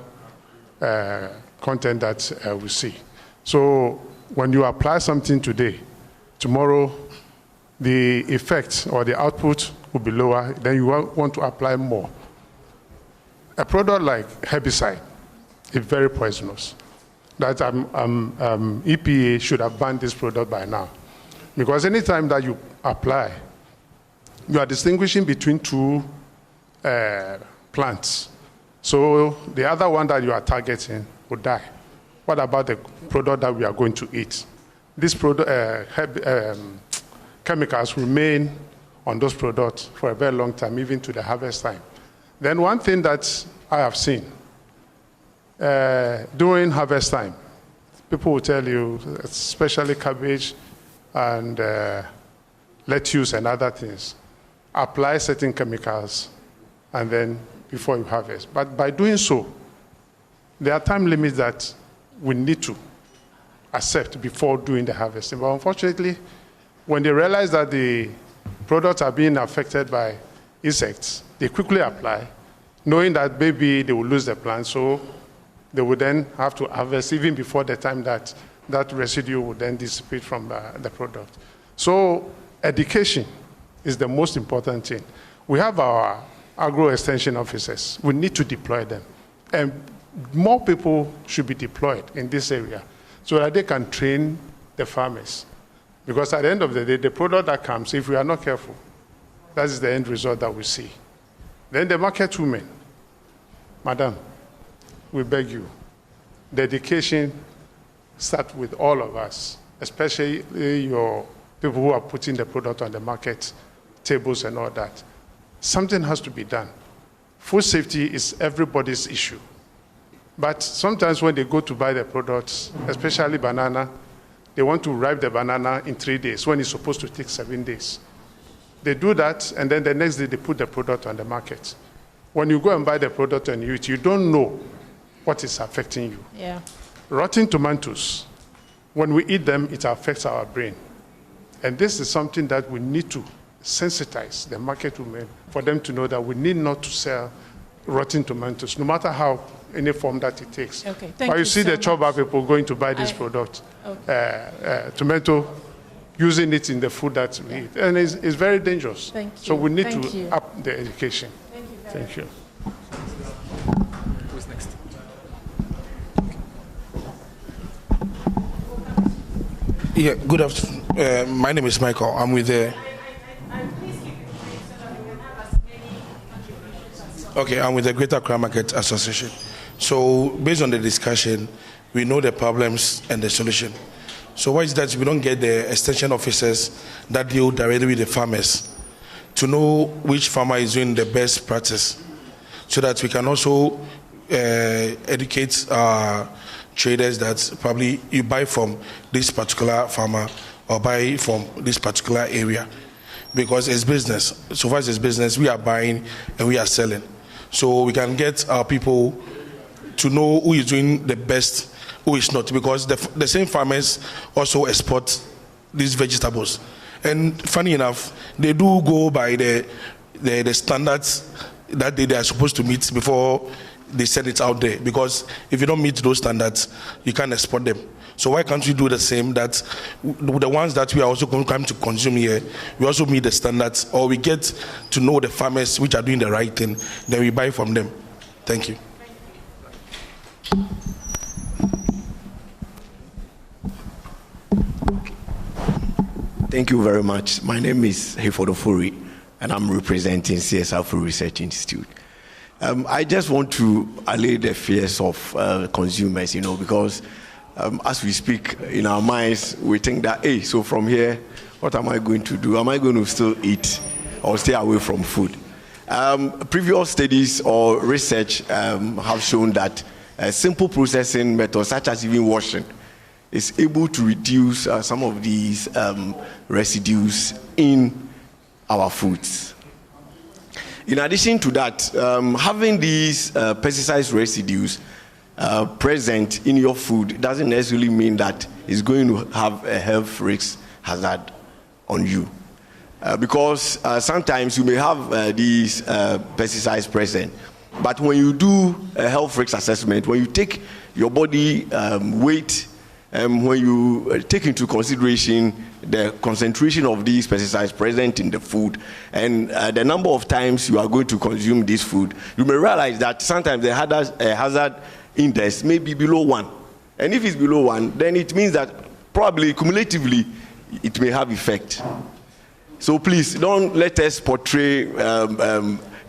content that we see. So when you apply something today, tomorrow the effect or the output will be lower, then you want to apply more. A product like herbicide is very poisonous. That EPA should have banned this product by now. Because anytime that you apply, you are distinguishing between two plants. So the other one that you are targeting will die. What about the product that we are going to eat? This product, chemicals remain on those products for a very long time, even to the harvest time. Then one thing that I have seen, during harvest time, people will tell you, especially cabbage and lettuce and other things, apply certain chemicals and then before you harvest. But by doing so, there are time limits that we need to accept before doing the harvesting. But unfortunately, when they realize that the products are being affected by insects, they quickly apply, knowing that maybe they will lose the plant, so they would then have to harvest even before the time that that residue would then dissipate from the product. So education is the most important thing. We have our agro extension officers. We need to deploy them. And more people should be deployed in this area so that they can train the farmers. Because at the end of the day, the product that comes, if we are not careful, that is the end result that we see. Then the market women, madam, we beg you, the education starts with all of us, especially your people who are putting the product on the market tables and all that. Something has to be done. Food safety is everybody's issue. But sometimes when they go to buy the products, especially banana, they want to ripe the banana in 3 days when it's supposed to take 7 days. They do that, and then the next day they put the product on the market. When you go and buy the product and you eat, you don't know what is affecting you. Yeah. Rotten tomatoes, when we eat them, it affects our brain. And this is something that we need to sensitize the market women for them to know that we need not to sell rotten tomatoes, no matter how any form that it takes. Okay, but you see the Choba people going to buy this product, tomato, using it in the food that we eat. And it's very dangerous. Thank you. So we need to up the education. Thank you. Who's next? Yeah, good afternoon. My name is Michael. I'm with the... Okay, I'm with the Greater Accra Market Association. So based on the discussion, we know the problems and the solution. So why is that we don't get the extension officers that deal directly with the farmers to know which farmer is doing the best practice so that we can also educate our traders that probably you buy from this particular farmer or buy from this particular area, because it's business. So far as it's business, we are buying and we are selling. So we can get our people to know who is doing the best, who is not, because the same farmers also export these vegetables. And funny enough, they do go by the standards that they are supposed to meet before they send it out there, because if you don't meet those standards, you can't export them. So why can't we do the same, that the ones that we are also going to come to consume here, we also meet the standards, or we get to know the farmers which are doing the right thing, then we buy from them. Thank you. Thank you very much. My name is Hefodofuri, and I'm representing CSR Food Research Institute. I just want to allay the fears of consumers, because as we speak in our minds, we think that, hey, so from here, what am I going to do? Am I going to still eat or stay away from food? Previous studies or research have shown that simple processing methods, such as even washing, is able to reduce some of these residues in our foods. In addition to that, having these pesticide residues present in your food doesn't necessarily mean that it's going to have a health risk hazard on you. Because sometimes you may have these pesticides present, but when you do a health risk assessment, when you take your body weight, when you take into consideration the concentration of these pesticides present in the food and the number of times you are going to consume this food, you may realize that sometimes the hazard index may be below 1. And if it's below 1, then it means that probably cumulatively it may have effect. So please don't let us portray,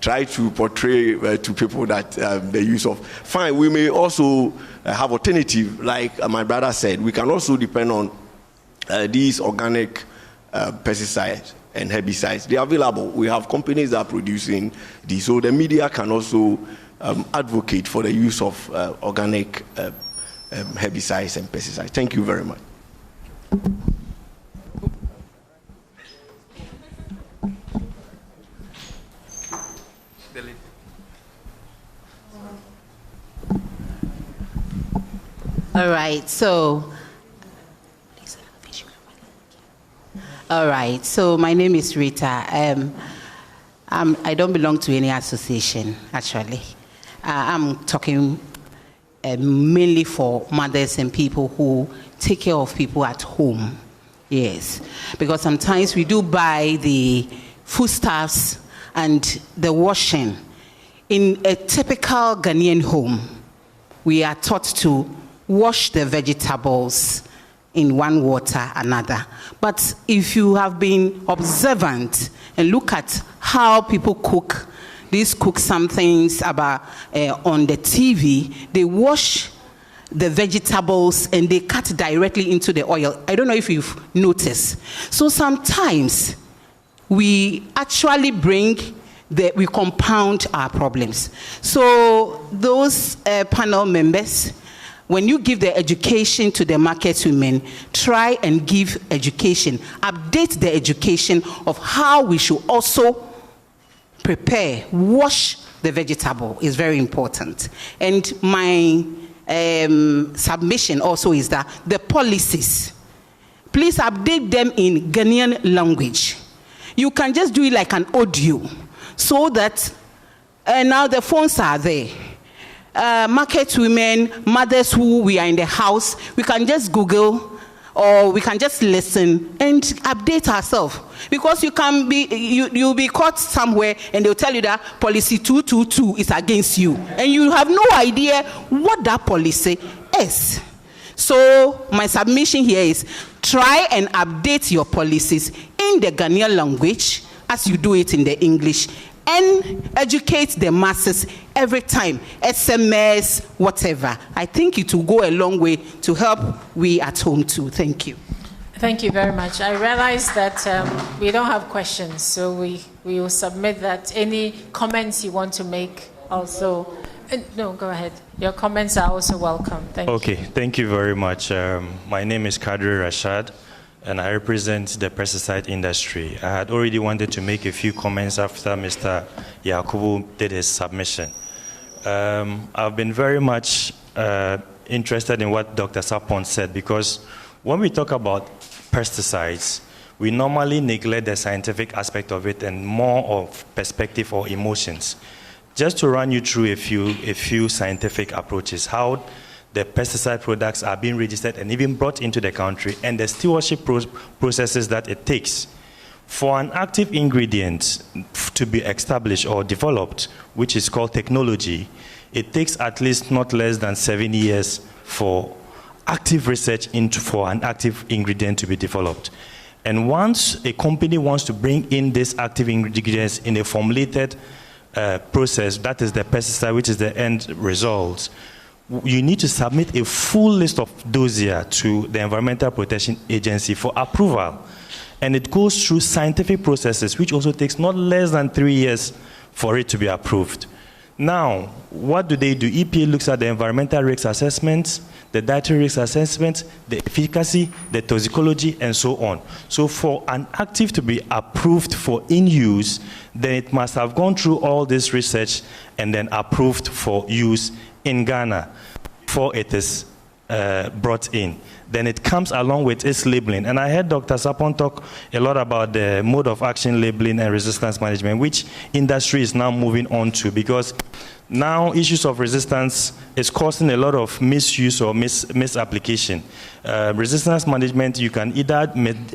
try to portray to people that the use of, fine, we may also have alternative, like my brother said. We can also depend on these organic pesticides and herbicides. They are available. We have companies that are producing these, so the media can also advocate for the use of organic herbicides and pesticides. Thank you very much. All right, so my name is Rita. I don't belong to any association, actually. I'm talking mainly for mothers and people who take care of people at home. Yes, because sometimes we do buy the foodstuffs and the washing. In a typical Ghanaian home, we are taught to wash the vegetables in one water another. But if you have been observant and look at how people cook, these cook some things about on the TV, they wash the vegetables and they cut directly into the oil. I don't know if you've noticed. So sometimes we actually we compound our problems. So those panel members, when you give the education to the market women, try and give education, update the education of how we should also wash the vegetable is very important. And my submission also is that the policies, please update them in Ghanaian language. You can just do it like an audio, so that now the phones are there. Market women, mothers who we are in the house, we can just Google or we can just listen and update ourselves. Because you'll be caught somewhere and they'll tell you that policy 222 is against you. And you have no idea what that policy is. So my submission here is try and update your policies in the Ghanaian language as you do it in the English, and educate the masses every time, SMS, whatever. I think it will go a long way to help we at home too. Thank you. Thank you very much. I realize that we don't have questions, so we will submit that. Any comments you want to make also? No, go ahead. Your comments are also welcome. Thank you. Okay, thank you very much. My name is Kadri Rashad, and I represent the pesticide industry. I had already wanted to make a few comments after Mr. Yakubu did his submission. I've been very much interested in what Dr. Sapon said, because when we talk about pesticides, we normally neglect the scientific aspect of it and more of perspective or emotions. Just to run you through a few scientific approaches, how the pesticide products are being registered and even brought into the country, and the stewardship processes that it takes. For an active ingredient to be established or developed, which is called technology, it takes at least not less than 7 years for active research for an active ingredient to be developed. And once a company wants to bring in these active ingredients in a formulated process, that is the pesticide, which is the end result, you need to submit a full list of dossier to the Environmental Protection Agency for approval. And it goes through scientific processes, which also takes not less than 3 years for it to be approved. Now, what do? EPA looks at the environmental risk assessments, the dietary risk assessments, the efficacy, the toxicology, and so on. So for an active to be approved for in-use, then it must have gone through all this research and then approved for use in Ghana before it is brought in. Then it comes along with its labeling. And I heard Dr. Sapon talk a lot about the mode of action labeling and resistance management, which industry is now moving on to, because now issues of resistance is causing a lot of misuse or misapplication. Resistance management, you can either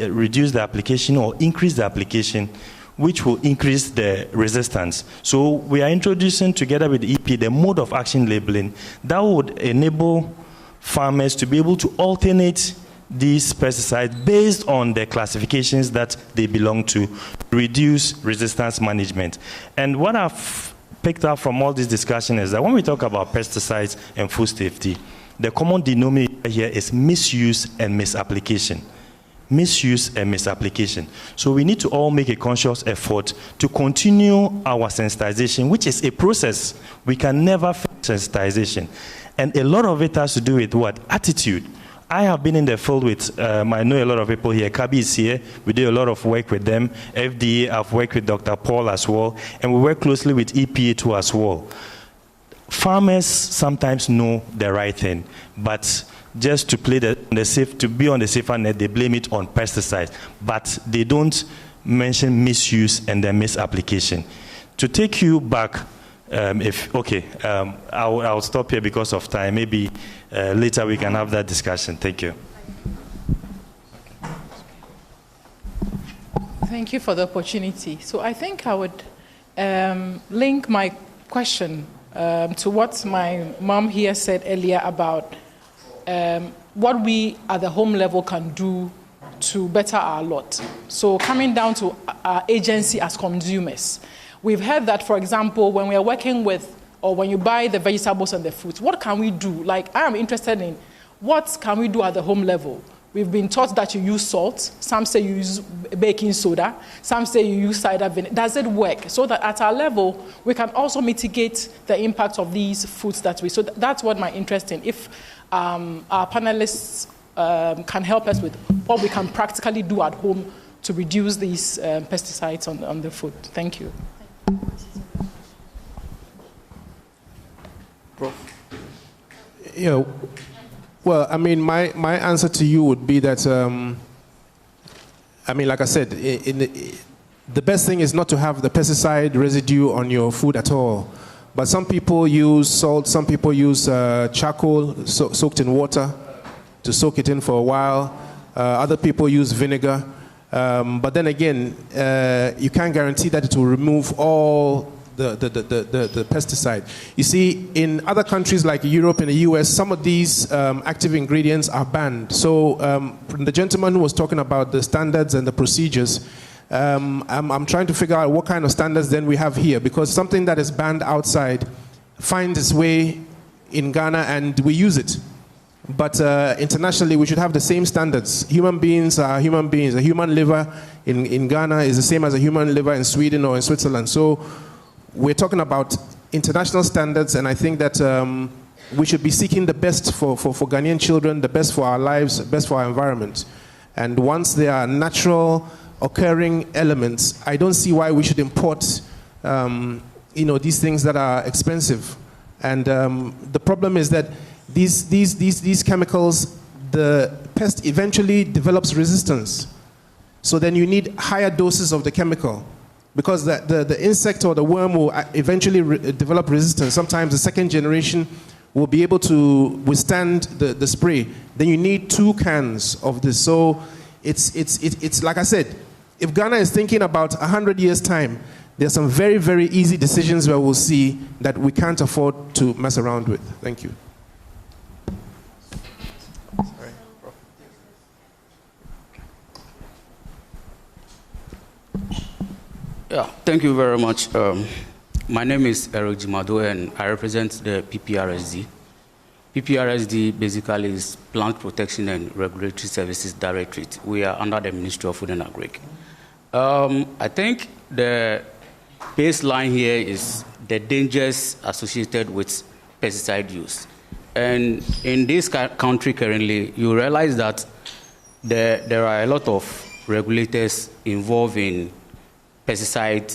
reduce the application or increase the application, which will increase the resistance. So we are introducing, together with the EP, the mode of action labeling that would enable farmers to be able to alternate these pesticides based on the classifications that they belong to reduce resistance management. And what I've picked up from all this discussion is that when we talk about pesticides and food safety, the common denominator here is misuse and misapplication. Misuse and misapplication. So we need to all make a conscious effort to continue our sensitization, which is a process. We can never finish sensitization. And a lot of it has to do with what? Attitude. I have been in the field with, I know a lot of people here. Kabi is here. We do a lot of work with them. FDA, I've worked with Dr. Paul as well. And we work closely with EPA too as well. Farmers sometimes know the right thing, but just to play to be on the safer net, they blame it on pesticides. But they don't mention misuse and the misapplication. To take you back, I'll stop here because of time. Maybe later we can have that discussion. Thank you. Thank you for the opportunity. So I think I would link my question to what my mom here said earlier about what we at the home level can do to better our lot. So coming down to our agency as consumers. We've heard that, for example, when we are working with, or when you buy the vegetables and the fruits, what can we do? Like, I am interested in what can we do at the home level? We've been taught that you use salt. Some say you use baking soda. Some say you use cider vinegar. Does it work? So that at our level, we can also mitigate the impact of these foods that we... So that's what my interest in. If our panelists can help us with what we can practically do at home to reduce these pesticides on the food. Thank you. Yeah, well, I mean, my answer to you would be that, I mean, like I said, the best thing is not to have the pesticide residue on your food at all. But some people use salt, some people use charcoal soaked in water to soak it in for a while. Other people use vinegar. But then again, you can't guarantee that it will remove all the pesticide. You see, in other countries like Europe and the US, some of these active ingredients are banned. So the gentleman who was talking about the standards and the procedures, I'm trying to figure out what kind of standards then we have here, because something that is banned outside finds its way in Ghana and we use it. But internationally, we should have the same standards. Human beings are human beings. A human liver in Ghana is the same as a human liver in Sweden or in Switzerland. So we're talking about international standards, and I think that we should be seeking the best for Ghanaian children, the best for our lives, the best for our environment. And once there are natural occurring elements, I don't see why we should import these things that are expensive. And the problem is that these chemicals, the pest eventually develops resistance. So then you need higher doses of the chemical, because the insect or the worm will eventually develop resistance. Sometimes the second generation will be able to withstand the spray, then you need 2 cans of this. So it's like I said, if Ghana is thinking about 100 years' time, there's some very, very easy decisions where we'll see that we can't afford to mess around with. Thank you. Yeah, thank you very much. My name is Eric Jimado, and I represent the PPRSD. PPRSD basically is Plant Protection and Regulatory Services Directorate. We are under the Ministry of Food and Agric. I think the baseline here is the dangers associated with pesticide use. And in this country currently, you realize that there are a lot of regulators involved in pesticide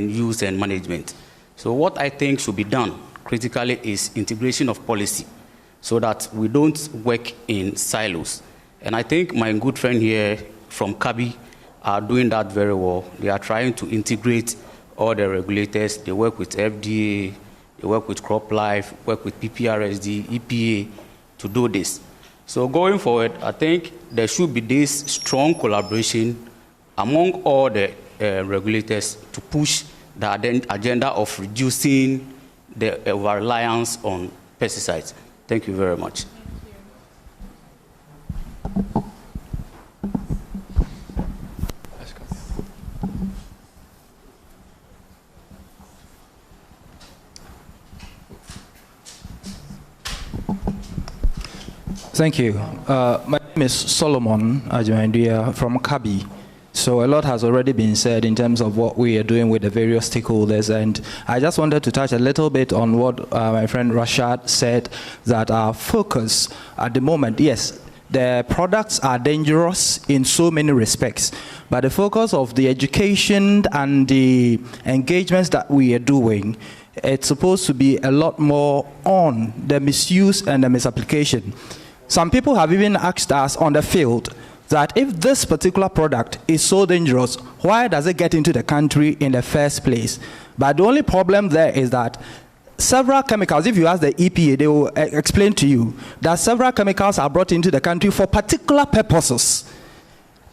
use and management. So what I think should be done critically is integration of policy so that we don't work in silos. And I think my good friend here from Kabi are doing that very well. They are trying to integrate all the regulators. They work with FDA, they work with CropLife, work with PPRSD, EPA to do this. So going forward, I think there should be this strong collaboration among all the regulators to push the agenda of reducing the over-reliance on pesticides. Thank you very much. Thank you. My name is Solomon Ajumandia from Kabi. So a lot has already been said in terms of what we are doing with the various stakeholders, and I just wanted to touch a little bit on what my friend Rashad said, that our focus at the moment, yes, the products are dangerous in so many respects, but the focus of the education and the engagements that we are doing, it's supposed to be a lot more on the misuse and the misapplication. Some people have even asked us on the field that if this particular product is so dangerous, why does it get into the country in the first place? But the only problem there is that several chemicals, if you ask the EPA, they will explain to you that several chemicals are brought into the country for particular purposes.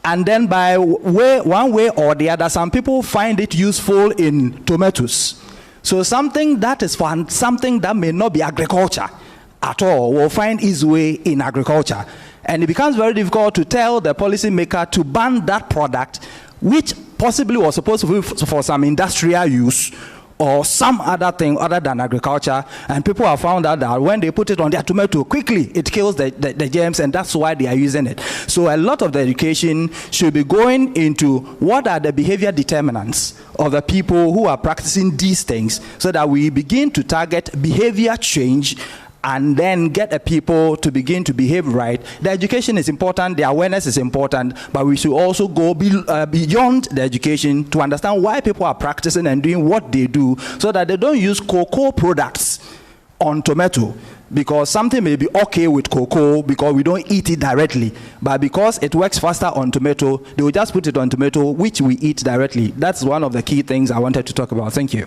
And then by one way or the other, some people find it useful in tomatoes. So something that is for something that may not be agriculture at all will find its way in agriculture. And it becomes very difficult to tell the policymaker to ban that product, which possibly was supposed to be for some industrial use or some other thing other than agriculture. And people have found out that when they put it on their tomato, quickly it kills the germs, and that's why they are using it. So a lot of the education should be going into what are the behavior determinants of the people who are practicing these things, so that we begin to target behavior change and then get the people to begin to behave right. The education is important, the awareness is important, but we should also go beyond the education to understand why people are practicing and doing what they do, so that they don't use cocoa products on tomato, because something may be okay with cocoa because we don't eat it directly, but because it works faster on tomato, they will just put it on tomato, which we eat directly. That's one of the key things I wanted to talk about. Thank you.